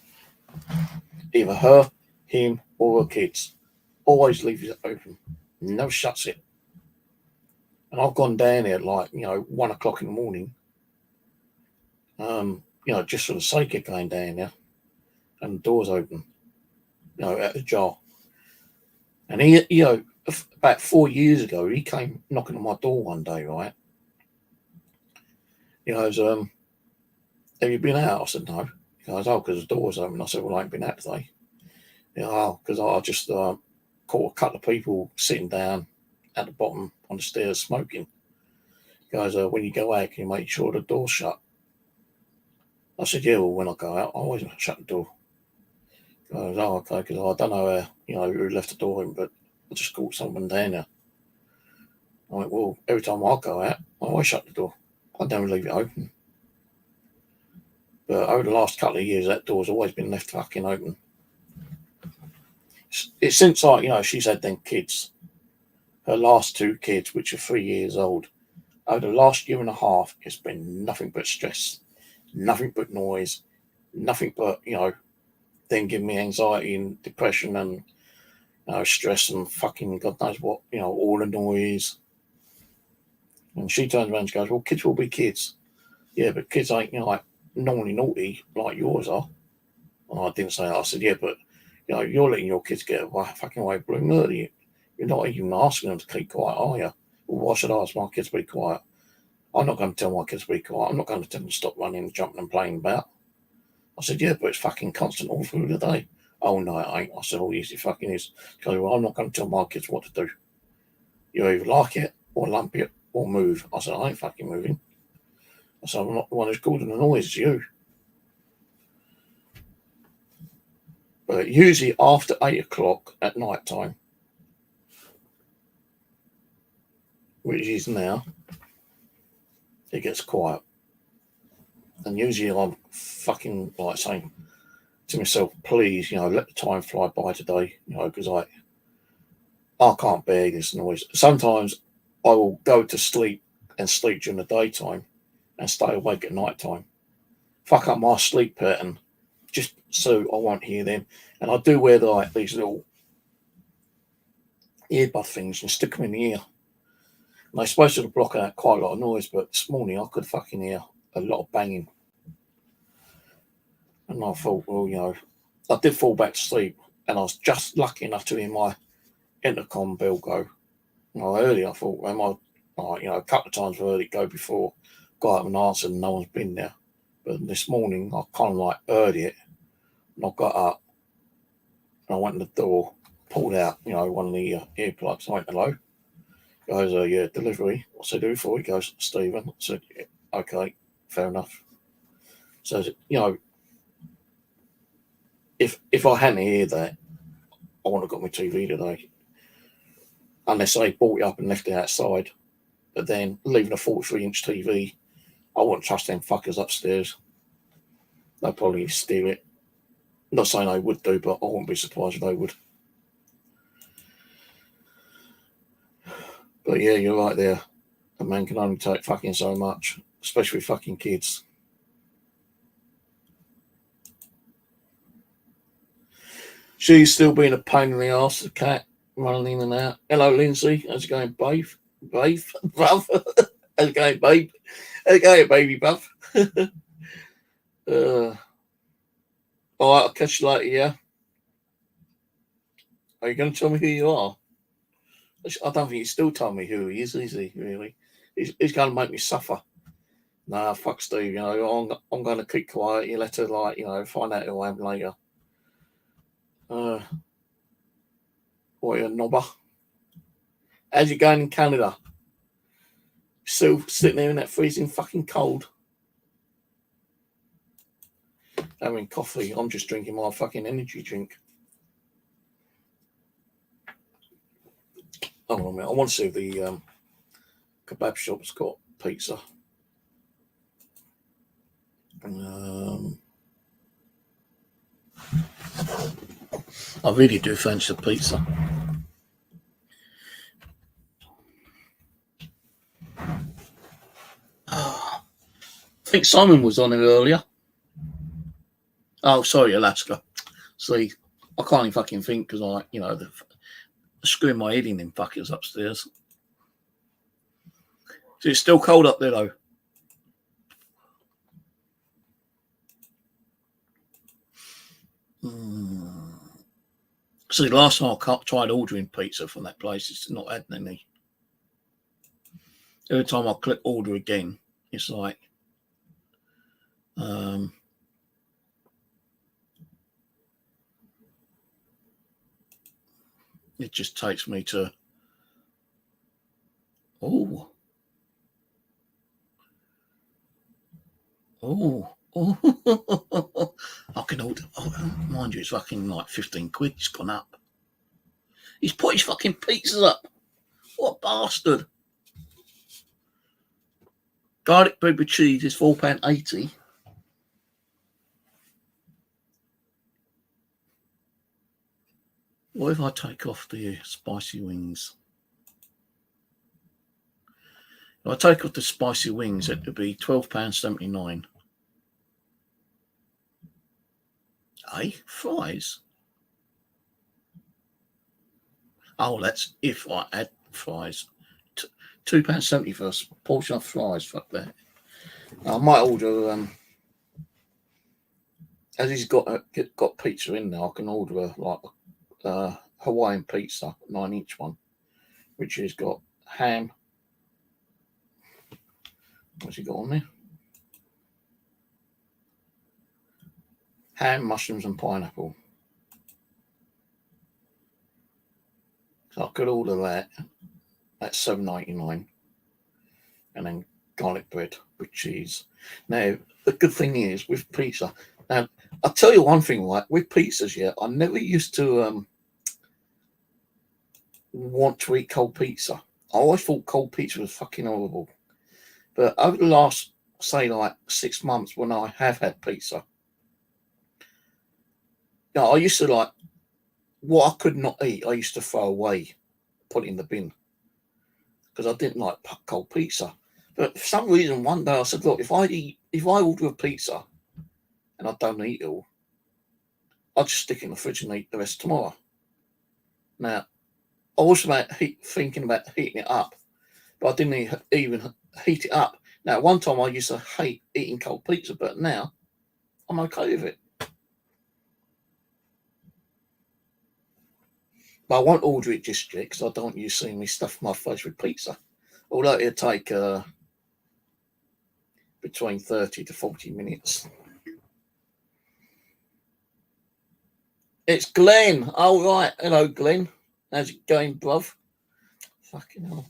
Either her, him, or her kids always leaves it open. Never shuts it. And I've gone down there at like 1 o'clock in the morning. Just for the sake of going down there, and the door's open. At the jar. And he about 4 years ago, he came knocking on my door one day, right? He goes, have you been out? I said, no. He goes, oh, because the door's open. I said, well, I ain't been out today. Oh, because I just caught a couple of people sitting down at the bottom on the stairs smoking. He goes, when you go out, can you make sure the door's shut? I said, yeah, well, when I go out, I always shut the door. He goes, oh, okay, because I don't know who left the door in, but I just caught someone down there. I went, well, every time I go out, I always shut the door. I don't leave it open. But over the last couple of years, that door's always been left fucking open. It's since, she's had them kids. Her last two kids, which are 3 years old. Over the last year and a half, it's been nothing but stress. Nothing but noise. Nothing but, then giving me anxiety and depression and stress and fucking God knows what, all the noise. And she turns around and goes, well, kids will be kids. Yeah, but kids ain't, like normally naughty like yours are. And I didn't say that. I said, yeah, but, you're letting your kids get fucking away with blue murder. You're not even asking them to keep quiet, are you? Well, why should I ask my kids to be quiet? I'm not going to tell my kids to be quiet. I'm not going to tell them to stop running, jumping and playing about. I said, yeah, but it's fucking constant all through the day. Oh, no, it ain't. I said, oh, yes, it fucking is. Because well, I'm not going to tell my kids what to do. You either like it or lump it or move. I said, I ain't fucking moving. I said, I'm not the one who's causing the noise, it's you. But usually after 8 o'clock at night time, which is now, it gets quiet. And usually I'm fucking like saying to myself, please, let the time fly by today, because I can't bear this noise. Sometimes I will go to sleep and sleep during the daytime and stay awake at night time. Fuck up my sleep pattern just so I won't hear them. And I do wear these little earbud things and stick them in the ear. And they're supposed to block out quite a lot of noise, but this morning I could fucking hear a lot of banging. And I thought, well, I did fall back to sleep and I was just lucky enough to hear my intercom bell go. Earlier I thought, a couple of times I've heard it go before, got up and answered and no one's been there. But this morning I kind of heard it and I got up and I went to the door, pulled out, one of the earplugs. I went, hello. He goes, yeah, delivery. I said, who for? He goes, Stephen. I said, yeah, okay, fair enough. So, if I hadn't heard that, I wouldn't have got my TV today. Unless they bought it up and left it outside. But then, leaving a 43-inch TV, I wouldn't trust them fuckers upstairs. They'll probably steal it. I'm not saying they would do, but I wouldn't be surprised if they would. But yeah, you're right there. A man can only take fucking so much, especially with fucking kids. She's still being a pain in the arse, the cat, running in and out. Hello, Lindsay. How's it going, babe? Babe? Bruv? How's it going, babe? How's it going, baby, bruv? All right, I'll catch you later, yeah? Are you going to tell me who you are? I don't think he's still telling me who he is he, really? He's going to make me suffer. Nah, fuck Steve, I'm going to keep quiet. You let her, find out who I am later. What, you a knobber? How's it going in Canada? Still sitting there in that freezing fucking cold. Having coffee. I'm just drinking my fucking energy drink. Hold on a minute. I want to see if the kebab shop's got pizza. I really do fancy the pizza. I think Simon was on it earlier. Oh, sorry, Alaska. See, I can't even fucking think because they're screwing my head in them fuckers upstairs. So it's still cold up there though. See, last time I tried ordering pizza from that place, it's not had any. Every time I click order again, it's like it just takes me to oh I can order. Mind you, it's fucking like 15 quid. It's gone up. He's put his fucking pizzas up. What a bastard! Garlic bread with cheese is £4.80. What if I take off the spicy wings? If I take off the spicy wings, it would be £12.79. Fries? Oh, that's if I add fries. £2.70 for a portion of fries. Fuck that. I might order. As he's got pizza in there, I can order a Hawaiian pizza, 9-inch one, which has got ham. What's he got on there? Ham, mushrooms, and pineapple. So I could order that. That's $7.99, and then garlic bread with cheese. Now the good thing is with pizza. Now I'll tell you one thing, right? With pizzas, yeah, I never used to want to eat cold pizza. I always thought cold pizza was fucking horrible. But over the last, say, like 6 months, when I have had pizza, I used to like what I could not eat. I used to throw away, put in the bin, because I didn't like cold pizza. But for some reason, one day I said, look, if I order a pizza and I don't eat it all, I'll just stick it in the fridge and eat the rest tomorrow. Now, I was thinking about heating it up, but I didn't even heat it up. Now, one time I used to hate eating cold pizza, but now I'm okay with it. But I won't order it just yet because I don't want you seeing me stuff my face with pizza. Although it'll take between 30 to 40 minutes. It's Glenn. Oh, right. Hello, Glenn. How's it going, bruv? Fucking hell.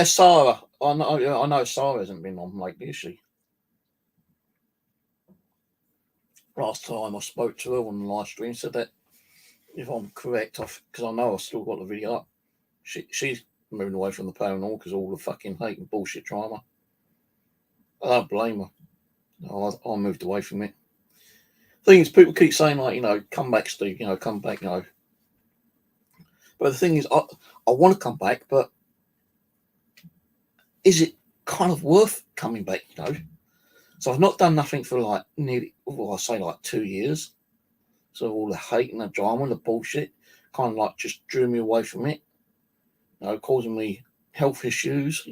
Sarah. I know Sarah hasn't been on lately, is she? Last time I spoke to her on the live stream, said that if I'm correct, because I know I've still got the video up, she's moving away from the paranormal because all the fucking hate and bullshit drama. I don't blame her. I moved away from it. Thing is, people keep saying, like, come back, Steve, come back, But the thing is, I want to come back, but is it kind of worth coming back, So I've not done nothing for like nearly, I say like 2 years. So all the hate and the drama and the bullshit kind of like just drew me away from it, causing me health issues,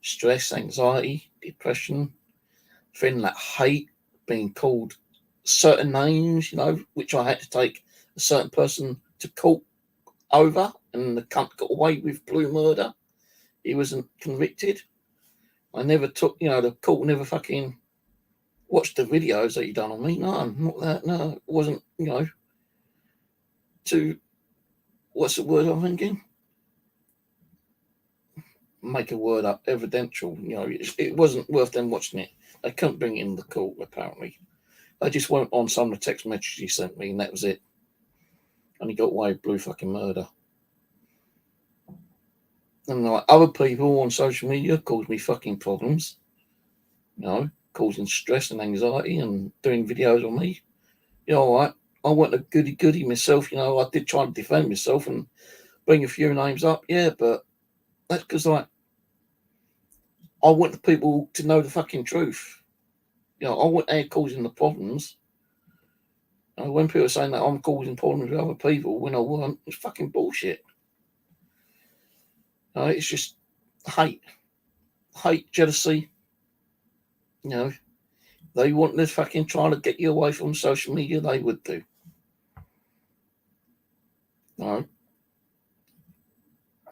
stress, anxiety, depression, feeling that hate, being called certain names, which I had to take a certain person to court over, and the cunt got away with blue murder. He wasn't convicted. I never took, the court never fucking watched the videos that he done on me. No, not that. No, it wasn't, to, what's the word I'm thinking? Make a word up, evidential. It wasn't worth them watching it. They couldn't bring it in the court, apparently. They just went on some of the text messages he sent me, and that was it. And he got away with blue fucking murder. And like other people on social media cause me fucking problems, causing stress and anxiety and doing videos on me. All right, I wasn't a goody myself, you know. I did try to defend myself and bring a few names up, yeah, but that's because I want the people to know the fucking truth. You know, I want there causing the problems. You know, when people are saying that I'm causing problems with other people when I weren't, it's fucking bullshit. You know, it's just hate, jealousy. You know, they want to fucking try to get you away from social media. They would do. You know,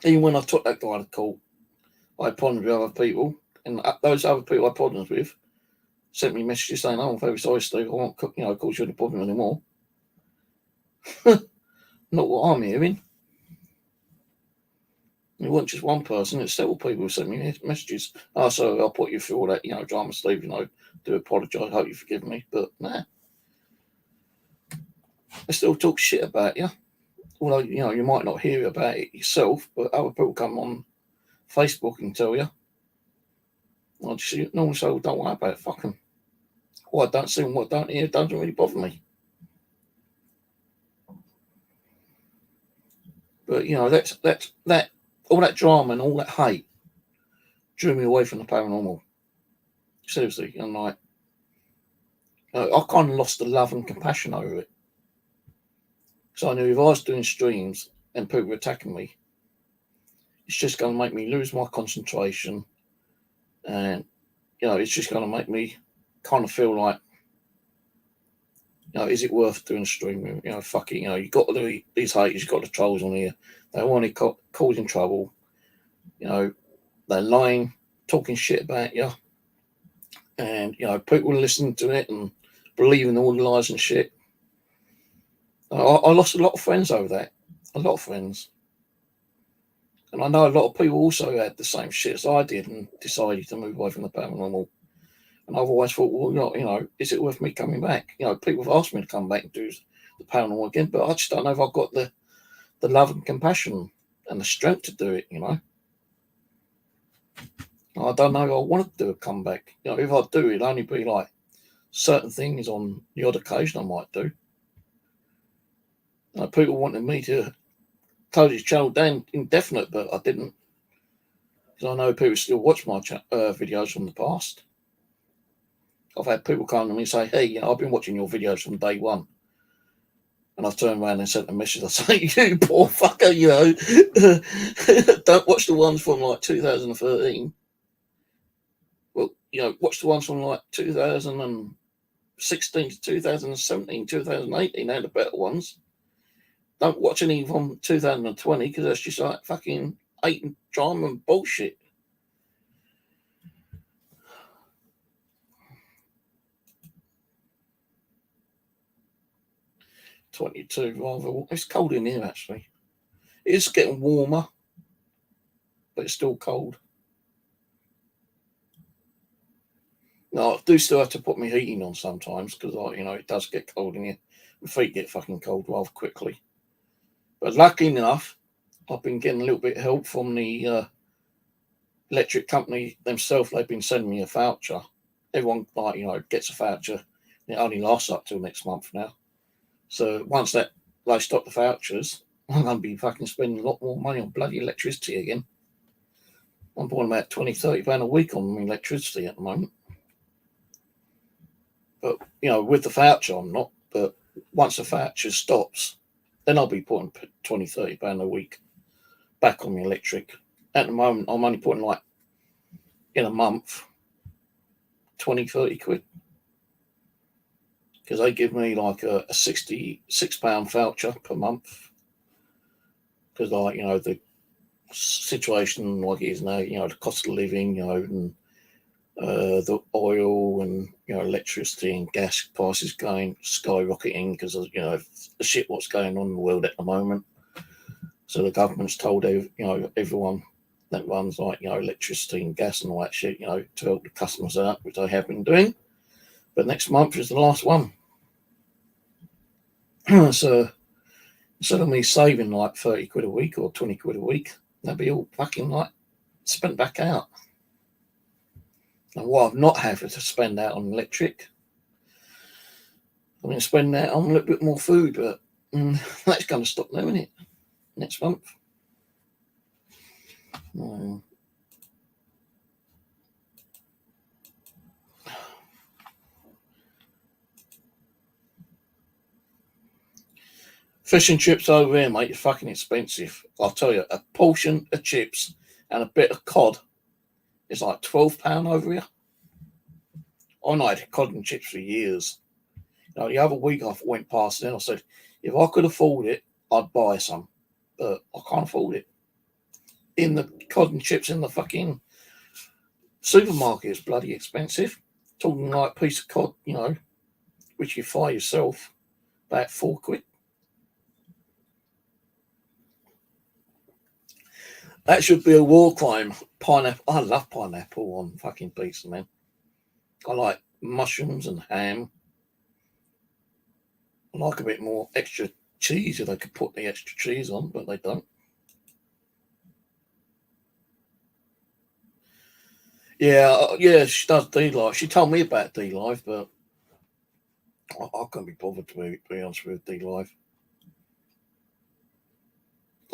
even when I took that guy to court, I had problems with other people, and those other people I had problems with sent me messages saying, "Oh, I'm very sorry, Steve. I won't, you know, cause you any problem anymore." Not what I'm hearing. It wasn't just one person; it's several people who sent me messages. Oh, so I'll put you through all that, you know, drama, Steve. You know, do apologise. Hope you forgive me, but nah, they still talk shit about you. Although you know you might not hear about it yourself, but other people come on Facebook and tell you. I just normally say, well, don't worry about it. Fuck them. What I don't see and what I don't hear doesn't really bother me. But you know, that all that drama and all that hate drew me away from the paranormal. Seriously, and like I kind of lost the love and compassion over it. So I knew if I was doing streams and people were attacking me, it's just going to make me lose my concentration, and you know, it's just going to make me kind of feel like, you know, is it worth doing a stream? You know, fucking, you know, you got these haters, you got the trolls on here. They want to causing trouble. You know, they're lying, talking shit about you, and you know, people listening to it and believing all the lies and shit. I lost a lot of friends over that. A lot of friends. And I know a lot of people also had the same shit as I did and decided to move away from the paranormal. And I've always thought, well, you know, is it worth me coming back? You know, people have asked me to come back and do the paranormal again, but I just don't know if I've got the love and compassion and the strength to do it, you know. I don't know if I want to do a comeback. You know, if I do, it'll only be like certain things on the odd occasion I might do. You know, people wanted me to close his channel down indefinite, but I didn't. Because I know people still watch my videos from the past. I've had people come to me and say, hey, you know, I've been watching your videos from day one. And I've turned around and sent a message. I say, you poor fucker, you know, don't watch the ones from like 2013. Well, you know, watch the ones from like 2016 to 2017, 2018. They're the better ones. Don't watch any from 2020 because that's just like fucking hate and drama and bullshit. '22, rather. It's cold in here actually. It's getting warmer, but it's still cold. No, I do still have to put my heating on sometimes because, you know, it does get cold in here. My feet get fucking cold rather quickly. But lucky enough, I've been getting a little bit of help from the electric company themselves. They've been sending me a voucher. Everyone, like, you know, gets a voucher. It only lasts up till next month now. So once that they stop the vouchers, I'm going to be fucking spending a lot more money on bloody electricity again. I'm putting about £20-30 a week on electricity at the moment. But, you know, with the voucher, I'm not. But once the voucher stops, then I'll be putting £20-30 a week back on the electric. At the moment, I'm only putting like, in a month, 20-30 quid. Because they give me like a £66 voucher per month. Because, like, you know, the situation like it is now, you know, the cost of living, you know, and the oil and, you know, electricity and gas prices going skyrocketing because of, you know, the shit what's going on in the world at the moment. So the government's told, you know, everyone that runs, like, you know, electricity and gas and all that shit, you know, to help the customers out, which they have been doing. But next month is the last one. So instead of me saving like 30 quid a week or 20 quid a week, that'd be all fucking like spent back out. And what I've not had to spend out on electric, I'm going to spend that on a little bit more food, but that's going to stop now, isn't it? Next month. Fish and chips over here, mate, is fucking expensive. I'll tell you, a portion of chips and a bit of cod is like £12 over here. I know I had cod and chips for years. You know, the other week I went past and I said, if I could afford it, I'd buy some. But I can't afford it. In the cod and chips in the fucking supermarket is bloody expensive. Talking like a piece of cod, you know, which you fry yourself, about £4. That should be a war crime. Pineapple. I love pineapple on fucking pizza, man. I like mushrooms and ham. I like a bit more extra cheese if they could put the extra cheese on, but they don't. Yeah, she does D-Live. She told me about D-Live, but I couldn't be bothered to be honest with D-Live.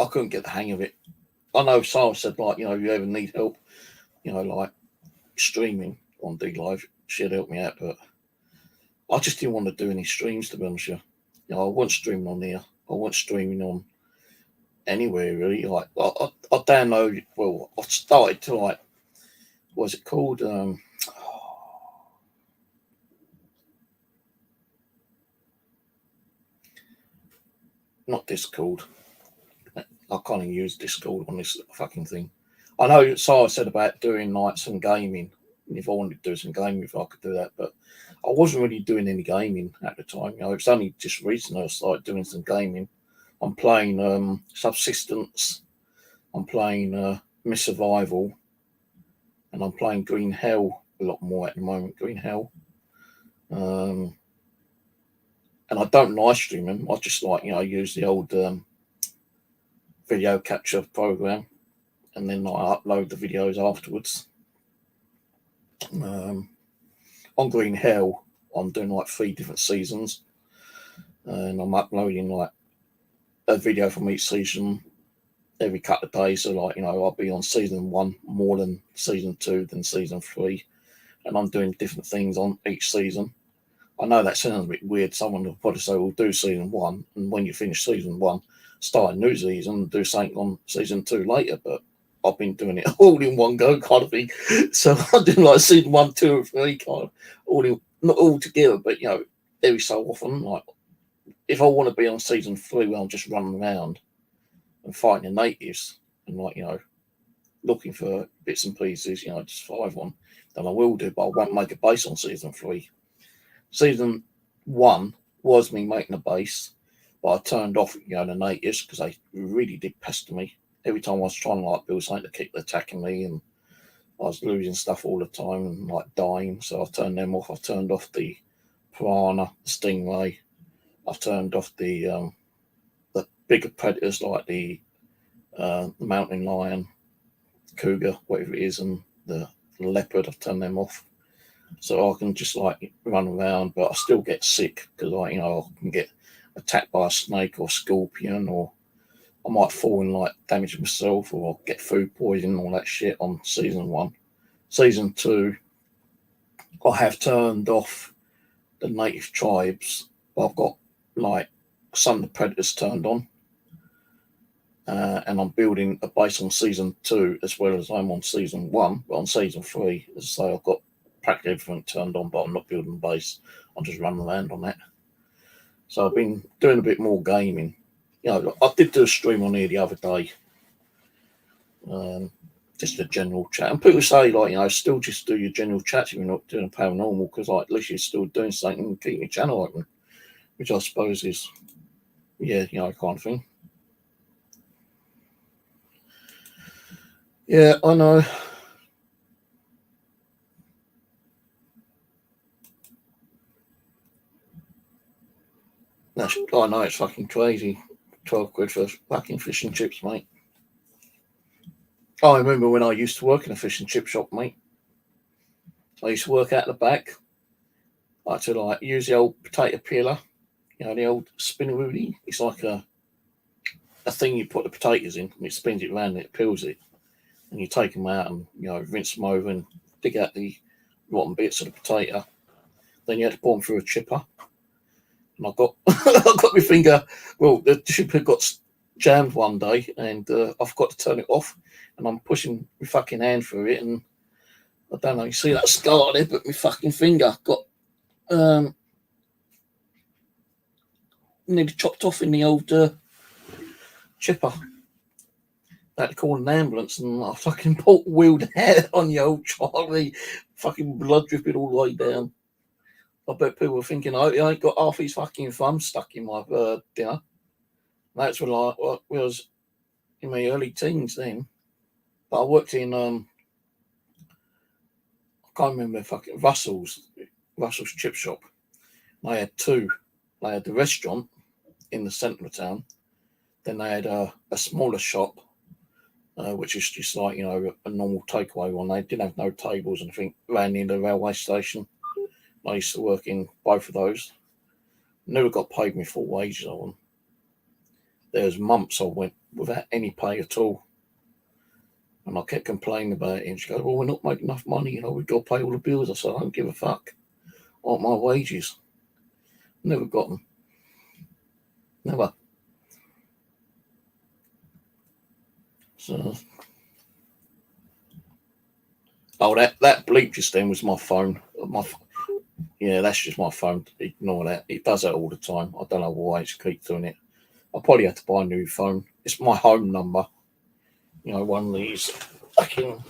I couldn't get the hang of it. I know Sarah said, like, you know, if you ever need help, you know, like streaming on D-Live, she'd help me out, but I just didn't want to do any streams, to be honest with you. You know, I wasn't streaming on here. I wasn't streaming on anywhere, really. Like, I downloaded, well, I started to, like, what's it called? Not Discord. I can't even use Discord on this fucking thing. I know Sarah said about doing like some gaming. If I wanted to do some gaming, if I could do that, but I wasn't really doing any gaming at the time. You know, it's only just recently I started doing some gaming. I'm playing Subsistence. I'm playing Miss Survival, and I'm playing Green Hell a lot more at the moment. Green Hell. And I don't live stream them. I just like, you know, use the old video capture program, and then I upload the videos afterwards. On Green Hell, I'm doing like 3 different seasons, and I'm uploading like a video from each season every couple of days. So, like, you know, I'll be on season 1 more than season 2 than season 3, and I'm doing different things on each season. I know that sounds a bit weird. Someone will probably say, "We'll do season 1, and when you finish season 1, start a new season and do something on season 2 later." But I've been doing it all in one go, kind of thing. So I'm doing like season 1, 2, and 3, kind of not all together, but you know, every so often. Like, if I want to be on season 3, where I'm just running around and fighting the natives and, like, you know, looking for bits and pieces, you know, just 5 on, then I will do. But I won't make a base on season 3. Season 1 was me making a base, but I turned off, you know, the natives because they really did pester me. Every time I was trying to like build something to keep attacking me, and I was losing stuff all the time and like dying. So I turned them off. I turned off the piranha, the stingray. I turned off the bigger predators like the mountain lion, cougar, whatever it is, and the leopard. I've turned them off, so I can just like run around, but I still get sick because, like, you know, I can get attacked by a snake or scorpion, or I might fall and like damage myself or get food poisoning, all that shit on season 1. Season 2, I have turned off the native tribes, but I've got like some of the predators turned on. And I'm building a base on season 2 as well as I'm on season 1. But on season 3, as I say, I've got practically everything turned on, but I'm not building a base. I'm just running around on that. So I've been doing a bit more gaming. You know, I did do a stream on here the other day. Just a general chat. And people say, like, you know, still just do your general chats if you're not doing paranormal, because, like, at least you're still doing something and keep your channel open, which I suppose is, yeah, you know, kind of thing. Yeah, I know. I know, it's fucking crazy. 12 quid for fucking fish and chips, mate. I remember when I used to work in a fish and chip shop, mate. I used to work out the back. I had to like use the old potato peeler, you know, the old spinner wheelie. It's like a thing you put the potatoes in, and it spins it around and it peels it, and you take them out and rinse them over and dig out the rotten bits of the potato. Then you had to put them through a chipper, and I got I got my finger. Well, the chipper got jammed one day, and I forgot to turn it off, and I'm pushing my fucking hand through it, and I don't know. You see that scar there, but my fucking finger got nearly chopped off in the old chipper. I had to call an ambulance, and I fucking wheeled out on the old Charlie, fucking blood dripping all the way down. I bet people were thinking, oh, I ain't got half his fucking thumb stuck in my dinner. That's when I was in my early teens then. But I worked in, I can't remember, fucking Russell's chip shop. I had two. They had the restaurant in the centre of town. Then they had a smaller shop, which is just like, a normal takeaway one. They didn't have no tables and I think ran near the railway station. I used to work in both of those. Never got paid my full wages on them. There was months I went without any pay at all. And I kept complaining about it. And she goes, well, we're not making enough money. We've got to pay all the bills. I said, I don't give a fuck. I want my wages. Never got them. Never. So, that bleep just then was my phone. Yeah, that's just my phone. Ignore that. It does that all the time. I don't know why it keeps doing it. I probably had to buy a new phone. It's my home number. One of these fucking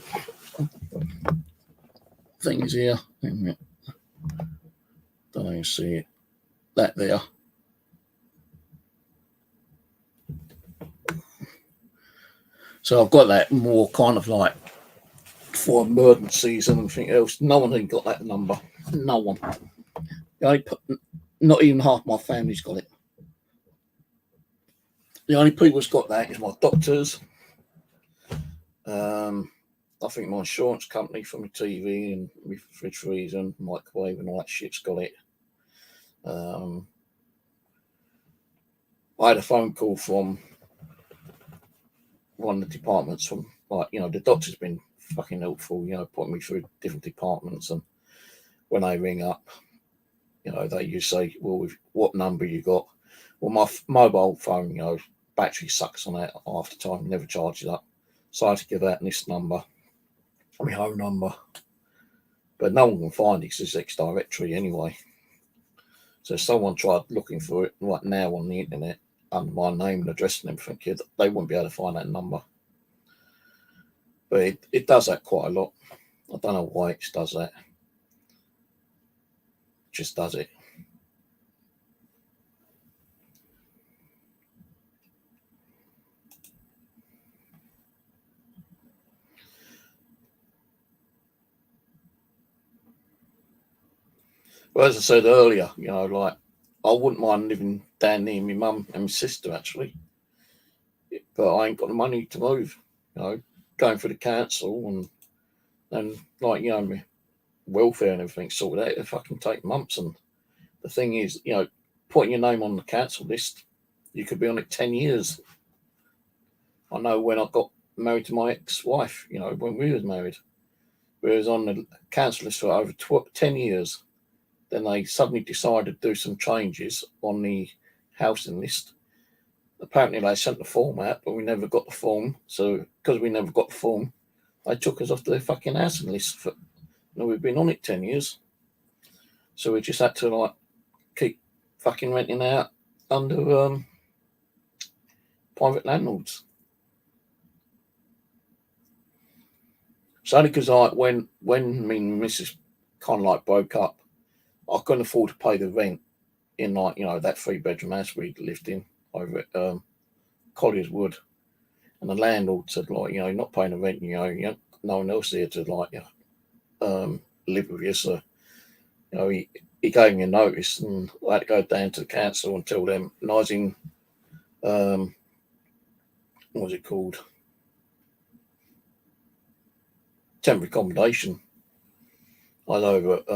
things here. Don't know if you see it. That there. So I've got that more kind of like for emergencies and everything else. No one ain't got that number. No one. Not even half my family's got it. The only people that's got that is my doctors. I think my insurance company for my TV and my fridge freezer and microwave and all that shit's got it. I had a phone call from one of the departments from, like, the doctor's been fucking helpful, putting me through different departments. And when I ring up, they you say, well, what number you got? Well, my mobile phone, battery sucks on that half the time, never charges up. So I had to give out this number, my home number. But no one can find it because it's X directory anyway. So if someone tried looking for it right now on the internet under my name and address and everything, they wouldn't be able to find that number. But it does that quite a lot. I don't know why it does that. It just does it. Well, as I said earlier, like, I wouldn't mind living down near my mum and my sister, actually. But I ain't got the money to move, going for the council and like, my welfare and everything sorted out. It fucking take months. And the thing is, putting your name on the council list, you could be on it 10 years. I know when I got married to my ex-wife, when we was married, we was on the council list for over 10 years. Then they suddenly decided to do some changes on the housing list. Apparently they sent the form out, but we never got the form. So because we never got the form, they took us off their fucking housing list. We've been on it 10 years. So we just had to like keep fucking renting out under private landlords. It's only because when me and Mrs. kind of like broke up, I couldn't afford to pay the rent in like, that 3-bedroom house we lived in over at Colliers Wood. And the landlord said, like, you're not paying the rent, no one else here to like live with you. So, he gave me a notice and I had to go down to the council and tell them. And I was in, what was it called? Temporary accommodation. I was over at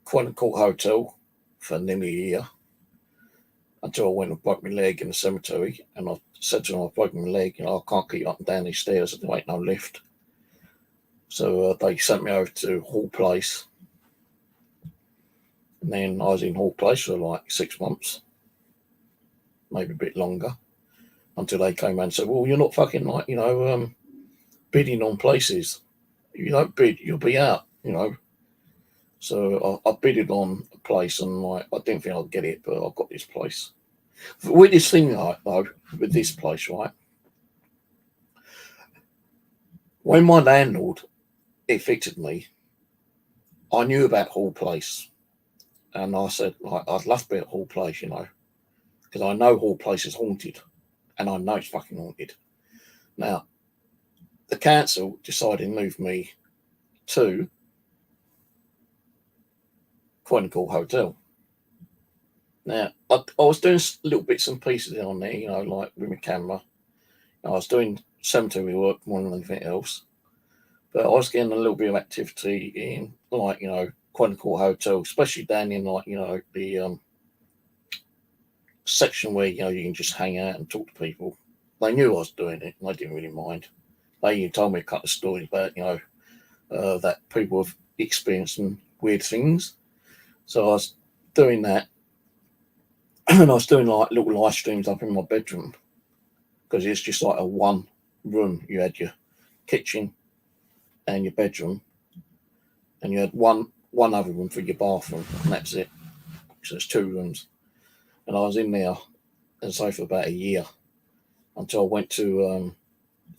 Quentin Court Hotel for nearly a year until I went and broke my leg in the cemetery. And I said to them, I've broken my leg, I can't get up and down these stairs, there ain't no lift. So they sent me over to Hall Place. And then I was in Hall Place for like 6 months, maybe a bit longer, until they came around and said, well, you're not fucking like, bidding on places. If you don't bid, you'll be out, So I bidded on a place and like I didn't think I'd get it, but I got this place. The weirdest thing though with this place, right? When my landlord evicted me, I knew about Hall Place. And I said, like, I'd love to be at Hall Place, because I know Hall Place is haunted. And I know it's fucking haunted. Now, the council decided to move me to Quentin Court Hotel. Now, I was doing little bits and pieces on there, like with my camera. I was doing cemetery work more than anything else. But I was getting a little bit of activity in, like, Quentin Court Hotel, especially down in, like, the section where, you can just hang out and talk to people. They knew I was doing it, and I didn't really mind. They even told me a couple of stories about, that people have experienced some weird things. So I was doing that. And I was doing, like, little live streams up in my bedroom. Because it's just like a one room. You had your kitchen and your bedroom. And you had one other room for your bathroom. And that's it. So it's 2 rooms. And I was in there, and so for about a year, until I went to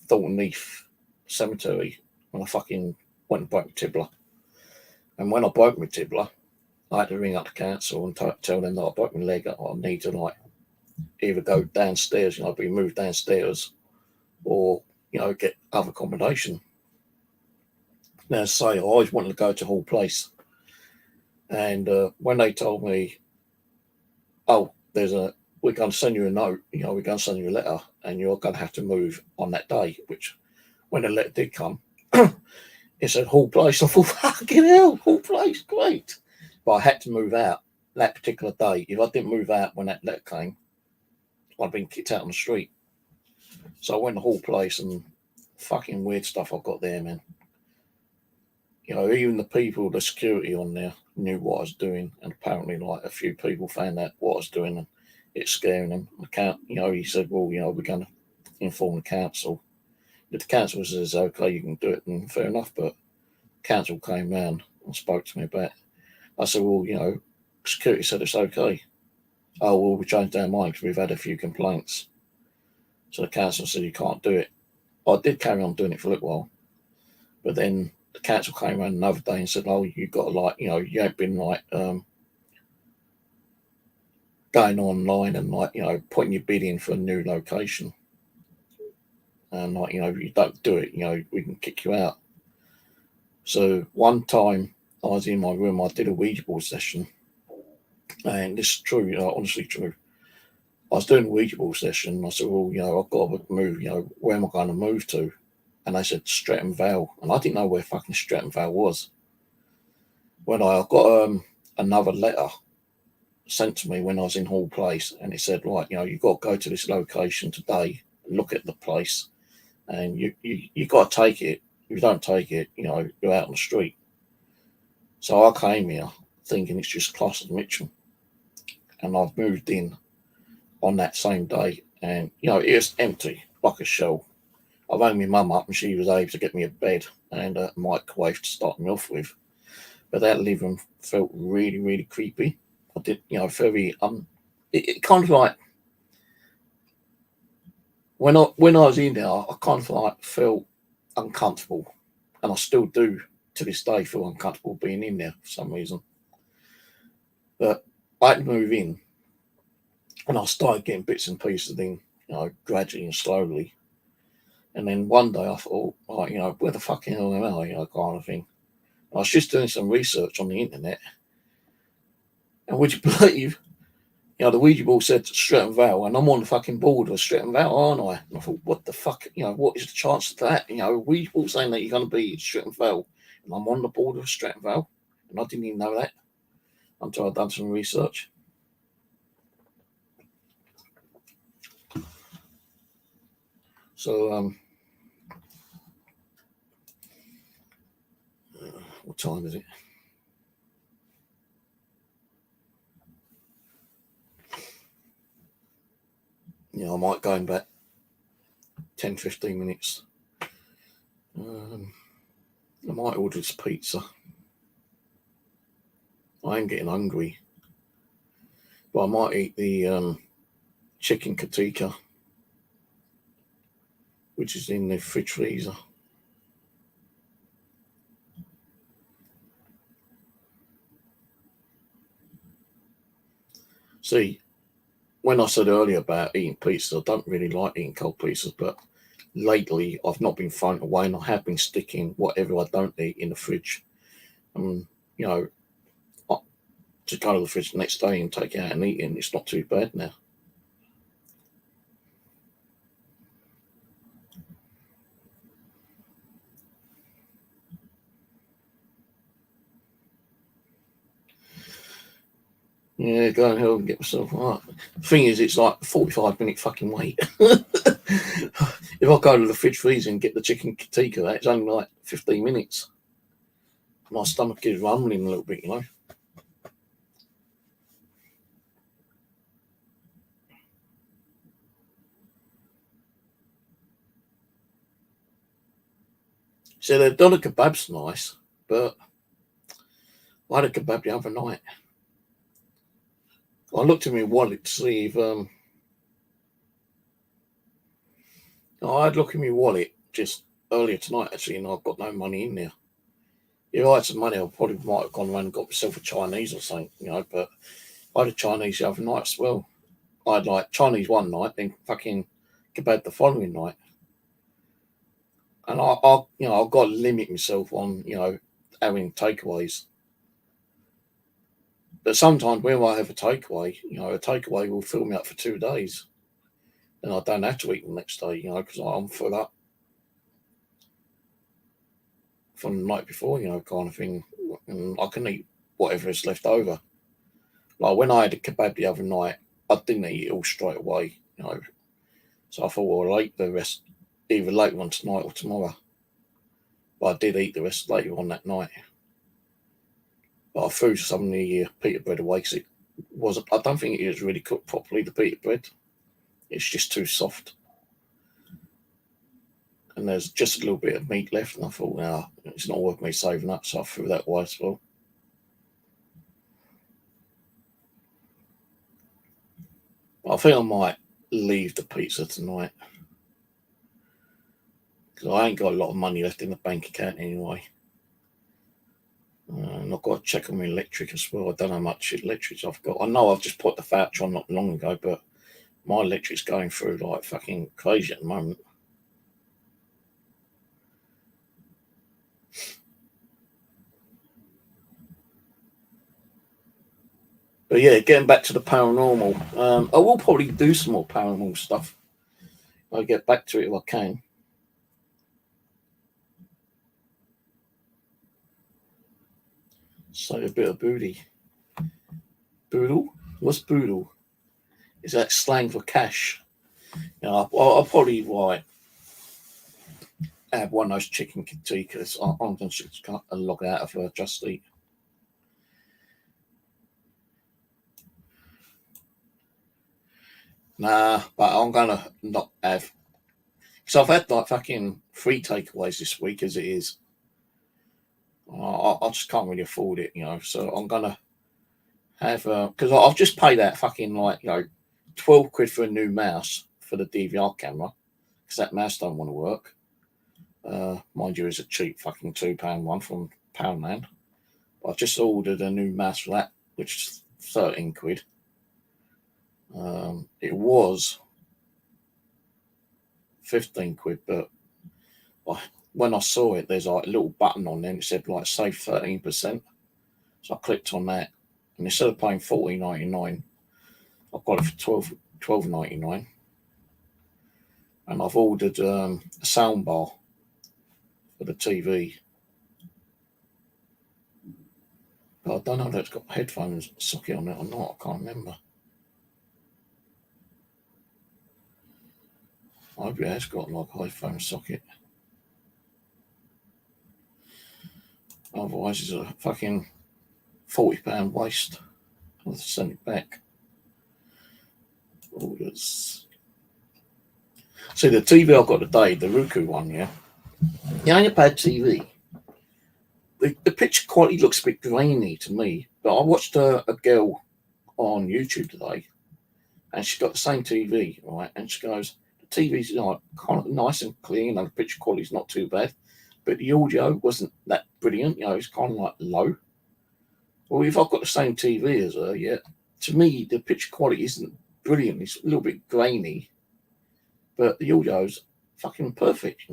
Thornton Heath Cemetery, when I fucking went and broke my tibia. And when I broke my tibia, I had to ring up the council and tell them that I broke my leg. I need to, like, either go downstairs, be moved downstairs, or, get other accommodation. Now, say I always wanted to go to Hall Place. And when they told me, oh, we're going to send you a note, we're going to send you a letter, and you're going to have to move on that day, which when the letter did come, it said Hall Place. I thought, fucking hell, Hall Place, great. But I had to move out that particular day. If I didn't move out when that letter came, I'd been kicked out on the street. So I went to Hall Place, and fucking weird stuff I got there, man. Even the people, the security on there knew what I was doing, and apparently, like, a few people found out what I was doing, and it's scaring them. He said, well, we're going to inform the council. If the council says, okay, you can do it, then fair enough, but the council came round and spoke to me about it. I said, well, security said it's okay. Oh, well, we changed our mind because we've had a few complaints. So the council said you can't do it. I did carry on doing it for a little while, but then the council came around another day and said, oh, you've got to, like, you ain't been, like, going online and, like, putting your bid in for a new location. And, like, if you don't do it, we can kick you out. So one time I was in my room, I did a Ouija board session. And this is true, honestly true. I was doing a Ouija board session. And I said, well, I've got to move, where am I going to move to? And they said Streatham Vale. And I didn't know where fucking Streatham Vale was. When I got another letter sent to me when I was in Hall Place, and it said, right, you've got to go to this location today, look at the place, and you got to take it. If you don't take it, you're out on the street. So I came here thinking it's just Closter Mitchell. And I've moved in on that same day, and, it's empty, like a shell. I rang my mum up, and she was able to get me a bed and a microwave to start me off with. But that living room felt really, really creepy. I did, very, it kind of like, when I was in there, I kind of like felt uncomfortable. And I still do, to this day, feel uncomfortable being in there for some reason. But I had to move in, and I started getting bits and pieces in, gradually and slowly. And then one day I thought, where the fucking hell am I, kind of thing. I was just doing some research on the internet. And would you believe, the Ouija board said Streatham Vale, and I'm on the fucking board of Streatham Vale, aren't I? And I thought, what the fuck, what is the chance of that? Ouija board saying that you're going to be at Streatham Vale, and I'm on the board of Streatham Vale, and I didn't even know that. until I've done some research. So, what time is it? Yeah, I might go in about 10, 15 minutes. I might order this pizza. I am getting hungry. But I might eat the chicken katika, which is in the fridge freezer. See, when I said earlier about eating pizzas, I don't really like eating cold pizzas, but lately I've not been throwing it away, and I have been sticking whatever I don't eat in the fridge. And, you know, to go to the fridge the next day and take it out and eat it, and it's not too bad now. Yeah, go home and get myself right. The thing is, it's like a 45-minute fucking wait. If I go to the fridge freezer and get the chicken tikka, it's only like 15 minutes. My stomach is rumbling a little bit, you know. So the doner kebab's nice, but I had a kebab the other night. I looked at my wallet to see if I'd look in my wallet just earlier tonight actually, and I've got no money in there. If I had some money, I probably might have gone around and got myself a Chinese or something, you know. But I had a Chinese the other night as well. I had like Chinese one night, then fucking kebab the following night. And I've got to limit myself on, having takeaways. But sometimes when I have a takeaway, a takeaway will fill me up for 2 days. And I don't have to eat the next day, because I'm full up from the night before, kind of thing. And I can eat whatever is left over. Like when I had a kebab the other night, I didn't eat it all straight away, So I thought, well, I'll eat the rest either later on tonight or tomorrow. But I did eat the rest later on that night. But I threw some of the pita bread away because it wasn't. I don't think it was really cooked properly. The pita bread, it's just too soft. And there's just a little bit of meat left, and I thought, no, it's not worth me saving up, so I threw that away as well. I think I might leave the pizza tonight because I ain't got a lot of money left in the bank account anyway. And I've got to check on my electric as well. I don't know how much electric I've got. I know I've just put the voucher on not long ago, but my electric's going through like fucking crazy at the moment. But yeah, getting back to the paranormal, I will probably do some more paranormal stuff. I'll get back to it if I can. So a bit of booty. Boodle? What's boodle? Is that slang for cash? I'll probably have one of those chicken tikkas. I'm going to log out of Just Eat. Nah, but I'm going to not have. Because I've had like fucking 3 takeaways this week as it is. I just can't really afford it, So I'm going to have. Because I've just paid that fucking 12 quid for a new mouse for the DVR camera. Because that mouse don't want to work. Mind you, it's a cheap fucking £2 one from Poundland. I just ordered a new mouse for that, which is 13 quid. It was 15 quid, but when I saw it, there's like a little button on there and it said like save 13%. So I clicked on that, and instead of paying $14.99, I got it for $12.99. And I've ordered a soundbar for the TV. But I don't know if it's got a headphones socket on it or not. I can't remember. I hope it has got like a headphone socket. Otherwise, it's a fucking £40 waste. I'll have to send it back. Orders. See, the TV I've got today, the Roku one, yeah. It ain't a bad TV. The picture quality looks a bit grainy to me, but I watched a girl on YouTube today, and she got the same TV, right? And she goes, the TV's like kind of nice and clean, and the picture quality's not too bad, but the audio wasn't that brilliant. It's kind of like low. Well, if I've got the same TV as her, yeah, to me the picture quality isn't brilliant. It's a little bit grainy, but the audio's fucking perfect,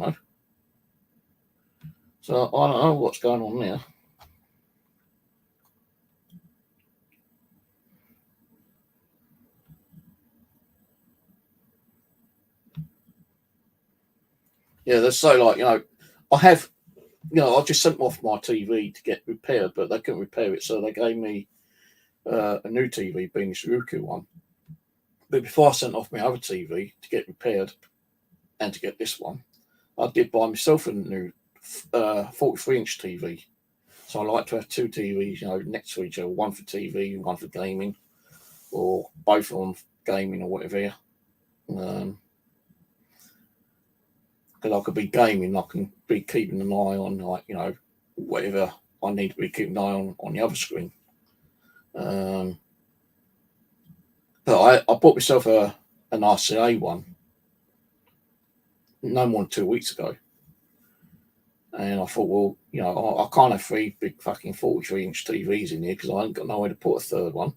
So I don't know what's going on there. Yeah, they say like, I have, I just sent off my TV to get repaired, but they couldn't repair it, so they gave me a new TV, being this Roku one. But before I sent off my other TV to get repaired and to get this one, I did buy myself a new 43-inch TV. So I like to have two TVs, next to each other, one for TV, one for gaming, or both of them gaming or whatever. Because I could be gaming, I can be keeping an eye on, whatever I need to be keeping an eye on the other screen. But I bought myself an RCA one no more than 2 weeks ago. And I thought, well, I can't have three big fucking 43-inch TVs in here because I ain't got nowhere to put a third one.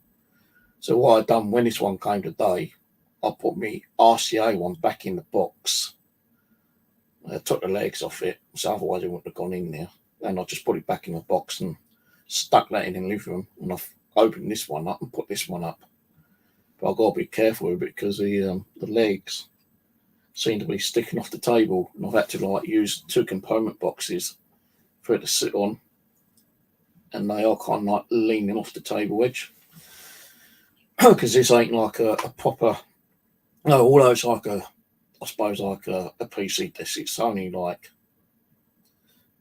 So what I done when this one came today, I put my RCA one back in the box. I took the legs off it, so otherwise it wouldn't have gone in there. And I just put it back in the box and stuck that in the living room. And I've opened this one up and put this one up. But I've got to be careful with it because the legs seem to be sticking off the table, and I've had to use two component boxes for it to sit on, and they are kind of leaning off the table edge because this ain't like a proper. No, although it's like a PC desk, it's only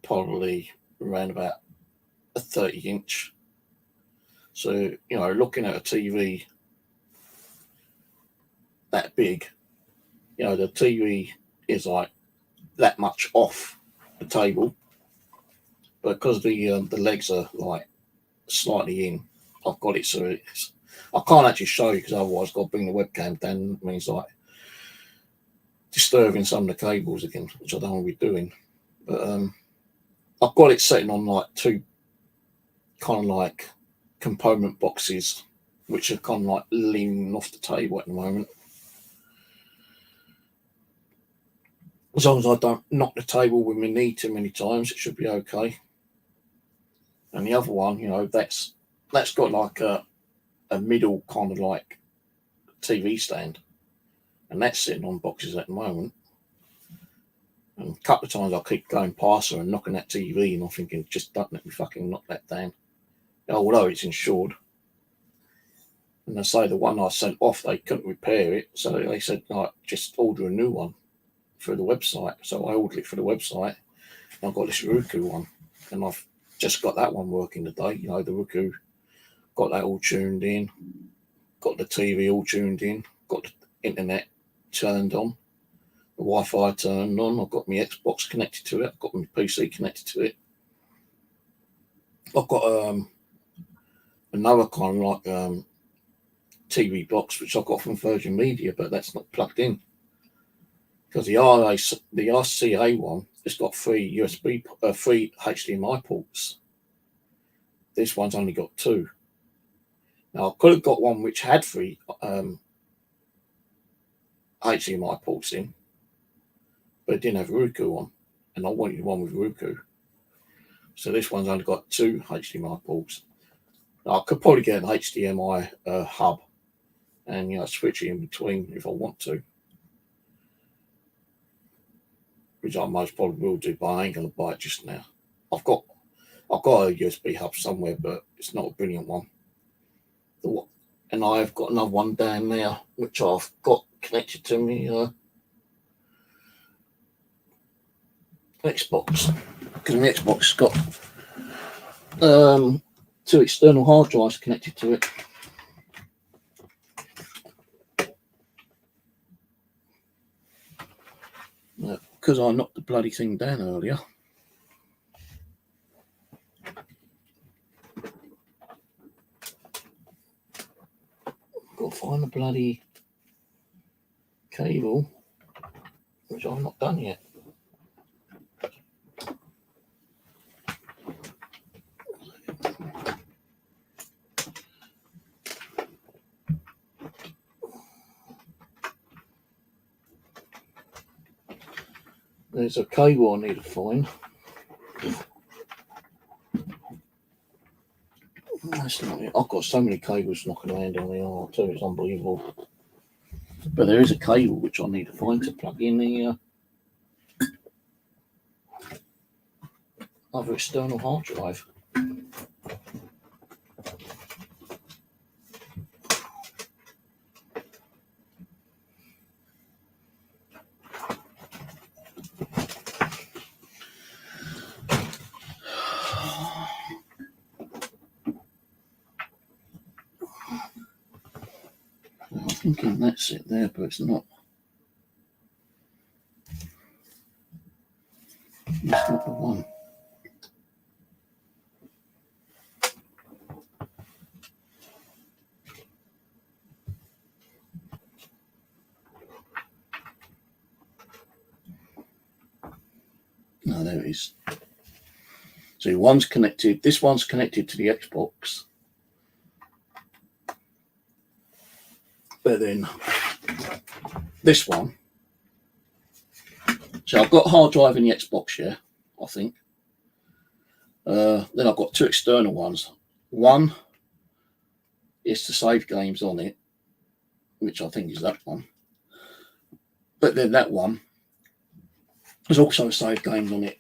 probably around about a 30-inch. So looking at a TV that big, the TV is like that much off the table, but because the legs are slightly in, I've got it so I can't actually show you because otherwise I've got to bring the webcam down. It means disturbing some of the cables again, which I don't want to be doing. But I've got it sitting on two kind of component boxes, which are kind of leaning off the table at the moment. As long as I don't knock the table with my knee too many times, it should be okay. And the other one, that's got a middle kind of TV stand, and that's sitting on boxes at the moment. And a couple of times I keep going past her and knocking that TV, and I'm thinking, just don't let me fucking knock that down. Although it's insured. And they say the one I sent off, they couldn't repair it, so they said, just order a new one through the website. So I ordered it for the website, and I've got this Roku one, and I've just got that one working today. The Roku, got that all tuned in, got the TV all tuned in, got the internet turned on, the Wi-Fi turned on. I've got my Xbox connected to it. I've got my PC connected to it. I've got another kind of TV box which I got from Virgin Media, but that's not plugged in because the RCA one has got three HDMI ports. This one's only got two. Now I could have got one which had three HDMI ports in, but it didn't have Roku on, and I wanted one with Roku. So this one's only got two HDMI ports. Now, I could probably get an HDMI hub and switch it in between if I want to, which I most probably will do, but I ain't going to buy it just now. I've got I've got a USB hub somewhere, but it's not a brilliant one. And I've got another one down there, which I've got connected to me Xbox, because my Xbox has got 2 external hard drives connected to it. Because I knocked the bloody thing down earlier. Got to find the bloody cable, which I've not done yet. There's a cable I need to find. That's not it. I've got so many cables knocking around on the R2, it's unbelievable. But there is a cable which I need to find to plug in the other external hard drive. I'm thinking that's it there, but it's not. That's not the one. No, there it is. So one's connected. This one's connected to the Xbox. But then this one. So I've got a hard drive in the Xbox here, I think. Then I've got 2 external ones. One is to save games on it, which I think is that one. But then that one is also save games on it.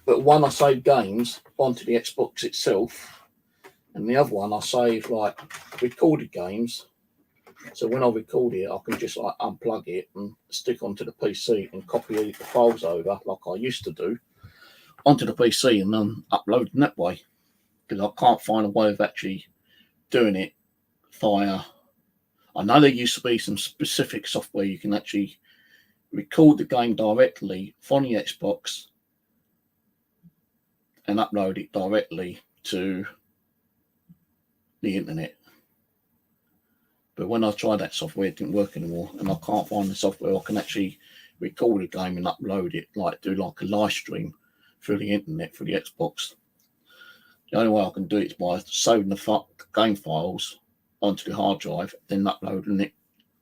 But one I save games onto the Xbox itself, and the other one I save like recorded games. So when I record it, I can just like unplug it and stick onto the PC and copy the files over like I used to do onto the PC and then upload them that way. Because I can't find a way of actually doing it via. I know there used to be some specific software you can actually record the game directly from the Xbox and upload it directly to the internet. But when I tried that software, it didn't work anymore, and I can't find the software I can actually record a game and upload it, like do like a live stream through the internet, through the Xbox. The only way I can do it is by saving the game files onto the hard drive, then uploading it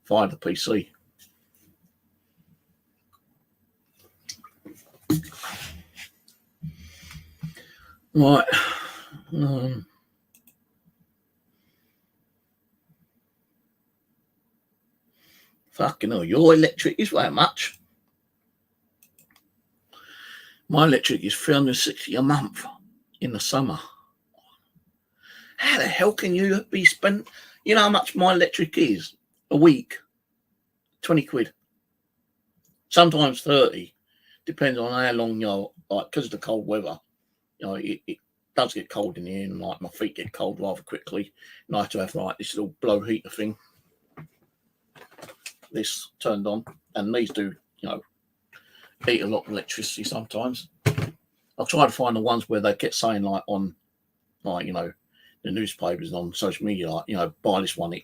via the PC. Right. Fucking hell, your electric is how much? My electric is $360 a month in the summer. How the hell can you be spent? You know how much my electric is a week? 20 quid. Sometimes 30. Depends on how long you're, like, because of the cold weather. You know, it does get cold in here, and like my feet get cold rather quickly. And I have to have like this little blow heater thing. This turned on, and these do, you know, eat a lot of electricity sometimes. I've tried to find the ones where they get saying like on, like, you know, the newspapers and on social media, like, you know, buy this one. It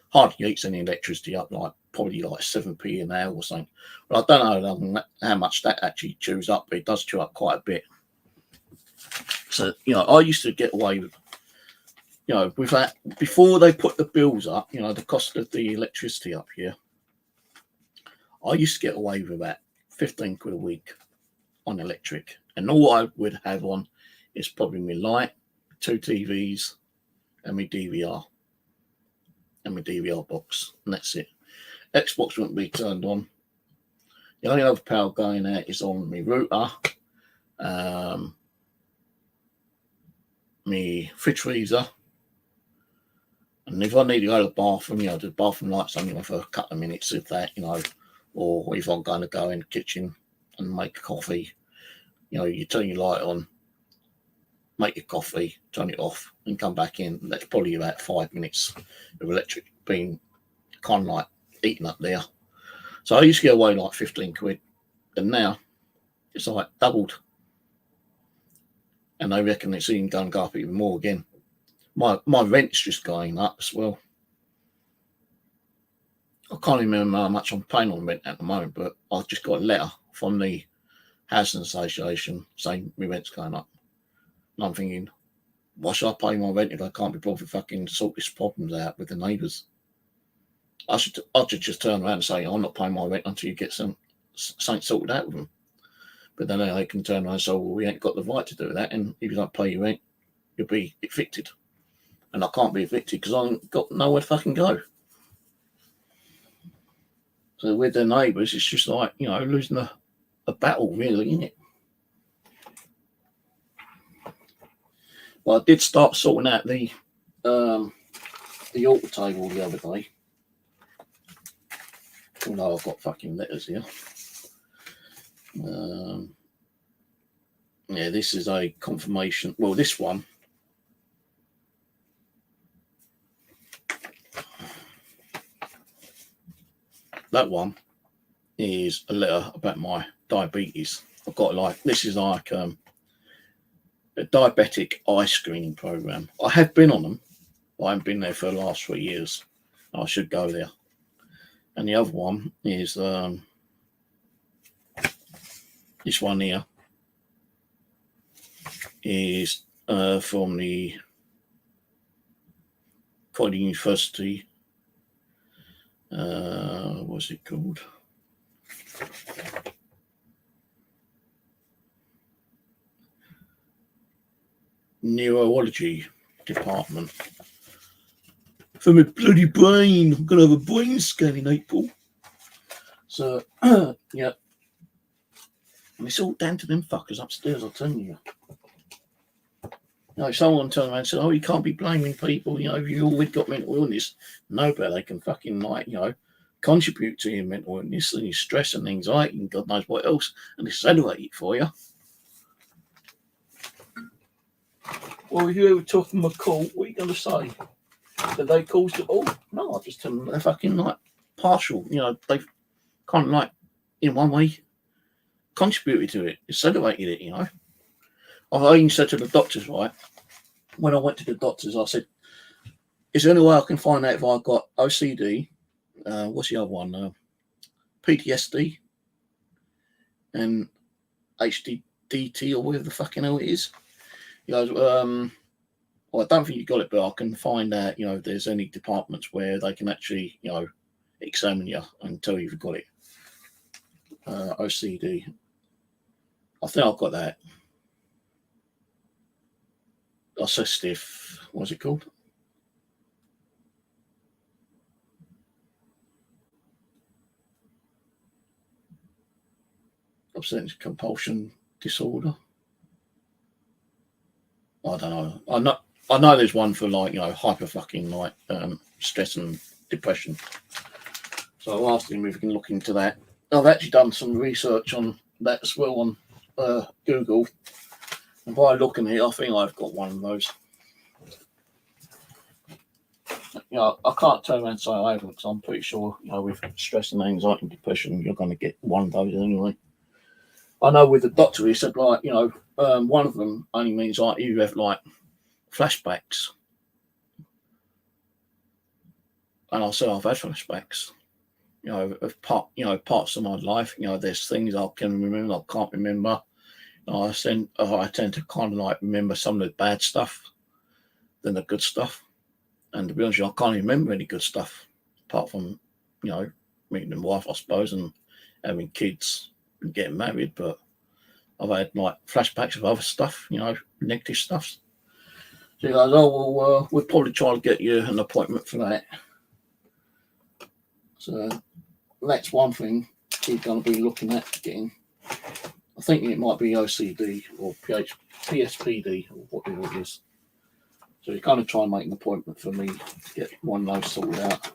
hardly eats any electricity up, like probably like 7p an hour or something. But I don't know how much that actually chews up, but it does chew up quite a bit. So, you know, I used to get away with, you know, with that before they put the bills up, you know, the cost of the electricity up here. I used to get away with about 15 quid a week on electric. And all I would have on is probably my light, 2 TVs, and my DVR. And my DVR box. And that's it. Xbox wouldn't be turned on. The only other power going out is on my router. my fridge freezer. And if I need to go to the bathroom, the bathroom light's only on for a couple of minutes, if that, or if I'm going to go in the kitchen and make coffee, you turn your light on, make your coffee, turn it off, and come back in. That's probably about 5 minutes of electric being kind of like eating up there. So I used to get away like 15 quid, and now it's like doubled. And I reckon it's even going to go up even more again. My rent's just going up as well. I can't remember how much I'm paying on rent at the moment, but I've just got a letter from the Housing Association saying my rent's going up. And I'm thinking, why should I pay my rent if I can't be bothered fucking sort these problems out with the neighbours? I should just turn around and say, I'm not paying my rent until you get something sorted out with them. But then they can turn around and say, well, we ain't got the right to do that, and if you don't pay your rent, you'll be evicted. And I can't be evicted because I ain't got nowhere to fucking go. So with their neighbours, it's just like, losing a battle, really, isn't it? Well, I did start sorting out the altar table the other day. Although I've got fucking letters here. Yeah, this is a confirmation. Well, this one. That one is a letter about my diabetes. I've got this is like a diabetic eye screening program. I have been on them. I haven't been there for the last 3 years. I should go there. And the other one is this one here is from the Croydon University. What's it called? Neurology department. For my bloody brain, I'm gonna have a brain scan in April. So, yeah. And it's all down to them fuckers upstairs, I'll tell you. Someone turned around and said, you can't be blaming people, if you've always got mental illness. No, but they can fucking, contribute to your mental illness and your stress and anxiety and God knows what else, and accelerate it for you. Well, if you ever took them a call, what are you going to say? That they caused it all? No, I just tell them they're fucking, partial. They've kind of, in one way, contributed to it, accelerated it, I even said to the doctors, right, when I went to the doctors, I said, is there any way I can find out if I've got OCD, what's the other one, PTSD, and HDDT, or whatever the fucking hell it is? He goes, well, I don't think you got it, but I can find out, if there's any departments where they can actually, examine you and tell you if you've got it. OCD. I think I've got that. Obsessive, what's it called? Obsessive compulsion disorder. I don't know. I know there's one for hyper fucking stress and depression. So I asked him if we can look into that. I've actually done some research on that as well on Google. And by looking at it, I think I've got one of those. I can't turn around and say I haven't, because I'm pretty sure, with stress and anxiety and depression, you're going to get one of those anyway. I know with the doctor, he said, one of them only means you have flashbacks. And I said, I've had flashbacks, of parts of my life. There's things I can remember, I can't remember. I tend to kind of remember some of the bad stuff than the good stuff. And to be honest, I can't even remember any good stuff apart from, meeting my wife, I suppose, and having kids and getting married. But I've had flashbacks of other stuff, negative stuff. So he goes, we'll probably try to get you an appointment for that. So that's one thing he's going to be looking at getting. I think it might be OCD or PSPD or whatever it is. So you kind of try and make an appointment for me to get one of those sorted out.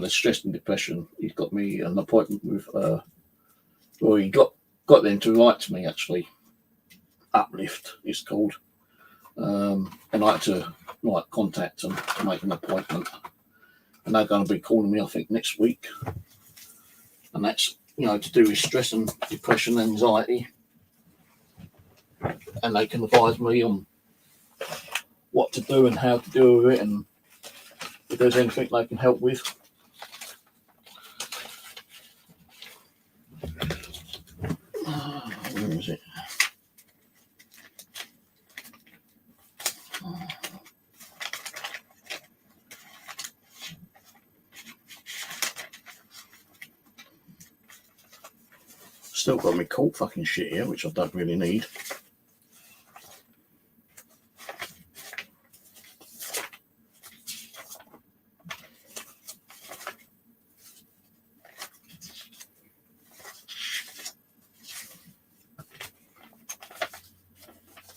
The stress and depression. He's got me an appointment with. Well, he got them to write to me actually. Uplift it's called, and I had to contact them to make an appointment, and they're going to be calling me I think next week, and that's to do with stress and depression, anxiety, and they can advise me on what to do and how to deal with it, and if there's anything they can help with. Where is it? Still got me cold fucking shit here, which I don't really need.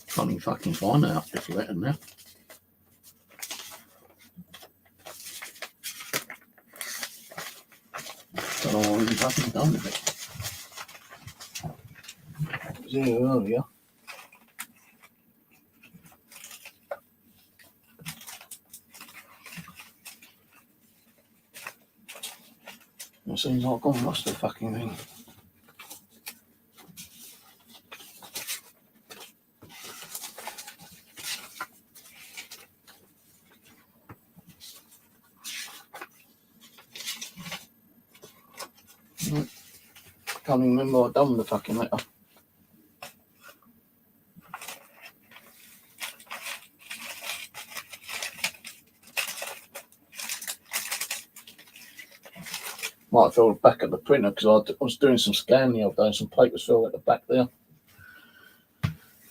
Can't even fucking find out this letter now. Don't know what I've fucking done with it. It was here earlier. It seems like I've gone lost the fucking thing. Can't even remember what I've done with the fucking letter. Might feel back at the printer because I was doing some scanning the other day and some papers fell at the back there.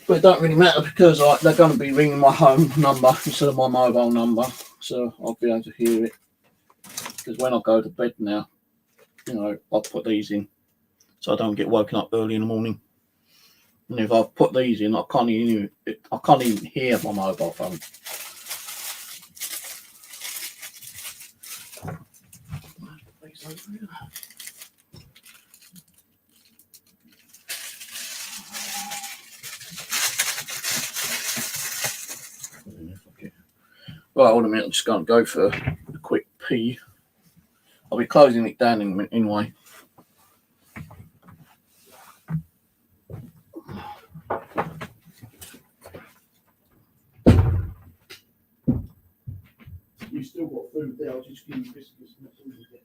But it don't really matter because they're going to be ringing my home number instead of my mobile number, so I'll be able to hear it. Because when I go to bed now, I'll put these in so I don't get woken up early in the morning. And if I put these in, I can't even hear my mobile phone. Right, hold a minute, I'm just going to go for a quick pee. I'll be closing it down in a minute anyway. You still got food there, I'll just give you biscuits and that's all you get.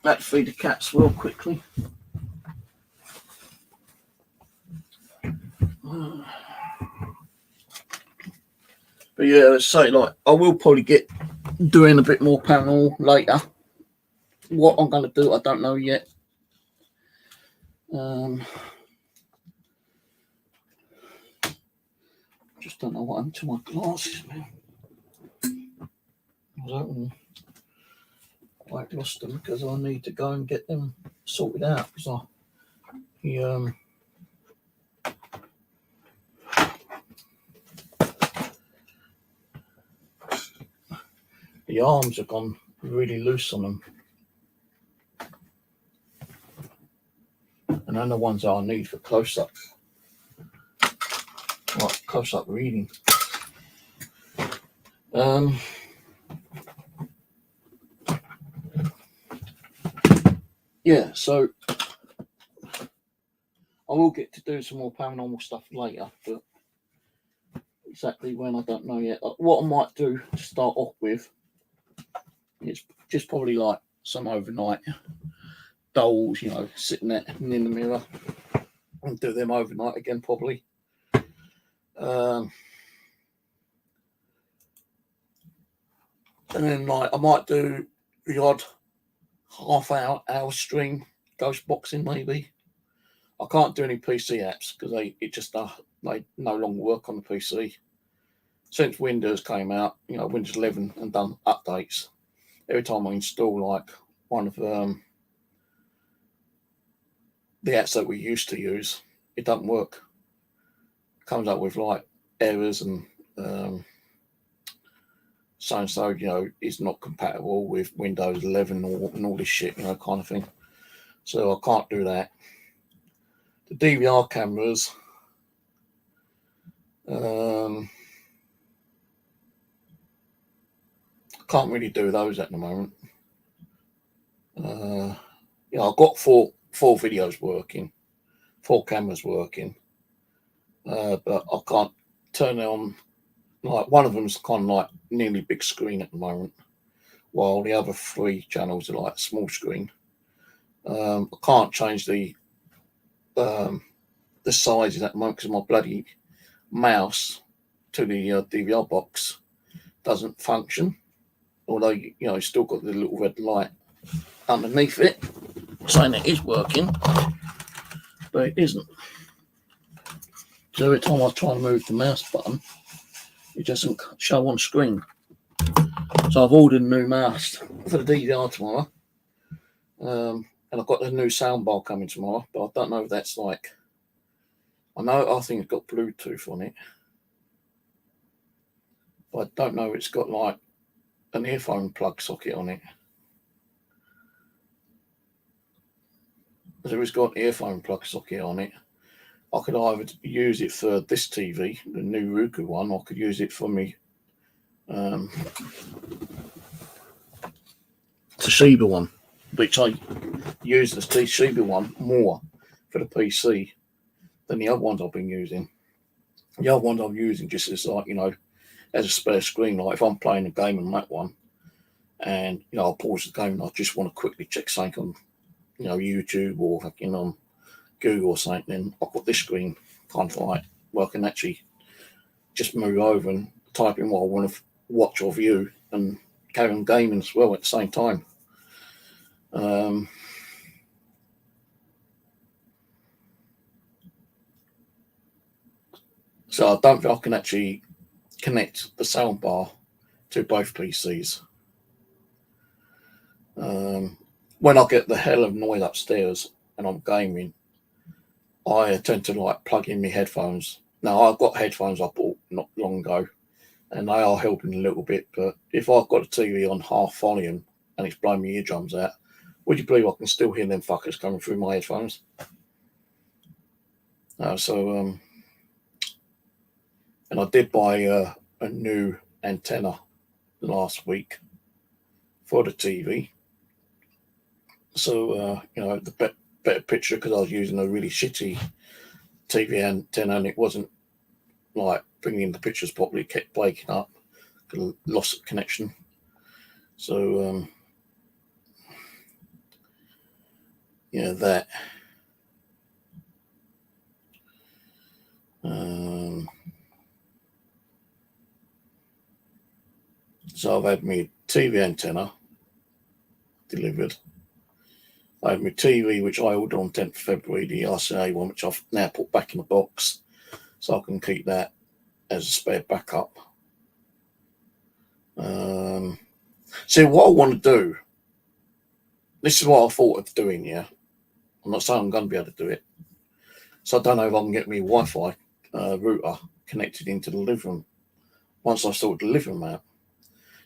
Let's feed the cats real quickly. But yeah, let's say, like, I will probably get doing a bit more panel later. What I'm going to do, I don't know yet. Just don't know what happened to my glasses, man. I've lost them because I need to go and get them sorted out because the arms have gone really loose on them. And then the ones I need for close-up. Like close-up reading. Yeah, so I will get to do some more paranormal stuff later, but exactly when I don't know yet. What I might do to start off with is just probably like some overnight dolls, you know, sitting there in the mirror, and do them overnight again probably. And then like I might do the odd half-hour stream ghost boxing maybe. I can't do any PC apps because they no longer work on the PC. Since Windows came out, you know, Windows 11 and done updates, every time I install like one of the apps that we used to use, it doesn't work. It comes up with like errors and so you know, it's not compatible with Windows 11 and all this shit, you know, kind of thing. So I can't do that. The DVR cameras, can't really do those at the moment. You know, I've got four videos working, 4 cameras working, but I can't turn it on. Like one of them's kind of like nearly big screen at the moment, while the other 3 channels are like small screen. I can't change the sizes at the moment because my bloody mouse to the DVR box doesn't function. Although, you know, it's still got the little red light underneath it saying it is working, but it isn't. So every time I try to move the mouse button, it doesn't show on screen. So I've ordered a new mouse for the DVR tomorrow. And I've got the new soundbar coming tomorrow, but I don't know if that's like, I think it's got Bluetooth on it, but I don't know if it's got like an earphone plug socket on it. So if it's got an earphone plug socket on it, I could either use it for this TV, the new Roku one, or I could use it for me Toshiba one, which I use the Toshiba one more for the PC than the other ones I've been using. The other ones I'm using just as like, you know, as a spare screen. Like if I'm playing a game on that one, and you know, I'll pause the game and I just want to quickly check something on, you know, YouTube or fucking on Google or something, then I've got this screen kind of like, well, I can actually just move over and type in what I want to watch or view and carry on gaming as well at the same time. So I don't think I can actually connect the soundbar to both PCs. When I get the hell of noise upstairs and I'm gaming, I tend to like plug in my headphones. Now I've got headphones I bought not long ago, and they are helping a little bit. But if I've got the TV on half volume and it's blowing my eardrums out, would you believe I can still hear them fuckers coming through my headphones? And I did buy a new antenna last week for the TV. So, you know, the better picture, because I was using a really shitty TV antenna and it wasn't like bringing the pictures properly, it kept breaking up, lost connection. So, that. So I've had my TV antenna delivered. I had my TV, which I ordered on 10th of February, the RCA one, which I've now put back in the box, so I can keep that as a spare backup. See, what I want to do, this is what I thought of doing, yeah. I'm not saying I'm going to be able to do it. So I don't know if I can get my Wi-Fi router connected into the living room once I sort the living room out.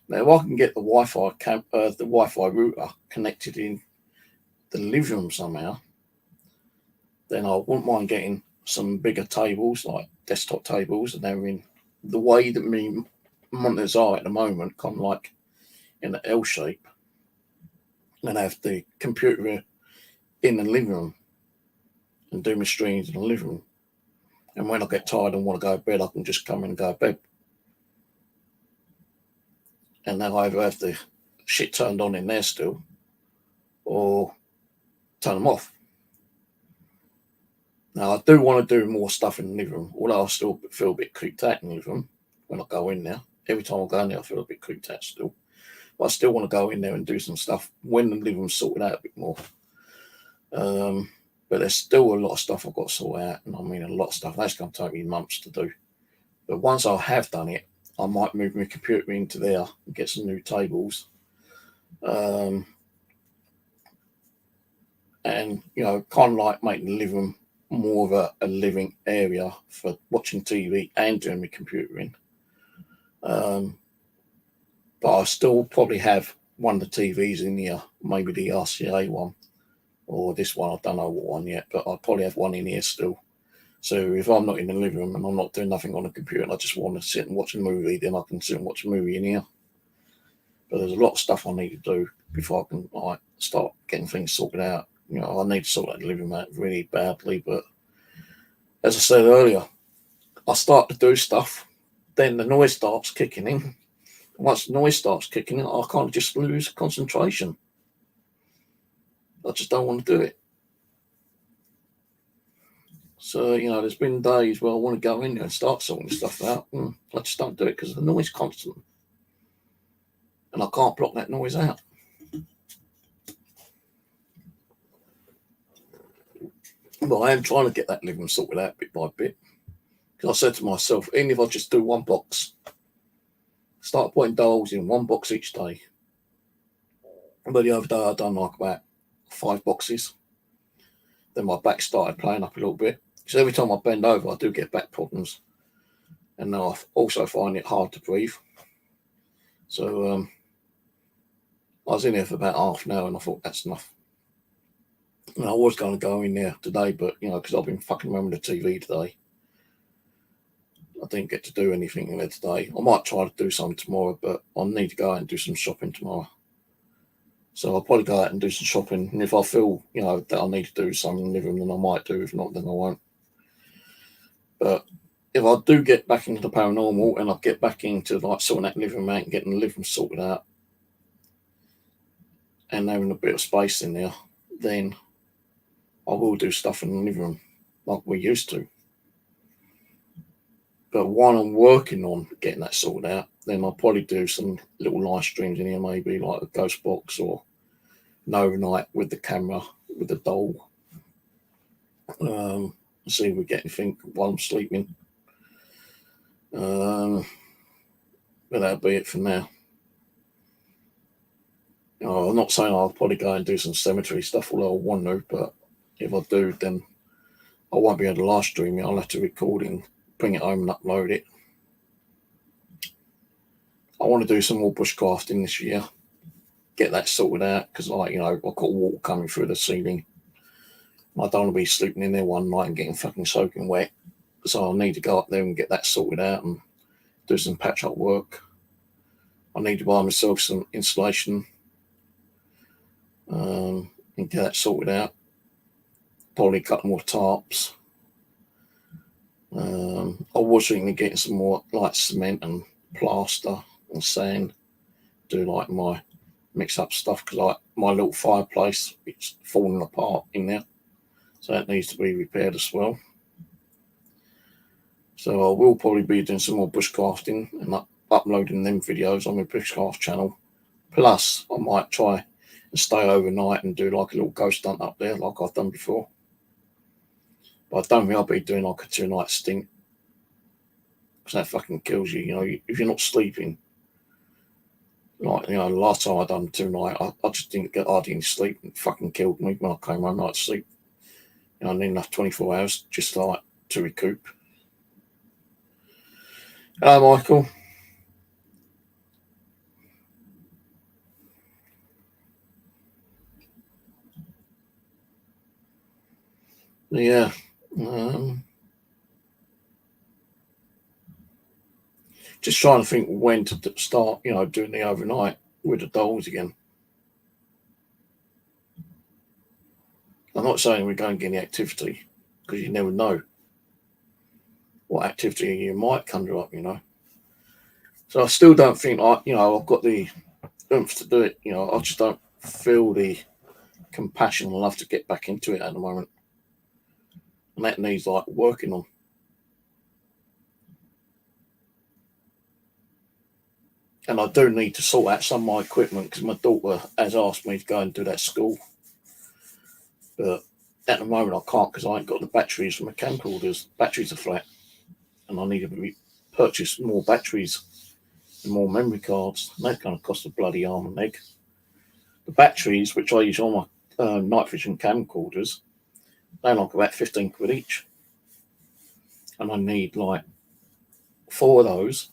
Now, if I can get the Wi-Fi router connected in the living room somehow, then I wouldn't mind getting some bigger tables, like desktop tables, and they're in the way that my monitors are at the moment, kind of like in an L shape, and I have the computer in the living room and do my streams in the living room. And when I get tired and want to go to bed, I can just come in and go to bed. And then I either have the shit turned on in there still, or turn them off. Now, I do want to do more stuff in the living room, although I still feel a bit creeped out in the living room when I go in there. Every time I go in there, I feel a bit creeped out still. But I still want to go in there and do some stuff when the living room's sorted out a bit more. But there's still a lot of stuff I've got to sort out, and I mean a lot of stuff. That's going to take me months to do. But once I have done it, I might move my computer into there and get some new tables. And, kind of like making the living room more of a living area for watching TV and doing my computer in. But I still probably have one of the TVs in here, maybe the RCA one, or this one, I don't know what one yet, but I'll probably have one in here still. So if I'm not in the living room and I'm not doing nothing on the computer and I just want to sit and watch a movie, then I can sit and watch a movie in here. But there's a lot of stuff I need to do before I can start getting things sorted out. I need to sort out the living room out really badly. But as I said earlier, I start to do stuff, then the noise starts kicking in. Once the noise starts kicking in, I can't just lose concentration. I just don't want to do it. So, there's been days where I want to go in there and start sorting stuff out. And I just don't do it because the noise is constant. And I can't block that noise out. But I am trying to get that living room sorted out bit by bit. Because I said to myself, even if I just do one box, start putting dolls in one box each day. But the other day I done like about 5 boxes. Then my back started playing up a little bit. So every time I bend over, I do get back problems. And I also find it hard to breathe. So I was in there for about half an hour and I thought that's enough. And I was going to go in there today, but, because I've been fucking around with the TV today, I didn't get to do anything in there today. I might try to do something tomorrow, but I need to go out and do some shopping tomorrow. So I'll probably go out and do some shopping. And if I feel, that I need to do something in the living room, then I might do. If not, then I won't. But if I do get back into the paranormal and I get back into sorting that living room out and getting the living room sorted out and having a bit of space in there, then I will do stuff in the living room like we used to. But while I'm working on getting that sorted out, then I'll probably do some little live streams in here, maybe like a ghost box or no night with the camera, with the doll. See if we get anything while I'm sleeping. But that'll be it for now. I'm not saying I'll probably go and do some cemetery stuff, although I want to, but if I do, then I won't be able to live stream it. I'll have to record it and bring it home and upload it. I want to do some more bushcrafting this year, get that sorted out, because I've got water coming through the ceiling. I don't want to be sleeping in there one night and getting fucking soaking wet. So I need to go up there and get that sorted out and do some patch-up work. I need to buy myself some insulation and get that sorted out. Probably a couple more tarps. I was thinking of getting some more cement and plaster and sand. Do my mix-up stuff because my little fireplace. It's falling apart in there, so that needs to be repaired as well. So I will probably be doing some more bushcrafting and uploading them videos on my bushcraft channel. Plus, I might try and stay overnight and do like a little ghost hunt up there, like I've done before. But I don't think I'll be doing like a 2-night stint, because that fucking kills you. You know, if you're not sleeping. Like, you know, the last time I done 2 night, I just didn't get hardly any sleep, and it fucking killed me when I came home. Night sleep. You know, I need enough 24 hours just like to recoup. Hello, Michael. Yeah. Just trying to think when to start, you know, doing the overnight with the dolls again. I'm not saying we're going to get any activity, because you never know what activity you might conjure up, you know. So I still don't think, you know, I've got the oomph to do it. You know, I just don't feel the compassion enough to get back into it at the moment, and that needs like working on. And I do need to sort out some of my equipment, because my daughter has asked me to go and do that school, but at the moment I can't, because I ain't got the batteries for my camcorders. Batteries are flat, and I need to purchase more batteries and more memory cards. And that's going to cost a bloody arm and leg. The batteries, which I use on my night vision camcorders, they're like about 15 quid each, and I need like 4 of those.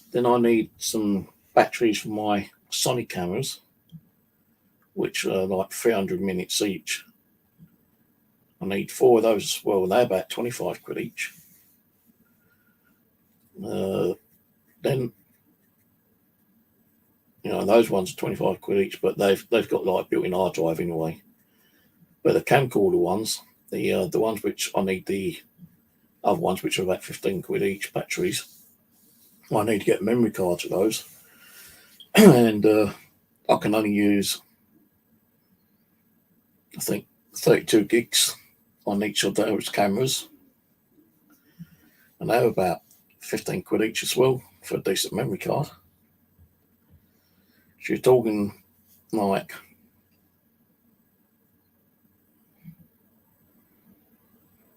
Then I need some batteries for my Sony cameras, which are like 300 minutes each. I need 4 of those as well. They're about 25 quid each. Then, you know, those ones are 25 quid each, but they've got like built-in hard drive anyway. But the camcorder ones, the ones which I need, the other ones which are about 15 quid each, batteries, I need to get memory cards of those. And I can only use, I think, 32 gigs on each of those cameras, and they're about 15 quid each as well for a decent memory card. So you're talking like,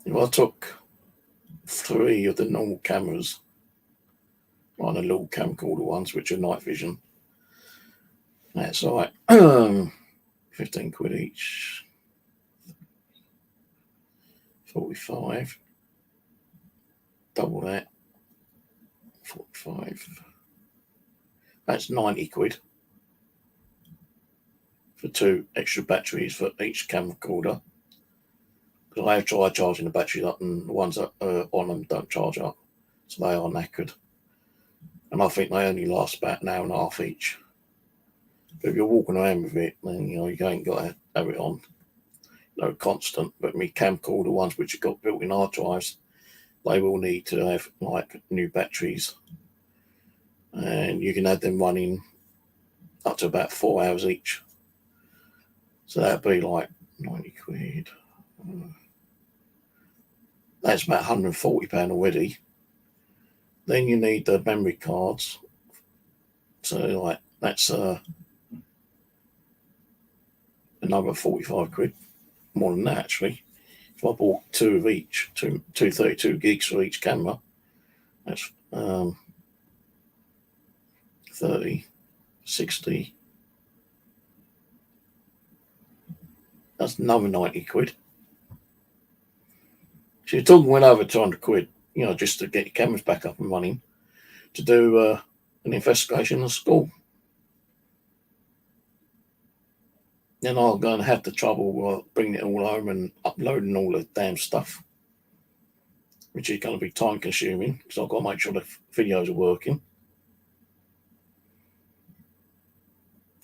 if I took 3 of the normal cameras, like the little camcorder ones, which are night vision, that's like 15 quid each, 45, double that, 45, that's 90 quid for 2 extra batteries for each camcorder. Because I have tried charging the batteries up, and the ones that are on them don't charge up, so they are knackered. And I think they only last about an hour and a half each. But if you're walking around with it, then you know you ain't got to have it on, no constant. But me camcorder ones which have got built-in hard drives, they will need to have like new batteries, and you can have them running up to about 4 hours each. So that'd be like 90 quid. That's about £140 already. Then you need the memory cards. So like that's another 45 quid, more than that actually. If I bought 2 of each, two 32 gigs for each camera, that's 30, 60. That's another 90 quid. So you're talking well over 200 quid, you know, just to get your cameras back up and running, to do an investigation in the school. Then I'll go and have the trouble bringing it all home and uploading all the damn stuff, which is going to be time consuming, because I've got to make sure the videos are working.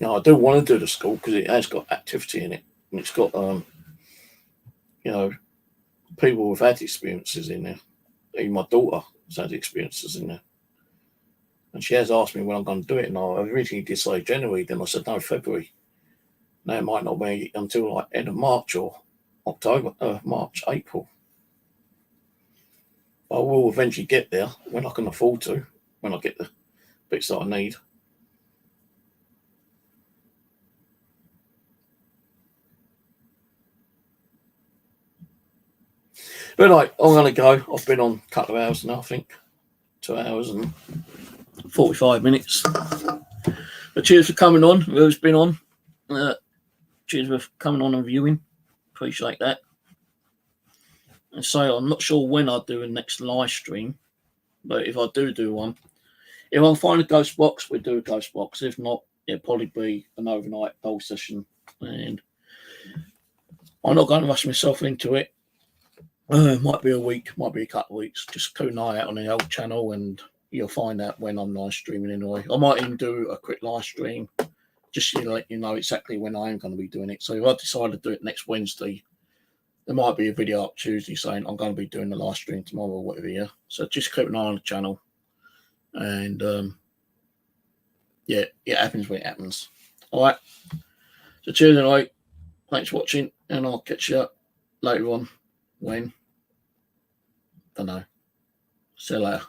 Now, I do want to do the school because it has got activity in it, and it's got, you know, people who've had experiences in there. Even my daughter has had experiences in there. And she has asked me when I'm going to do it, and I originally did say January, then I said no, February. Now it might not be until like end of March or March, April. I will eventually get there when I can afford to, when I get the bits that I need. But anyway, I'm going to go. I've been on a couple of hours now, I think. 2 hours and 45 minutes. But cheers for coming on, who's been on. Cheers for coming on and viewing. Appreciate that. And so I'm not sure when I'll do a next live stream, but if I do one, if I find a ghost box, we'll do a ghost box. If not, it'll probably be an overnight poll session. And I'm not going to rush myself into it. Might be a week, might be a couple of weeks. Just keep an eye out on the old channel and you'll find out when I'm live streaming anyway. I might even do a quick live stream just to let you know exactly when I am going to be doing it. So if I decide to do it next Wednesday, there might be a video up Tuesday saying I'm going to be doing the live stream tomorrow or whatever, yeah. So just keep an eye on the channel. And yeah, it happens when it happens. All right. So cheers anyway. Thanks for watching, and I'll catch you up later on. When? Don't know. See you later.